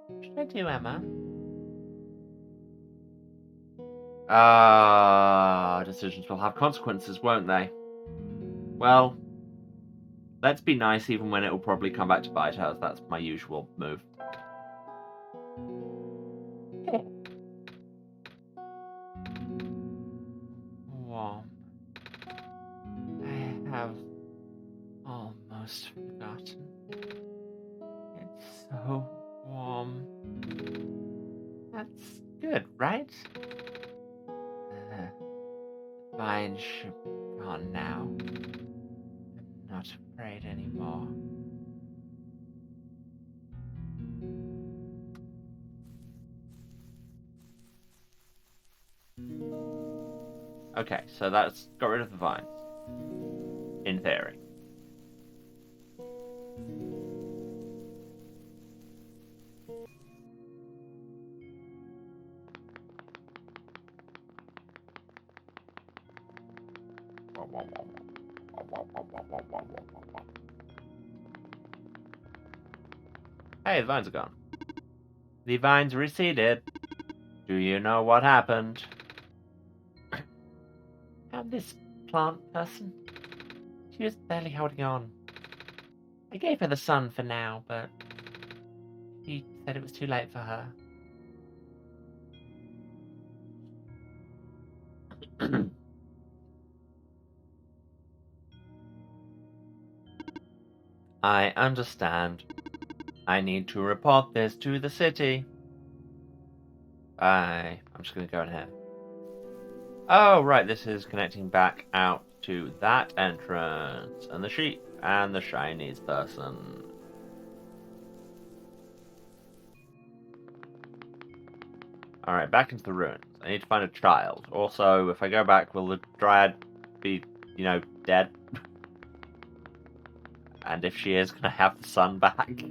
What should I do, Emma? Decisions will have consequences, won't they? Well, let's be nice even when it will probably come back to bite us. That's my usual move. Warm. I have almost forgotten. It's so warm. That's good, right? Vine should be gone now. I'm not afraid anymore. Okay, so that's got rid of the vines. In theory. Hey, the vines are gone. The vines receded. Do you know what happened? And this plant person? She was barely holding on. I gave her the sun for now, but she said it was too late for her. I understand. I need to report this to the city. I'm just going to go in here. Oh, right, this is connecting back out to that entrance. And the sheep and the shinies person. Alright, back into the ruins. I need to find a child. Also, if I go back, will the dryad be, dead? And if she is, can I have the sun back?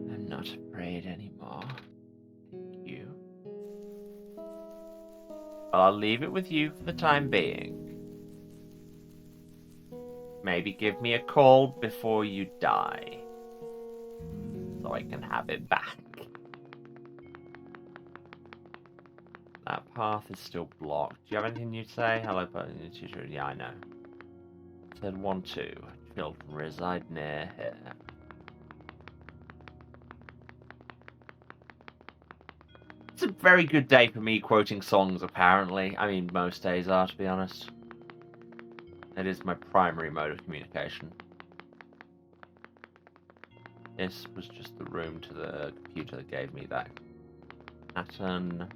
I'm not afraid anymore. Thank you. Well, I'll leave it with you for the time being. Maybe give me a call before you die. So I can have it back. That path is still blocked. Do you have anything new to say? Hello, teacher. Yeah, I know. Said 1-2. Children reside near here. It's a very good day for me quoting songs, apparently. I mean, most days are, to be honest. It is my primary mode of communication. This was just the room to the computer that gave me that pattern.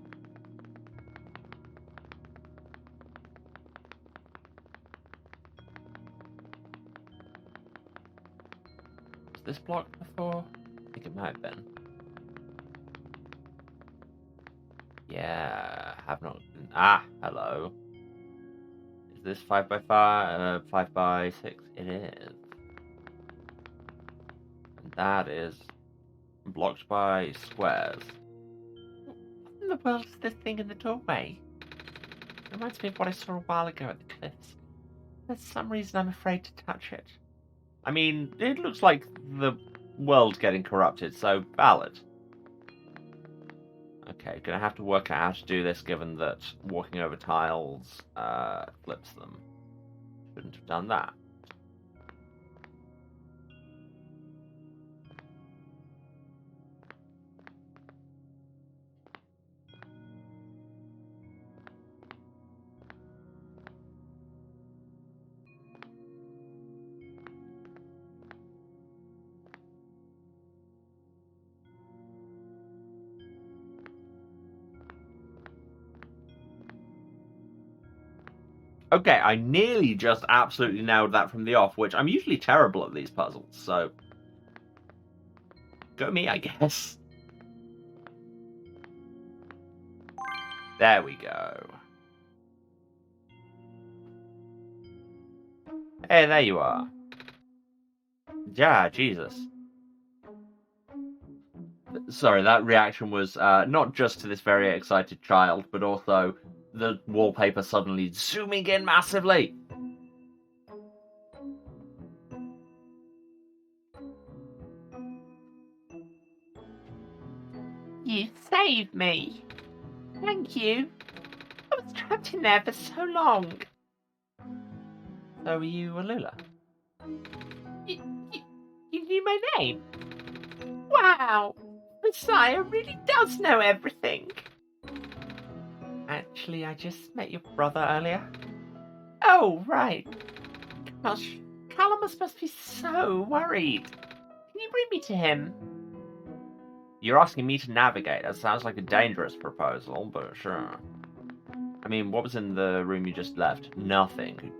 Was this blocked before? I think it might have been. Yeah, have not. Ah, hello. Is this 5 by 5? 5 by 6? It is. And that is blocked by squares. What in the world is this thing in the doorway? It reminds me of what I saw a while ago at the cliffs. For some reason, I'm afraid to touch it. I mean, it looks like the world's getting corrupted, so valid. Okay, gonna have to work out how to do this, given that walking over tiles flips them. Shouldn't have done that. Okay, I nearly just absolutely nailed that from the off, which I'm usually terrible at these puzzles, so... Go me, I guess. There we go. Hey, there you are. Yeah, Jesus. Sorry, that reaction was not just to this very excited child, but also the wallpaper suddenly zooming in massively. You saved me. Thank you. I was trapped in there for so long. So were you Alula? You knew my name? Wow! Messiah really does know everything. Actually, I just met your brother earlier. Oh, right. Gosh, Calamus must be so worried. Can you bring me to him? You're asking me to navigate. That sounds like a dangerous proposal, but sure. I mean, what was in the room you just left? Nothing.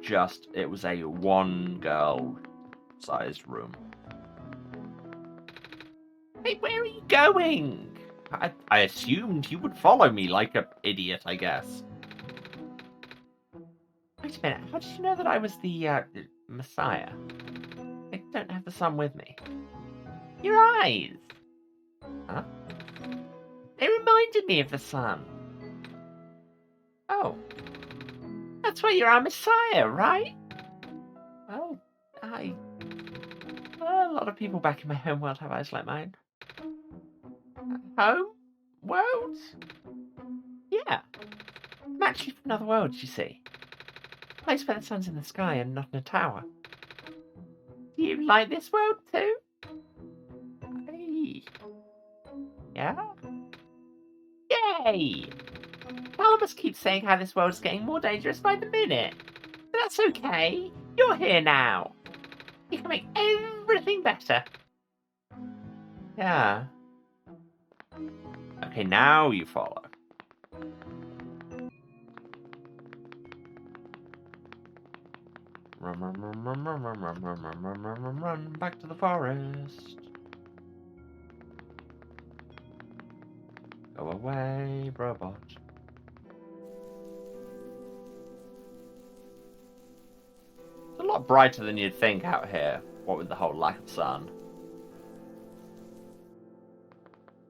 It was a one-girl-sized room. Hey, where are you going? I assumed you would follow me like an idiot, I guess. Wait a minute, how did you know that I was the Messiah? I don't have the sun with me. Your eyes! Huh? They reminded me of the sun. Oh. That's why you're our Messiah, right? Oh, a lot of people back in my home world have eyes like mine. Home? World? Yeah. I'm actually from another world, you see. A place where the sun's in the sky and not in a tower. Do you like this world too? Hey. Yeah? Yay! Calamus keeps saying how this world's getting more dangerous by the minute. But that's okay. You're here now. You can make everything better. Yeah. Okay, now you follow. Run, run, run, run, run, run, run, run, run, run, run, run, run, back to the forest. Go away, robot. It's a lot brighter than you'd think out here, what with the whole lack of sun.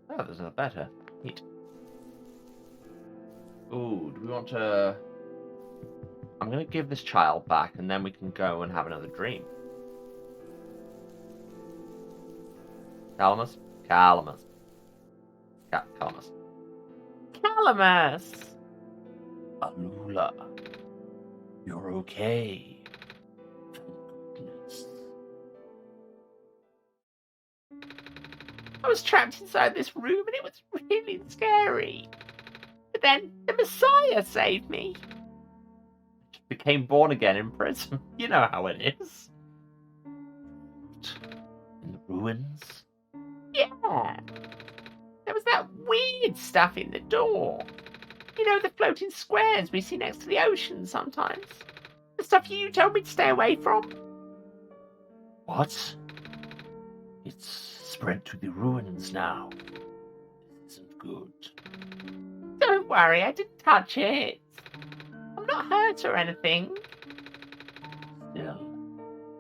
Oh, there's another better. Neat. Ooh, do we want to... I'm going to give this child back, and then we can go and have another dream. Calamus? Calamus. Calamus. Calamus! Alula. You're okay. Thank goodness. I was trapped inside this room, and it was really scary. But then the Messiah saved me. Became born again in prison. You know how it is. In the ruins? Yeah. There was that weird stuff in the door. You know, the floating squares we see next to the ocean sometimes. The stuff you told me to stay away from. What? It's spread to the ruins now. This isn't good. Don't worry, I didn't touch it. I'm not hurt or anything. Still,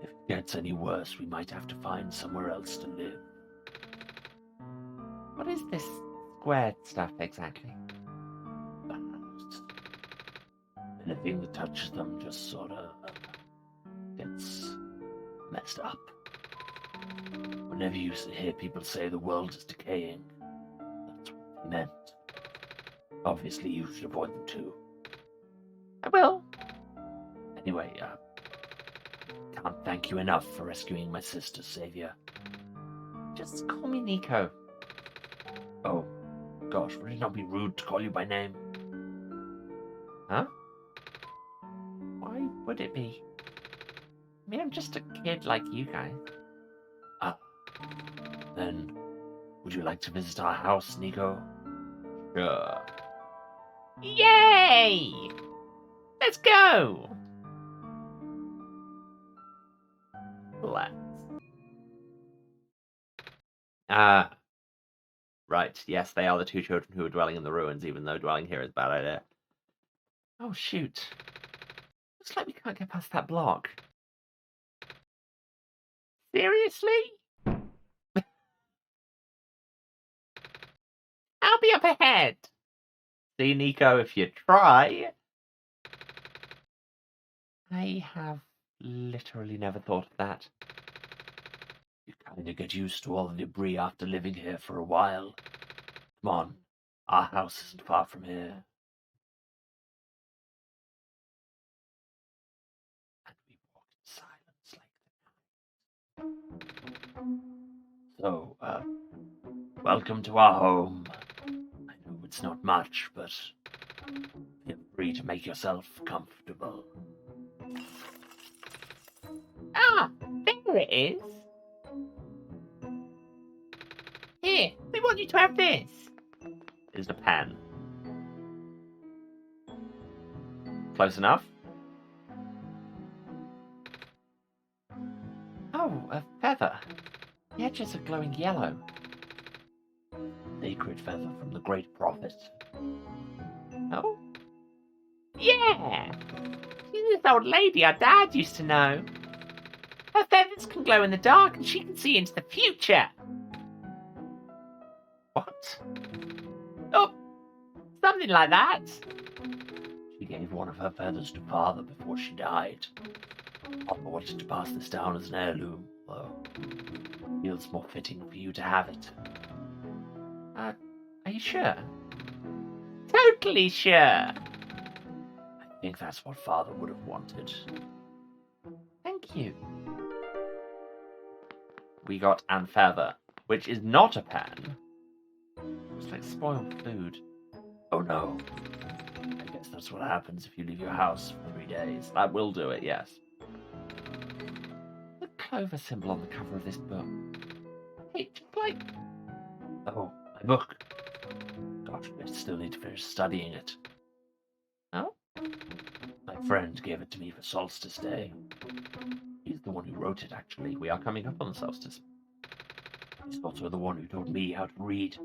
if it gets any worse, we might have to find somewhere else to live. What is this squared stuff exactly? Banners. Anything that touches them just sort of gets messed up. Whenever you hear people say the world is decaying, that's what they meant. Obviously, you should avoid them too. I will. Anyway, can't thank you enough for rescuing my sister, Savior. Just call me Nico. Oh, gosh, would it not be rude to call you by name? Huh? Why would it be? I mean, I'm just a kid like you guys. Then, would you like to visit our house, Nico? Sure. Yay! Let's go! Let's. Right, yes, they are the two children who are dwelling in the ruins, even though dwelling here is a bad idea. Oh, shoot. Looks like we can't get past that block. Seriously? I'll be up ahead. See, Nico, if you try. I have literally never thought of that. You kind of get used to all the debris after living here for a while. Come on, our house isn't far from here. And we walk in silence like the night. So, welcome to our home. I know it's not much, but feel free to make yourself comfortable. Ah, there it is. Here, we want you to have this. Is a pen. Close enough? Oh, a feather. The edges are glowing yellow. Sacred feather from the great prophet. Oh? Yeah! She's this old lady our dad used to know. Her feathers can glow in the dark and she can see into the future. What? Oh, something like that. She gave one of her feathers to Father before she died. Papa wanted to pass this down as an heirloom, though. Feels more fitting for you to have it. Are you sure? Totally sure. I think that's what Father would have wanted. Thank you. We got an feather, which is not a pen. It's like spoiled food. Oh no. I guess that's what happens if you leave your house for 3 days. That will do it, yes. The clover symbol on the cover of this book. Hey, just like... Oh, my book. Gosh, I still need to finish studying it. Oh? My friend gave it to me for Solstice Day. He's the one who wrote it, actually. We are coming up on the solstice. He's also the one who told me how to read.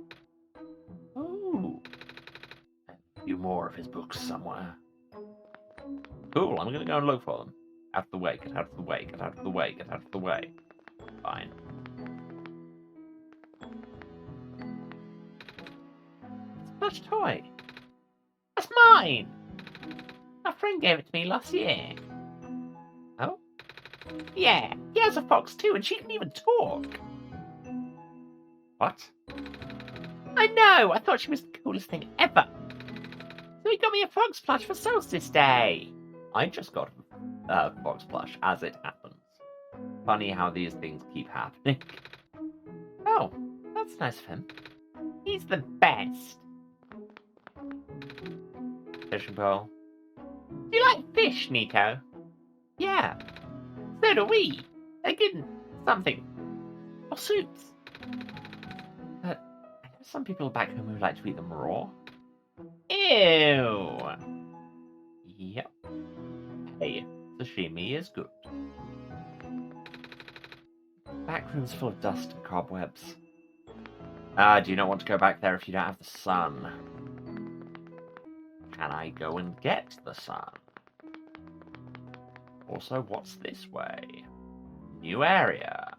Ooh. I have a few more of his books somewhere. Cool, I'm gonna go and look for them. Out of the way, get out of the way, get out of the way, get out of the way. Fine. It's a plush toy. That's mine! My friend gave it to me last year. Oh? Yeah, he has a fox too, and she can even talk. What? I know, I thought she was the coolest thing ever. So he got me a fox plush for Solstice Day. I just got a fox plush, as it happens. Funny how these things keep happening. Oh, that's nice of him. He's the best. Fishing pole. Do you like fish, Nico? Yeah. So do we. They're good in something. Or soups. But I know some people back home who like to eat them raw. Ew. Yep. Hey, sashimi is good. Back room's full of dust and cobwebs. Do you not want to go back there if you don't have the sun? Can I go and get the sun? Also, what's this way? New area.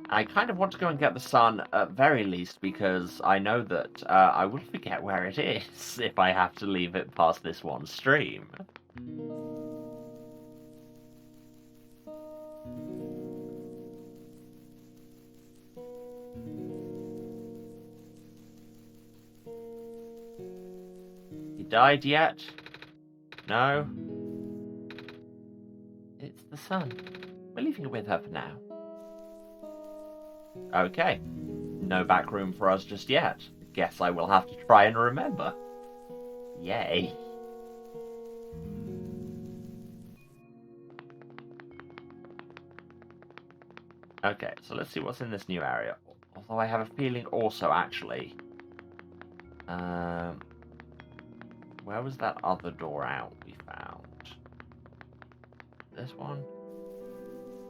I kind of want to go and get the sun at very least because I know that I will forget where it is if I have to leave it past this one stream. He died yet? No? It's the sun. We're leaving it with her for now. Okay. No back room for us just yet. Guess I will have to try and remember. Yay. Okay, so let's see what's in this new area. Although I have a feeling also, actually... where was that other door out we found? This one?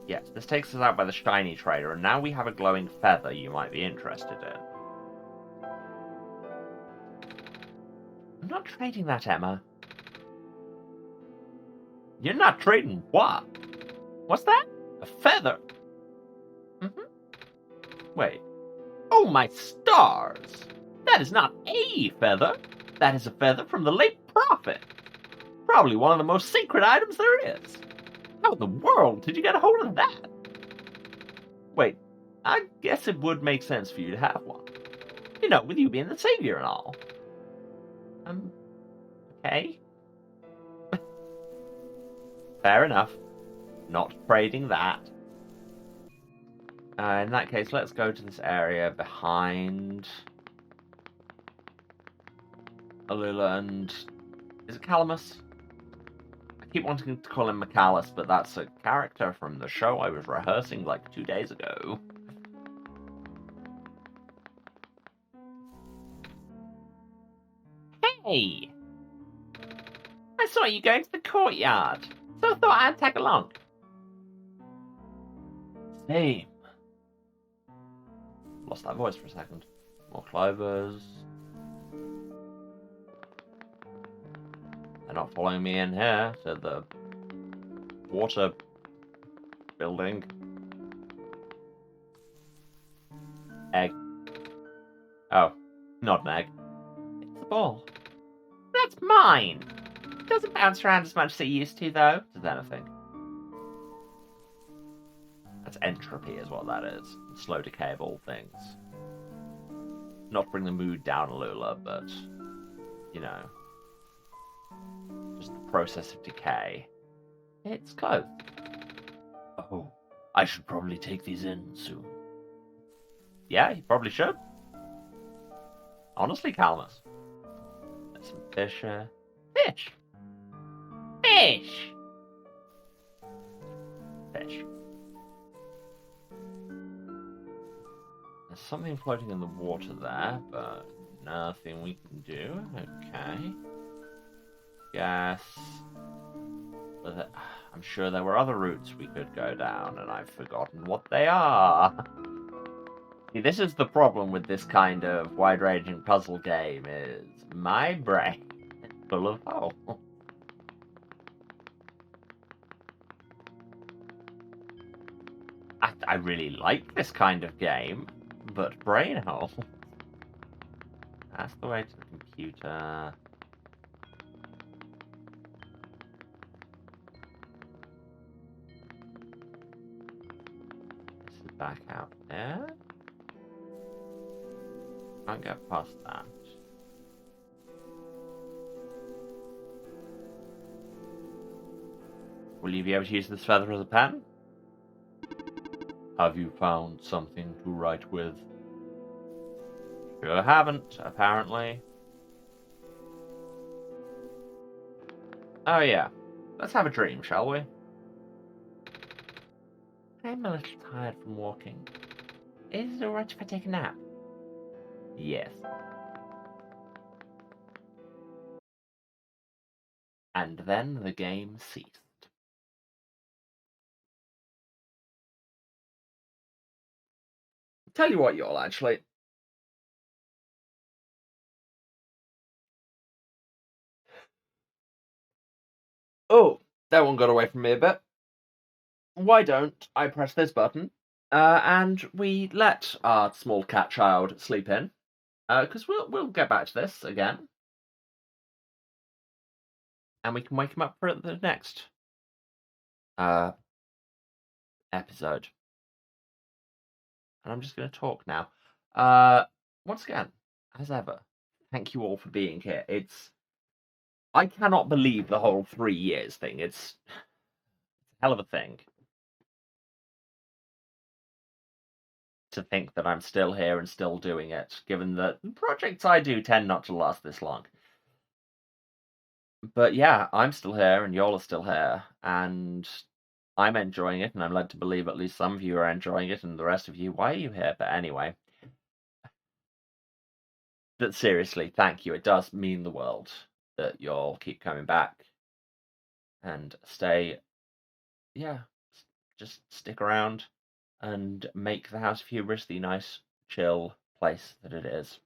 Yes, this takes us out by the shiny trader, and now we have a glowing feather you might be interested in. I'm not trading that, Emma. You're not trading what? What's that? A feather? Wait. Oh my stars! That is not a feather. That is a feather from the late prophet. Probably one of the most sacred items there is. How in the world did you get a hold of that? Wait, I guess it would make sense for you to have one. You know, with you being the savior and all. Okay. Fair enough. Not trading that. In that case, let's go to this area behind Alula and... Is it Calamus? I keep wanting to call him McAllis, but that's a character from the show I was rehearsing like 2 days ago. Hey! I saw you going to the courtyard, so I thought I'd tag along. Same. Lost that voice for a second. More clovers. They're not following me in here to the water building. Egg. Oh, not an egg. It's a ball. That's mine! It doesn't bounce around as much as it used to, though. Does anything. That's entropy is what that is. Slow decay of all things. Not to bring the mood down, Lula, but, you know, just the process of decay. It's close. Oh, I should probably take these in soon. Yeah, you probably should. Honestly, Calamus. There's some fish here. Fish! Fish! Fish. There's something floating in the water there, but nothing we can do. Okay. Guess. But I'm sure there were other routes we could go down, and I've forgotten what they are. See, this is the problem with this kind of wide-ranging puzzle game, is my brain is full of holes. I really like this kind of game, but brain hole. That's the way to the computer. This is back out there. Can't get past that. Will you be able to use this feather as a pen? Have you found something to write with? Sure haven't, apparently. Oh yeah. Let's have a dream, shall we? I'm a little tired from walking. Is it alright if I take a nap? Yes. And then the game ceased. Tell you what, y'all, actually. Oh, that one got away from me a bit. Why don't I press this button, and we let our small cat child sleep in, because we'll get back to this again, and we can wake him up for the next uh episode. And I'm just going to talk now. Once again, as ever, thank you all for being here. I cannot believe the whole 3 years thing. It's a hell of a thing to think that I'm still here and still doing it, given that the projects I do tend not to last this long. But yeah, I'm still here and y'all are still here, and I'm enjoying it, and I'm led to believe at least some of you are enjoying it, and the rest of you, why are you here? But anyway, but seriously, thank you. It does mean the world that y'all keep coming back and stay, yeah, just stick around and make the House of Hubris the nice, chill place that it is.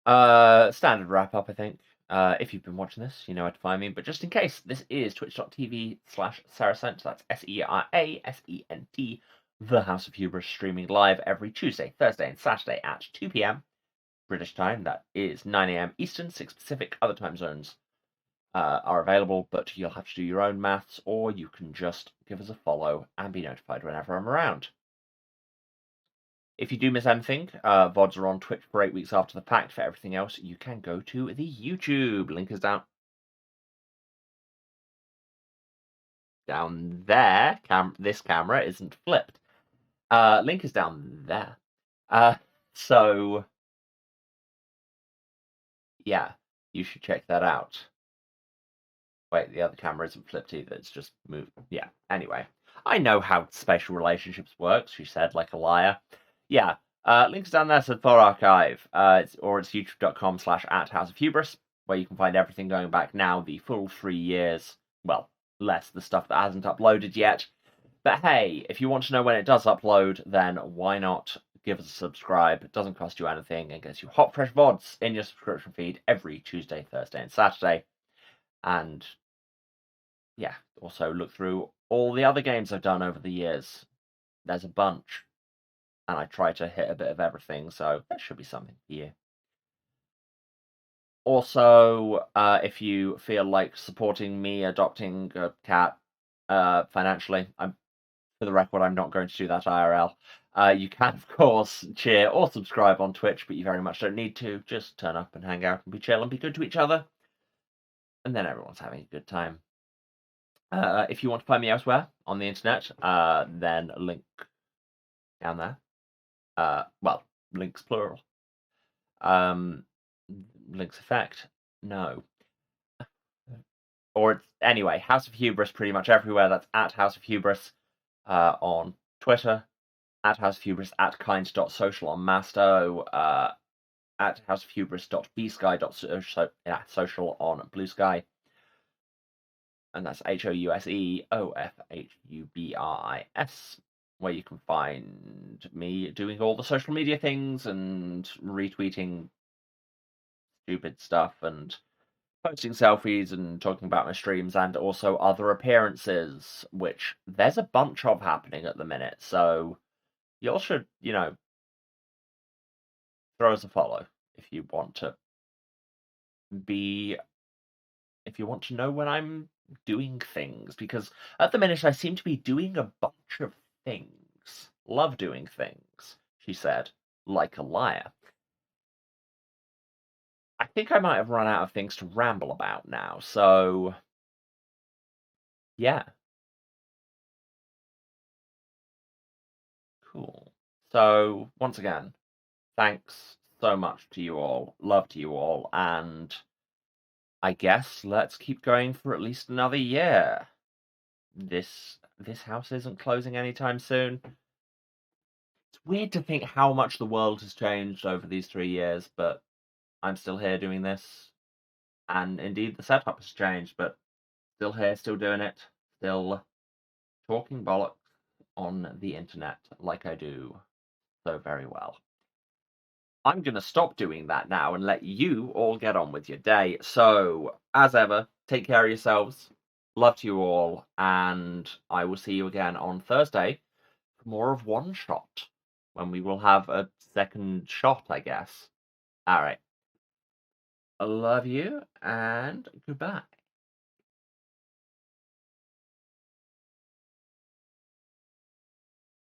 Standard wrap up, I think. If you've been watching this, you know where to find me. But just in case, this is twitch.tv/Saracent. That's SERASENT. The House of Hubris streaming live every Tuesday, Thursday, and Saturday at 2 p.m. British time. That is 9 a.m. Eastern, 6 Pacific. Other time zones are available, but you'll have to do your own maths, or you can just give us a follow and be notified whenever I'm around. If you do miss anything, VODs are on Twitch for 8 weeks after the fact. For everything else, you can go to the YouTube. Link is down there. This camera isn't flipped. Link is down there. So yeah, you should check that out. Wait, the other camera isn't flipped either. It's just moved. Yeah. Anyway, I know how spatial relationships work, she said, like a liar. Yeah. Links down there to Thor Archive. It's youtube.com/@House of where you can find everything going back now, the full 3 years. Well, less the stuff that hasn't uploaded yet. But hey, if you want to know when it does upload, then why not give us a subscribe? It doesn't cost you anything and gets you hot, fresh VODs in your subscription feed every Tuesday, Thursday, and Saturday. And yeah, also look through all the other games I've done over the years. There's a bunch, and I try to hit a bit of everything, so there should be something for you. Also, if you feel like supporting me adopting a cat financially, for the record, I'm not going to do that IRL. You can, of course, cheer or subscribe on Twitch, but you very much don't need to. Just turn up and hang out and be chill and be good to each other. And then everyone's having a good time. If you want to find me elsewhere on the internet, then link down there. Well, links plural. Links effect. No. Or it's anyway, House of Hubris pretty much everywhere. That's at House of Hubris on Twitter, at House of Hubris, at kind.social on Masto, at houseofhubris.bsky.social on Blue Sky. And that's HOUSEOFHUBRIS, where you can find me doing all the social media things and retweeting stupid stuff and posting selfies and talking about my streams and also other appearances, which there's a bunch of happening at the minute. So y'all should, throw us a follow if you want to know when I'm doing things, because at the minute I seem to be doing a bunch of things. Love doing things, she said, like a liar. I think I might have run out of things to ramble about now, so yeah. Cool. So, once again, thanks so much to you all. Love to you all, and I guess let's keep going for at least another year. This house isn't closing anytime soon. It's weird to think how much the world has changed over these 3 years, but I'm still here doing this. And indeed, the setup has changed, but still here, still doing it, still talking bollocks on the internet like I do. so very well. I'm going to stop doing that now and let you all get on with your day. So, as ever, take care of yourselves. Love to you all, and I will see you again on Thursday for more of OneShot, when we will have a second shot, I guess. All right. I love you, and goodbye.